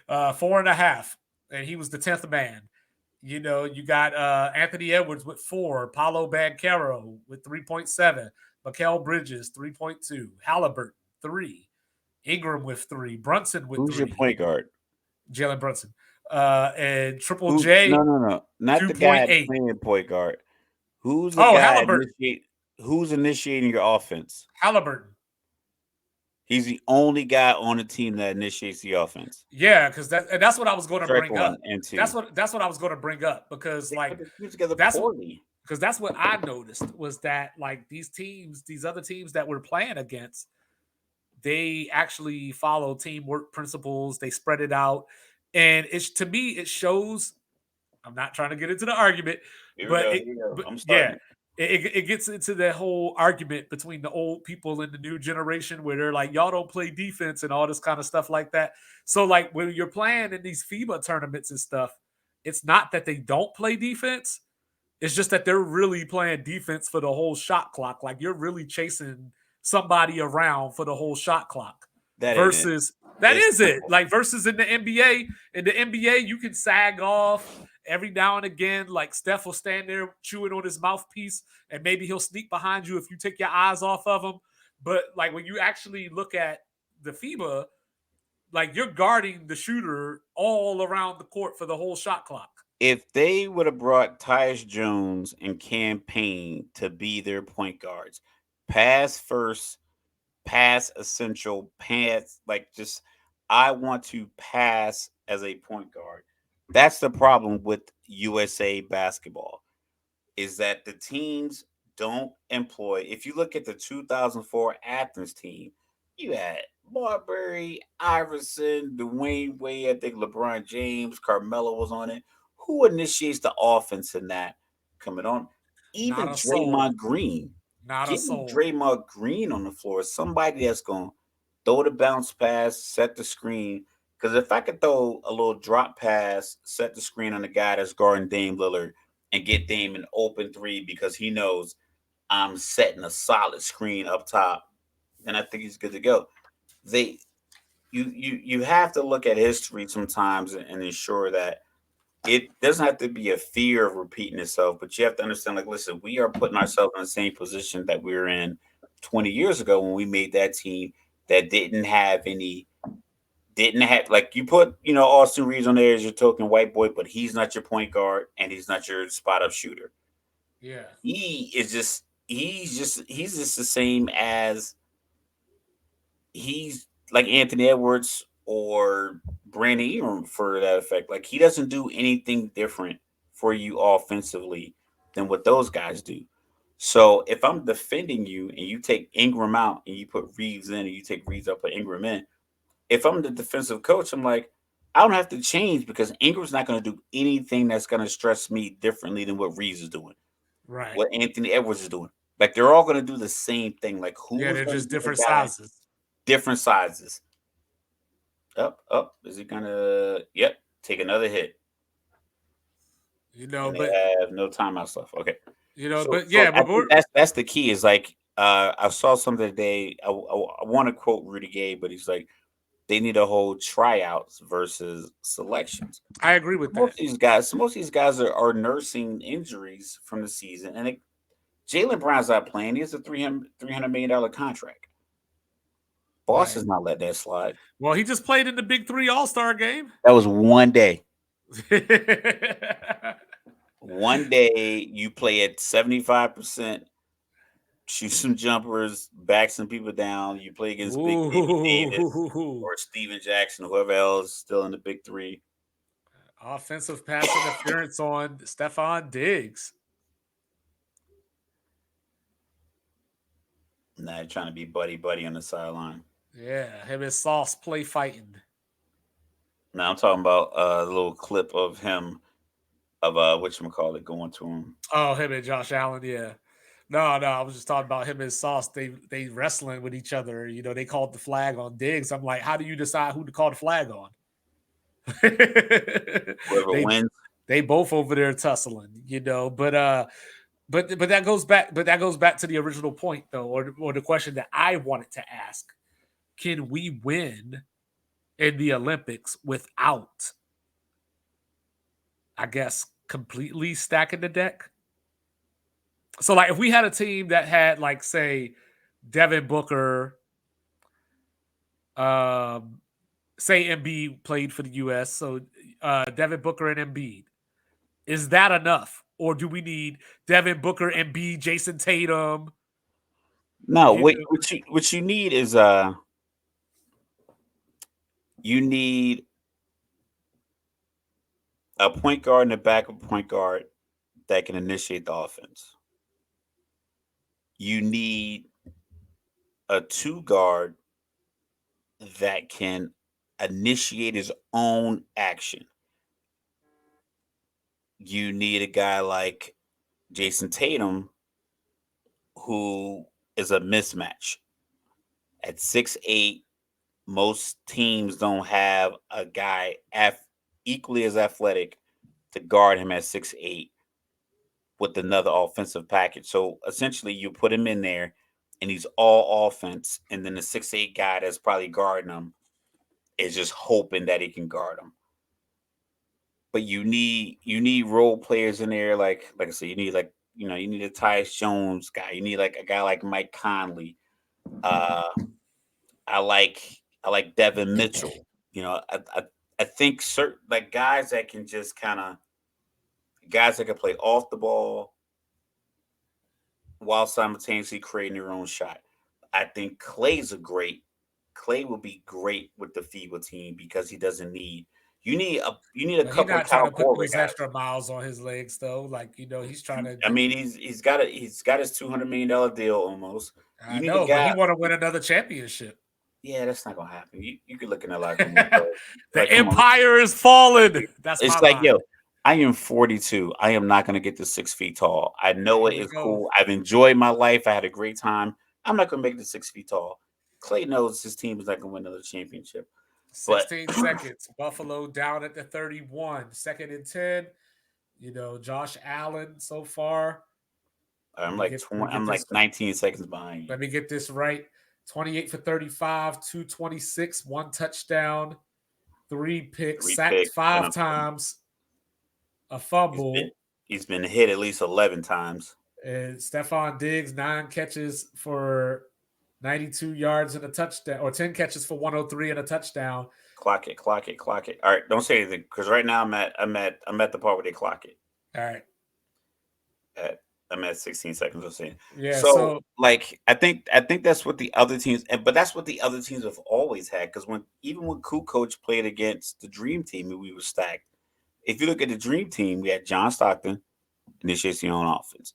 4.5, and he was the 10th man. You know, you got Anthony Edwards with 4, Paulo Banchero with 3.7, Mikael Bridges 3.2, Halliburton 3, Ingram with 3, Brunson with Who's your 3, point guard? Jalen Brunson, and Triple Who? J No, not the guy 2.8. playing point guard. Who's the Oh, guy Halliburton, initiate? Who's initiating your offense? Halliburton. He's the only guy on the team that initiates the offense. Yeah, because that's what I was going to Strike bring one up. and two. That's what I was going to bring up because They put like the team together that's what poorly. because that's what I noticed was that like these other teams that we're playing against, they actually follow teamwork principles. They spread it out, and it's to me it shows. I'm not trying to get into the argument, Here we but go. Here we go. I'm yeah, starting. it gets into the whole argument between the old people and the new generation where they're like, y'all don't play defense and all this kind of stuff like that. So like when you're playing in these FIBA tournaments and stuff, it's not that they don't play defense. It's just that they're really playing defense for the whole shot clock. Like you're really chasing somebody around for the whole shot clock. That ain't it. Versus that It's is it. simple. Like versus in the NBA, you can sag off every now and again. Like Steph will stand there chewing on his mouthpiece, and maybe he'll sneak behind you if you take your eyes off of him. But like when you actually look at the FIBA, like you're guarding the shooter all around the court for the whole shot clock. If they would have brought Tyus Jones and campaign to be their point guards, pass first, pass essential, pass like just I want to pass as a point guard. That's the problem with USA basketball is that the teams don't employ. If you look at the 2004 Athens team, you had Marbury, Iverson, Dwayne Wade, I think LeBron James, Carmelo was on it. Who initiates the offense in that coming on? Not Even a soul. Draymond Green. Not a Give me soul. Draymond Green on the floor. Somebody that's going to throw the bounce pass, set the screen. Because if I could throw a little drop pass, set the screen on the guy that's guarding Dame Lillard, and get Dame an open three because he knows I'm setting a solid screen up top, then I think he's good to go. They you have to look at history sometimes and ensure that it doesn't have to be a fear of repeating itself, but you have to understand, like, listen, we are putting ourselves in the same position that we were in 20 years ago when we made that team that didn't have any didn't have like you put Austin Reeves on there as your token white boy, but he's not your point guard and he's not your spot up shooter. Yeah. He's just the same as he's like Anthony Edwards or Brandon Ingram for that effect. Like he doesn't do anything different for you offensively than what those guys do. So if I'm defending you and you take Ingram out and you put Reeves in and you take Reeves up, put Ingram in, if I'm the defensive coach, I'm like, I don't have to change because Ingram's not going to do anything that's going to stress me differently than what Reeves is doing, Right. what Anthony Edwards is doing. Like they're all going to do the same thing. Like Yeah, who's they're going to just be the different guy? sizes. Different sizes. Up. Is he gonna? Yep. Take another hit, and they But have no timeouts left. Okay. So, but so yeah, I but think that's the key. Is like I saw something today. I want to quote Rudy Gay, but he's like they need to hold tryouts versus selections. I agree with that. Most of these guys are nursing injuries from the season, and Jalen Brown's not playing. He has a $300 million contract. Boss Right. has not let that slide. Well, he just played in the Big Three All Star game. That was one day. One day you play at 75%, shoot some jumpers, back some people down. You play against Big Baby Davis Ooh. or Steven Jackson, whoever else is still in the Big Three. Offensive pass interference on Stephon Diggs. Now you're trying to be buddy buddy on the sideline. Yeah, him and Sauce play fighting. Now I'm talking about a little clip of him of whatchamacallit going to him. Oh, him and Josh Allen, yeah. No, I was just talking about him and Sauce. They wrestling with each other. They called the flag on Diggs. I'm like, how do you decide who to call the flag on? Whoever they wins. they both over there tussling, but that goes back. But that goes back to the original point, though, or the question that I wanted to ask: can we win in the Olympics without, I guess, completely stacking the deck? So, like, if we had a team that had, like, say, Devin Booker, um, say Embiid played for the U.S., so Devin Booker and Embiid, is that enough, or do we need Devin Booker, Embiid, Jason Tatum? No, You know, what you need is you need a point guard and a backup point guard that can initiate the offense. You need a two guard that can initiate his own action. You need a guy like Jason Tatum who is a mismatch. At 6'8", most teams don't have a guy equally as athletic to guard him at 6'8" with another offensive package. So essentially, you put him in there, and he's all offense, and then the 6'8" guy that's probably guarding him is just hoping that he can guard him. But you need role players in there, like I said, you need you need a Tyus Jones guy. You need like a guy like Mike Conley. Uh, I like I like Devin Mitchell. I think certain like guys that can play off the ball while simultaneously creating their own shot. I think Clay will be great with the FIBA team because he doesn't need you need a but he's couple of not trying Kyle to put Korver those guys. extra miles on his legs, though. Like, he's trying to I do. mean, he's got his $200 million deal almost. You I need a know, but he guy. want to win another championship. Yeah, that's not gonna happen. You could look in the locker room and tell. The Like, come on. empire is fallen. That's It's my like, line. yo, I am 42. I am not gonna get to 6 feet tall. I know Here it we is go. cool. I've enjoyed my life. I had a great time. I'm not gonna make it to 6 feet tall. Clay knows his team is not gonna win another championship. But 16 seconds. Buffalo down at the 31. Second and 10. Josh Allen so far. I'm Let me like get let me 20, get I'm like this 19 seconds behind you. let me get this right. 28 for 35, 226, one touchdown, three picks, Three sacked picks and five times, a fumble. he's been hit at least 11 times. And Stephon Diggs, 9 catches for 92 yards and a touchdown, or 10 catches for 103 and a touchdown. Clock it, clock it, clock it. All right, don't say anything because right now I'm at the part where they clock it. All right. At I'm at 16 seconds of saying. Yeah. So So like I think that's what the other teams but that's what the other teams have always had because when even when Coach played against the Dream Team and we were stacked. If you look at the Dream Team, we had John Stockton initiating on offense.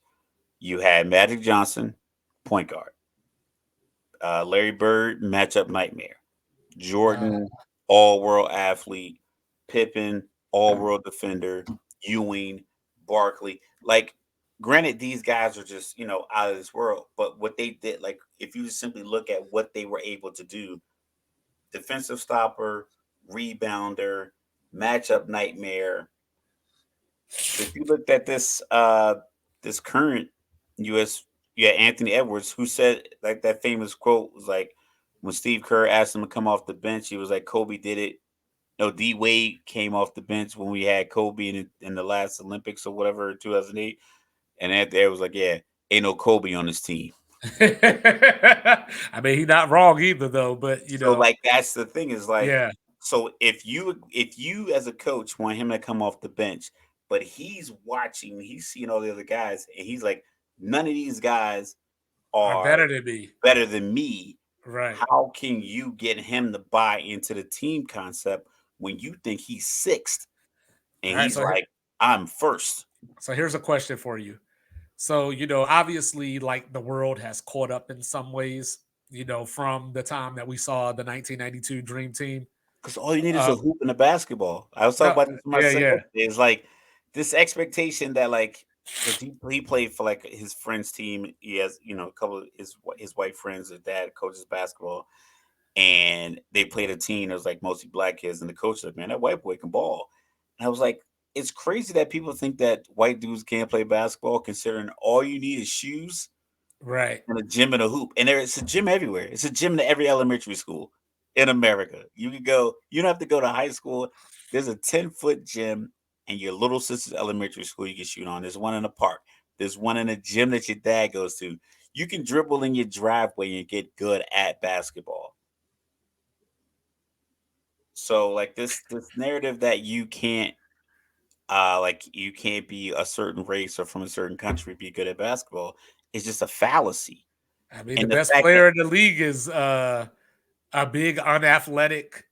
You had Magic Johnson, point guard. Larry Bird, matchup nightmare. uh, Jordan, all world athlete. Pippen, all world defender. Ewing, Barkley. Like, granted, these guys are just, out of this world. But what they did, like, if you just simply look at what they were able to do, defensive stopper, rebounder, matchup nightmare. If you looked at this current US, yeah, Anthony Edwards, who said like that famous quote was like when Steve Kerr asked him to come off the bench, he was like Kobe did it. No, D Wade came off the bench when we had Kobe in the last Olympics or whatever, 2008, and Anthony Edwards was like, yeah, ain't no Kobe on this team. I mean, he's not wrong either, though. But So like that's the thing is like yeah, so if you as a coach want him to come off the bench, but he's watching, he's seeing all the other guys, and he's like, none of these guys are are better than me. better than me. Right. How can you get him to buy into the team concept when you think he's sixth All and right. he's So like, I'm first? so here's a question for you. So, obviously, like the world has caught up in some ways, from the time that we saw the 1992 Dream Team. Because all you need is Uh, a hoop and a basketball. I was talking no, about this in my yeah, set yeah, yesterday. It's like this expectation that like because he played for like his friend's team. He has a couple of his white friends. His dad coaches basketball, and they played a team that was like mostly black kids. And the coach was like, "Man, that white boy can ball." And I was like, "It's crazy that people think that white dudes can't play basketball, considering all you need is shoes." right. And a gym and a hoop. And it's a gym everywhere. It's a gym in every elementary school in America. You can go, you don't have to go to high school. There's a 10-foot gym in your little sister's elementary school you can shoot on. There's one in the park. There's one in a gym that your dad goes to. You can dribble in your driveway and get good at basketball. So like this narrative that you can't be a certain race or from a certain country be good at basketball is just a fallacy. I mean, the And the best fact that player in the league is a big, unathletic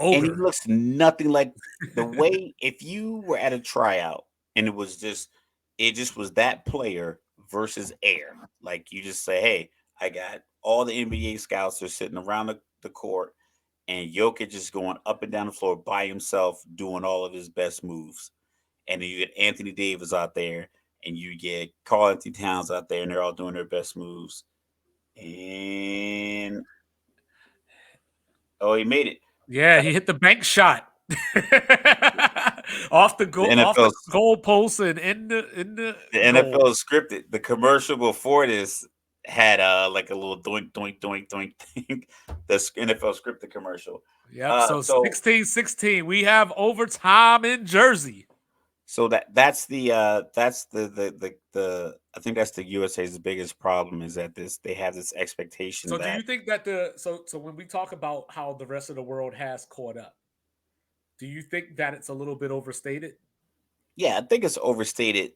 and he ogre. looks nothing like the way if you were at a tryout and it just was that player versus air. Like you just say, hey, I got all the NBA scouts are sitting around the court and Jokic is going up and down the floor by himself doing all of his best moves. And then you get Anthony Davis out there and you get Carl Anthony Towns out there and they're all doing their best moves. And oh, he made it. Yeah, he hit the bank shot off the The off the NFL goal post and in the The goal. NFL is scripted. The commercial before this had like a little doink doink doink doink thing. The NFL scripted commercial. Yep. So So 16-16. We have overtime in Jersey. that's the I think that's the USA's biggest problem is that they have this expectation So do you that think that so when we talk about how the rest of the world has caught up, do you think that it's a little bit overstated? yeah, I think it's overstated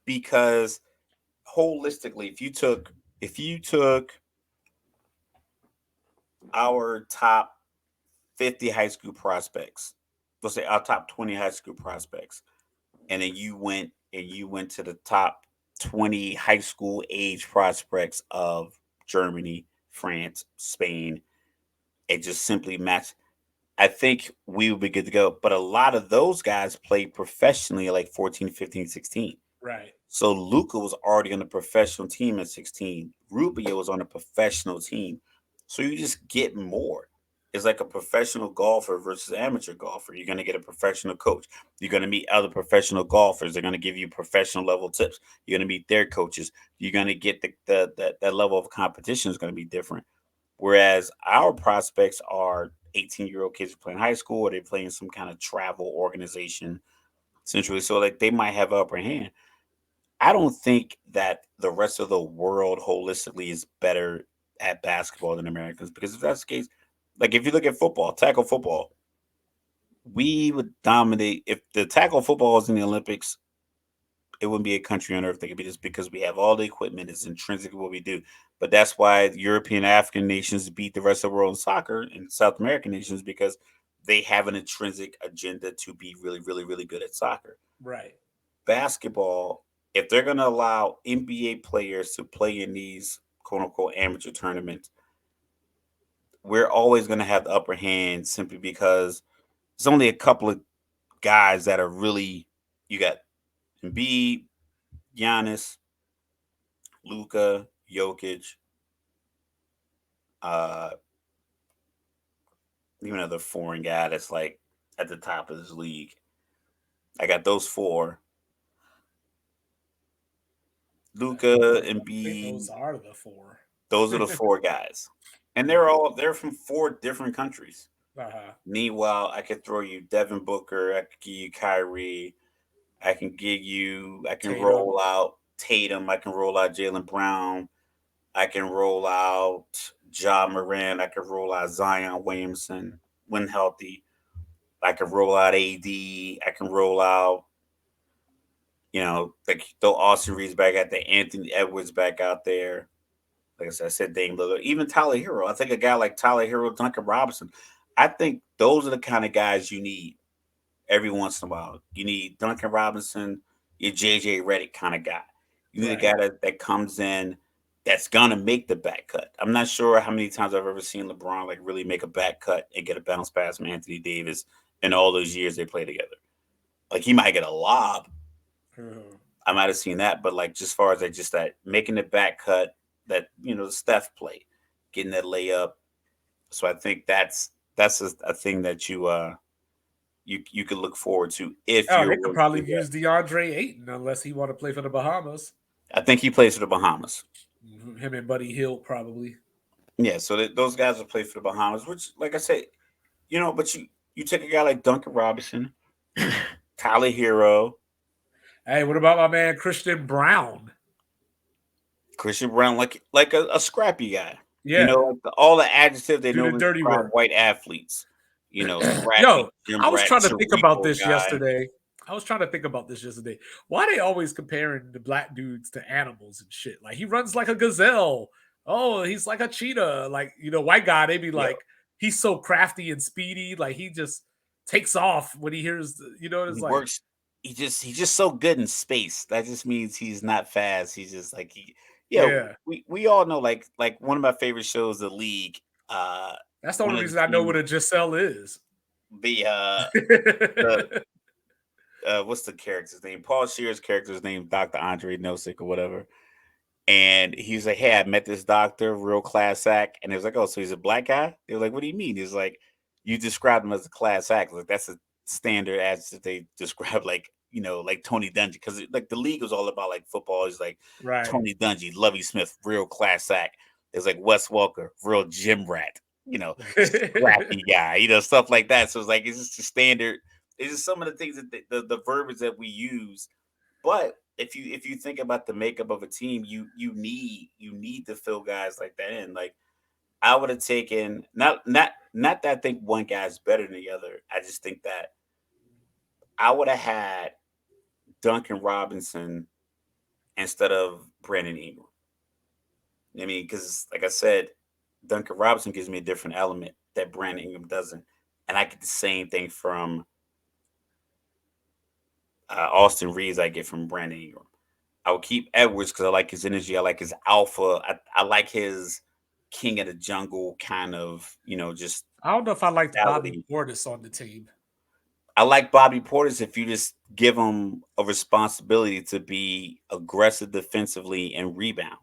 because holistically if you took our top 50 high school prospects, let's say our top 20 high school prospects, and then you went to the top 20 high school age prospects of Germany, France, Spain, it just simply matched. I think we would be good to go. But a lot of those guys played professionally at like 14, 15, 16. Right. So Luca was already on a professional team at 16. Rubio was on a professional team. So you just get more. It's like a professional golfer versus amateur golfer. You're going to get a professional coach. You're going to meet other professional golfers. They're going to give you professional level tips. You're going to meet their coaches. You're going to get that level of competition is going to be different. Whereas our prospects are 18-year-old kids playing high school or they're playing some kind of travel organization essentially. So like they might have upper hand. I don't think that the rest of the world holistically is better at basketball than Americans because if that's the case, like if you look at football, tackle football, we would dominate if the tackle football was in the Olympics. It wouldn't be a country on earth. It could be just because we have all the equipment. It's intrinsic to what we do. But that's why European African nations beat the rest of the world in soccer and South American nations because they have an intrinsic agenda to be really, really, really good at soccer. Right. Basketball, if they're going to allow NBA players to play in these quote unquote amateur tournaments, we're always going to have the upper hand simply because there's only a couple of guys that are really, you got Embiid, Giannis, Luca, Jokic, uh, even another foreign guy that's like at the top of this league. I got those four. Luca and I think B. those are the four. Those are the four guys, and they're from four different countries. Uh-huh. Meanwhile, I could throw you Devin Booker. I could give you Kyrie. I can Tatum. roll out Tatum. I can roll out Jalen Brown. I can roll out Ja Moran. I can roll out Zion Williamson when healthy. I can roll out AD. I can roll out, like throw Austin Reeves back out there, Anthony Edwards back out there. Like I said Dame Lillard, even Tyler Hero. I think a guy like Tyler Hero, Duncan Robinson. I think those are the kind of guys you need every once in a while. You need Duncan Robinson, your JJ Redick kind of guy. You need a Right. guy that comes in that's gonna make the back cut. I'm not sure how many times I've ever seen LeBron like really make a back cut and get a bounce pass from Anthony Davis in all those years they play together. Like he might get a lob. Mhm. I might have seen that, but like just far as like just that making the back cut, that the Steph play, getting that layup. So I think that's a thing that you could look forward to if Oh, you're they could willing to probably do that. use DeAndre Ayton unless he want to play for the Bahamas. I think he plays for the Bahamas. Him and Buddy Hield probably. Yeah, so those guys will play for the Bahamas, which, like I said, but you take a guy like Duncan Robinson, Tyler Hero, Hey, what about my man Christian Brown? Christian Brown, like a scrappy guy. Yeah, Like all the adjectives they do the normally dirty describe work. white athletes. Yo, Scrappy, I gym was rat, trying to think about cerebral this guy. yesterday. I was trying to think about this yesterday. Why they always comparing the black dudes to animals and shit? Like he runs like a gazelle. Oh, he's like a cheetah. Like, white guy, they be Yo, like, he's so crafty and speedy. Like he just takes off when he hears, it's he like, works. He's just so good in space. That just means he's not fast. He's just like he. Yeah, yeah. we all know like one of my favorite shows, The League. That's the One only of the reason I know teams, what a Giselle is. the the what's the character's name? Paul Shear's character's name, Dr. Andre Nosik or whatever. And he was like, "Hey, I met this doctor, real class act." And it was like, "Oh, so he's a black guy?" They were like, "What do you mean?" He's like, "You described him as a class act. Like that's a standard adjective they describe, like like Tony Dungy, because like the league was all about like football. He's like Right. Tony Dungy, Lovey Smith, real class act. There's like Wes Walker, real gym rat. Scrappy guy. Stuff like that. So it's like it's just a standard. It's just some of the things that the verbiage that we use, but if you think about the makeup of a team, you need to fill guys like that in. Like I would have taken not that I think one guy's better than the other. I just think that I would have had Duncan Robinson instead of Brandon Ingram. I mean, because like I said, Duncan Robinson gives me a different element that Brandon Ingram doesn't, and I get the same thing from Austin Reeves. I get from Brandon Ingram. I would keep Edwards because I like his energy. I like his alpha. I like his king of the jungle kind of, just I don't know if I liked Bobby mentality. Portis on the team. I like Bobby Portis if you just give him a responsibility to be aggressive defensively and rebound.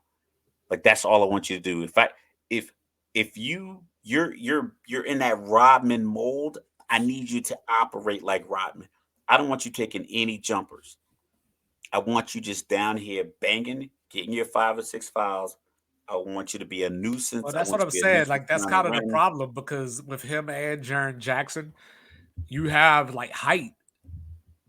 Like that's all I want you to do. If if you're in that Rodman mold, I need you to operate like Rodman. I don't want you taking any jumpers. I want you just down here banging, getting your 5 or 6 fouls. I want you to be a Well, nuisance. I that's what want you I'm to be a saying. nuisance Like that's around the kind of the rim. problem because with him and Jaren Jackson, you have like height,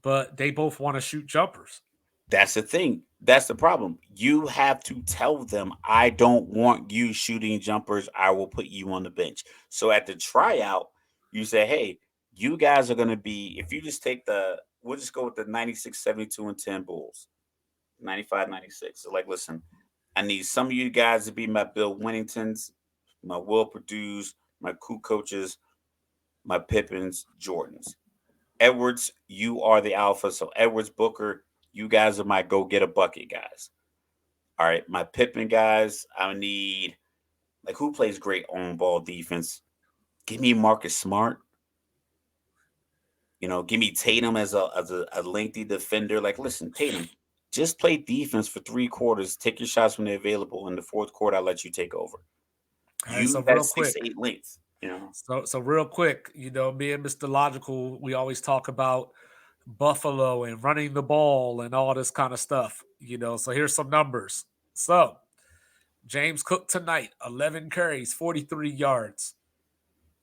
but they both want to shoot jumpers. That's the thing. That's the problem. You have to tell them, I don't want you shooting jumpers. I will put you on the bench. So at the tryout, you say, hey, You guys are going to be, if you just take we'll just go with the 96, 72, and 10 Bulls, 95, 96. So, like, listen, I need some of you guys to be my Bill Winningtons, my Will Purdue's, my cool coaches, my Pippins, Jordans. Edwards, you are the alpha. So, Edwards, Booker, you guys are my go get a bucket guys. All right, my Pippen guys, I need, like, who plays great on ball defense? Give me Marcus Smart. Give me Tatum as a lengthy defender. Like, listen, Tatum, just play defense for 3 quarters. Take your shots when they're available. In the fourth quarter, I'll let you take over. All right, so Use that real 6 to 8 quick. length. So real quick, me and Mr. Logical, we always talk about Buffalo and running the ball and all this kind of stuff. So here's some numbers. So James Cook tonight, 11 carries, 43 yards.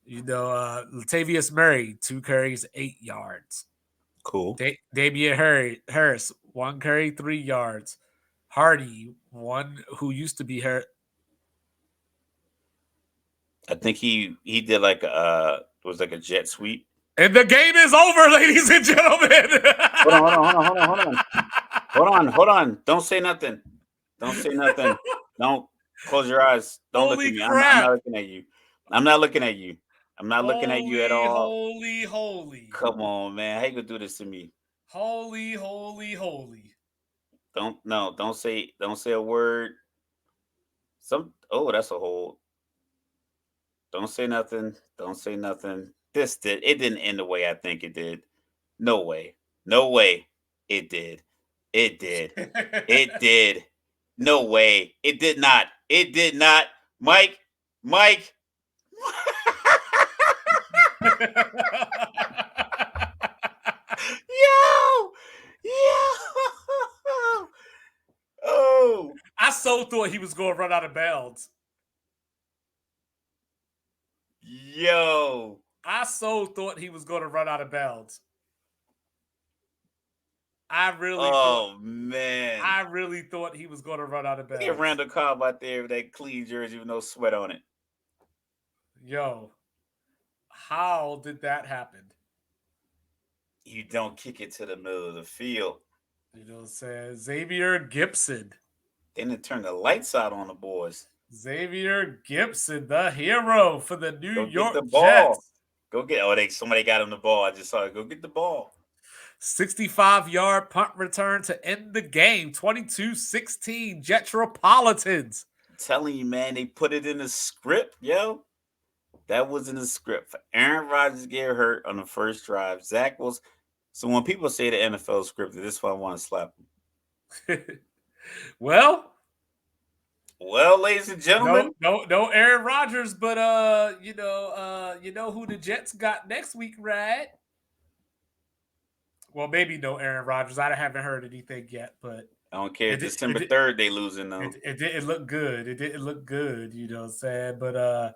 Latavius Murray, 2 carries, 8 yards. Cool. Damian Harris, 1 carry, 3 yards. Hardy, one who used to be hurt. I think he did like it was like a jet sweep. And the game is over, ladies and gentlemen. Hold on. Don't say nothing. Don't say nothing. Don't close your eyes. Don't look Holy at me. I'm crap. not looking at you. I'm not looking at you. I'm not looking at you at Holy, all. holy, holy. Come on, man. How you gonna do this to me? Holy, holy, holy. Don't say a word. That's a hold. Don't say nothing. Don't say nothing. It didn't end the way I think it did. No way. No way. It did. It did. It did. No way. It did not. It did not. Mike. Yo. Oh. I so thought he was going to run out of bounds. Yo. I so thought he was going to run out of bounds. I really thought he was going to run out of bounds. Look at Randall Cobb out there with that clean jersey with no sweat on it. Yo, how did that happen? You don't kick it to the middle of the field. Says Xavier Gibson. Then it turned the lights out on the boys. Xavier Gibson, the hero for the New York get the ball. Jets. Go get somebody got him the ball. I just saw it. Go get the ball. 65-yard punt return to end the game. 22-16 Jetropolitans. I'm telling you, man, they put it in the script, yo. That was in the script. For Aaron Rodgers get hurt on the first drive. Zach was. So when people say the NFL scripted, this is why I want to slap them. Well, ladies and gentlemen, no Aaron Rodgers, but you know who the Jets got next week, right? Well, maybe no Aaron Rodgers. I haven't heard anything yet, but I don't care. December 3rd, they losing though. It didn't look good. It didn't look good. You know what I'm saying? But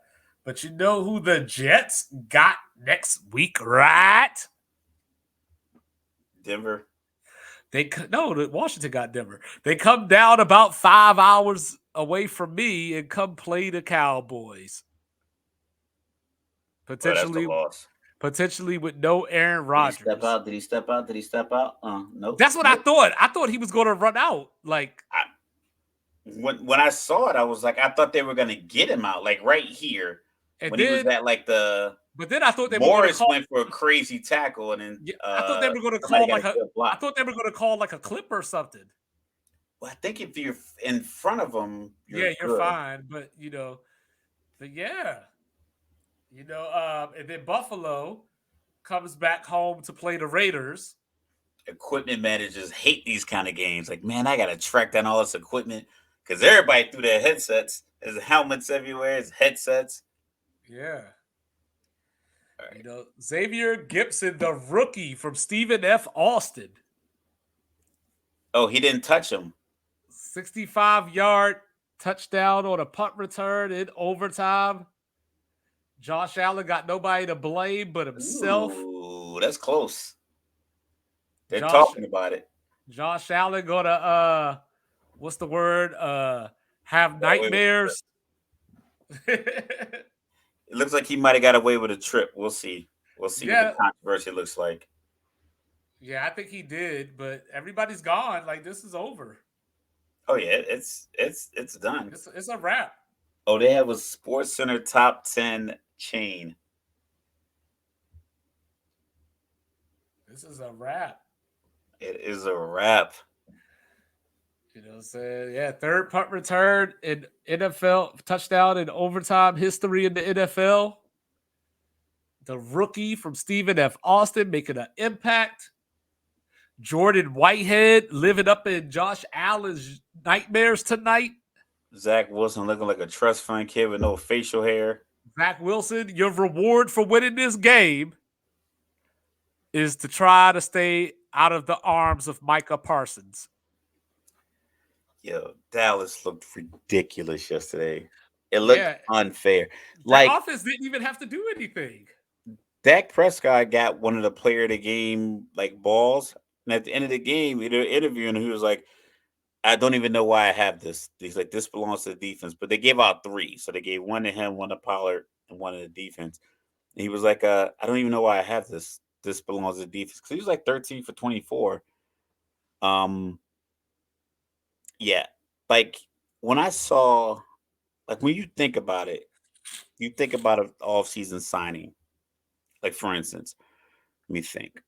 you know who the Jets got next week, right? Denver. Washington got Denver. They come down about 5 hours away from me and come play the Cowboys. Potentially, that's a loss. Potentially with no Aaron Rodgers. Did he step out? Nope. That's what I thought. I thought he was going to run out. Like when I saw it, I was like, I thought they were going to get him out, like right here. When he was at like the. But then I thought they Morris went for a crazy tackle, and then I thought they were going to call like I thought they were going to call like a clip or something. Well, I think if you're in front of them, you're fine. But and then Buffalo comes back home to play the Raiders. Equipment managers hate these kind of games. Like, man, I got to track down all this equipment because everybody threw their headsets. There's helmets everywhere. There's headsets. Yeah. Right. Xavier Gibson, the rookie from Stephen F. Austin. Oh, he didn't touch him. 65-yard touchdown on a punt return in overtime. Josh Allen got nobody to blame but himself. Ooh, that's close. They're talking about it. Josh Allen gonna what's the word? Have nightmares. It looks like he might have got away with a trip. We'll see. We'll see what the Yeah, controversy looks like. yeah, I think he did, but everybody's gone. Like this is over. Oh yeah, it's done. It's a wrap. Oh, they have a Sports Center top 10 chain. This is a wrap. It is a wrap. You know what I'm saying? Yeah, third punt return in NFL touchdown in overtime history in the NFL. The rookie from Stephen F. Austin making an impact. Jordan Whitehead living up in Josh Allen's nightmares tonight. Zach Wilson looking like a trust fund kid with no facial hair. Zach Wilson, your reward for winning this game is to try to stay out of the arms of Micah Parsons. Yo, Dallas looked ridiculous yesterday. It looked Yeah, unfair. their Like offense didn't even have to do anything. Dak Prescott got one of the player of the game like balls. And at the end of the game, they're interviewing him. He was like, I don't even know why I have this. He's like, this belongs to the defense. But they gave out three. So they gave one to him, one to Pollard, and one to the defense. And he was like, I don't even know why I have this. This belongs to the defense. Because he was like 13 for 24. Yeah. Like when I saw, like when you think about it, you think about an off-season signing. Like for instance, let me think.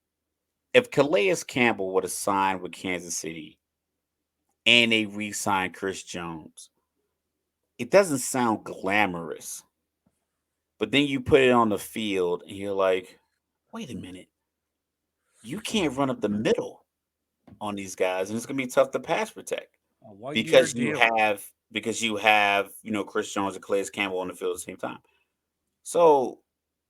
If Calais Campbell would have signed with Kansas City and they re-signed Chris Jones, it doesn't sound glamorous. But then you put it on the field and you're like, wait a minute. You can't run up the middle on these guys, and it's gonna be tough to pass protect A 1 year because you deal. have Chris Jones and Calais Campbell on the field at the same time. So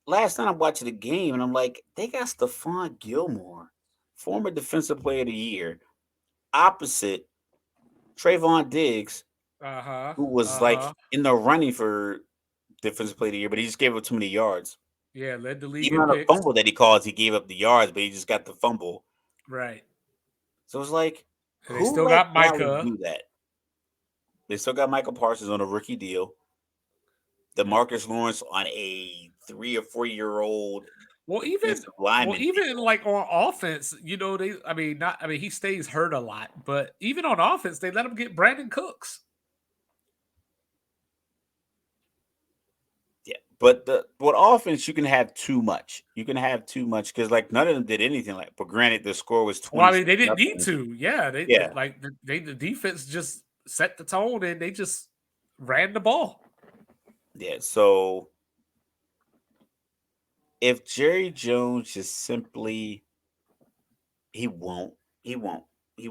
last night I'm watching the game and I'm like, they got Stephon Gilmore, former defensive player of the year, opposite Trayvon Diggs, Uh-huh. who was like Uh-huh. in the running for defensive player of the year, but he just gave up too many yards. Yeah, led the league Even in on the picks. fumble that he caused, he gave up the yards, but he just got the fumble. Right. So it's like, And they who still let got Dallas Micah. do that? They still got Michael Parsons on a rookie deal. DeMarcus Lawrence on a 3 or 4 year old Well, even defensive lineman even deal. like on offense, he stays hurt a lot, but even on offense, they let him get Brandon Cooks. Yeah, but what offense you can have too much. You can have too much because like none of them did anything. Like, but granted, the score was Well, I 20 mean, they didn't need nothing. to. Yeah, Yeah, the defense just set the tone and they just ran the ball. yeah. So if Jerry Jones just simply he won't he won't he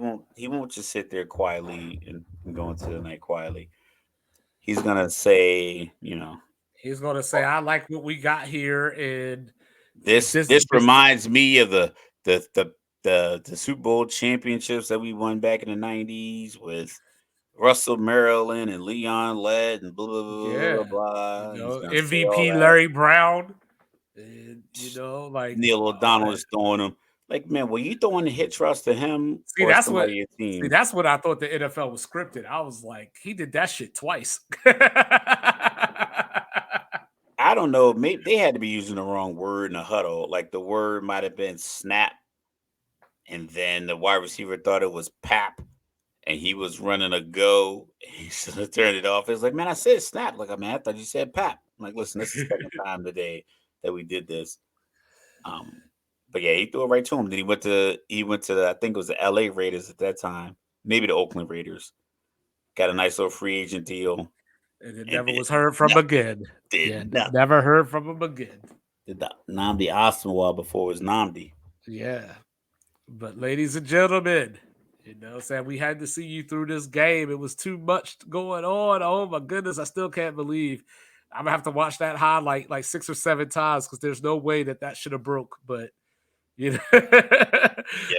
won't just sit there quietly and go into the night quietly. He's gonna say, He's going to say, "I like what we got here," and this reminds me of the the the Super Bowl championships that we won back in the '90s with Russell Maryland and Leon Lett and blah blah blah blah yeah, blah. He's gonna say all MVP that. Larry Brown, and like Neil all O'Donnell that. is throwing him. Like, man, were you throwing the hit trust to him See, or that's what. somebody on your See, team? that's what I thought the NFL was scripted. I was like, he did that shit twice. I don't know. Maybe they had to be using the wrong word in the huddle. Like the word might have been snap, and then the wide receiver thought it was pap, and he was running a go. He should have turned it off. It's like, man, I said snap. Like, I mean, I thought you said pap. I'm like, listen, this is the second time today that we did this. Um, but yeah, he threw it right to him. Then he went to I think it was the LA Raiders at that time, maybe the Oakland Raiders. Got a nice little free agent deal And it and never was heard from again. Yeah, did nothing. never heard from him again. Did the Namdi Osmawal before it was Namdi. Yeah. But ladies and gentlemen, saying we had to see you through this game. It was too much going on. Oh my goodness, I still can't believe I'm gonna have to watch that highlight like 6 or 7 times because there's no way that should have broke. But Yo,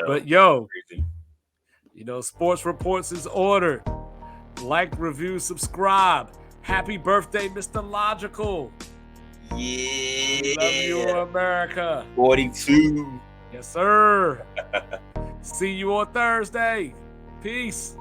but yo, crazy. Sports Reports is ordered. Like, review, subscribe. Happy birthday, Mr. Logical. Yeah. Love you, America. 42. Yes, sir. See you on Thursday. Peace.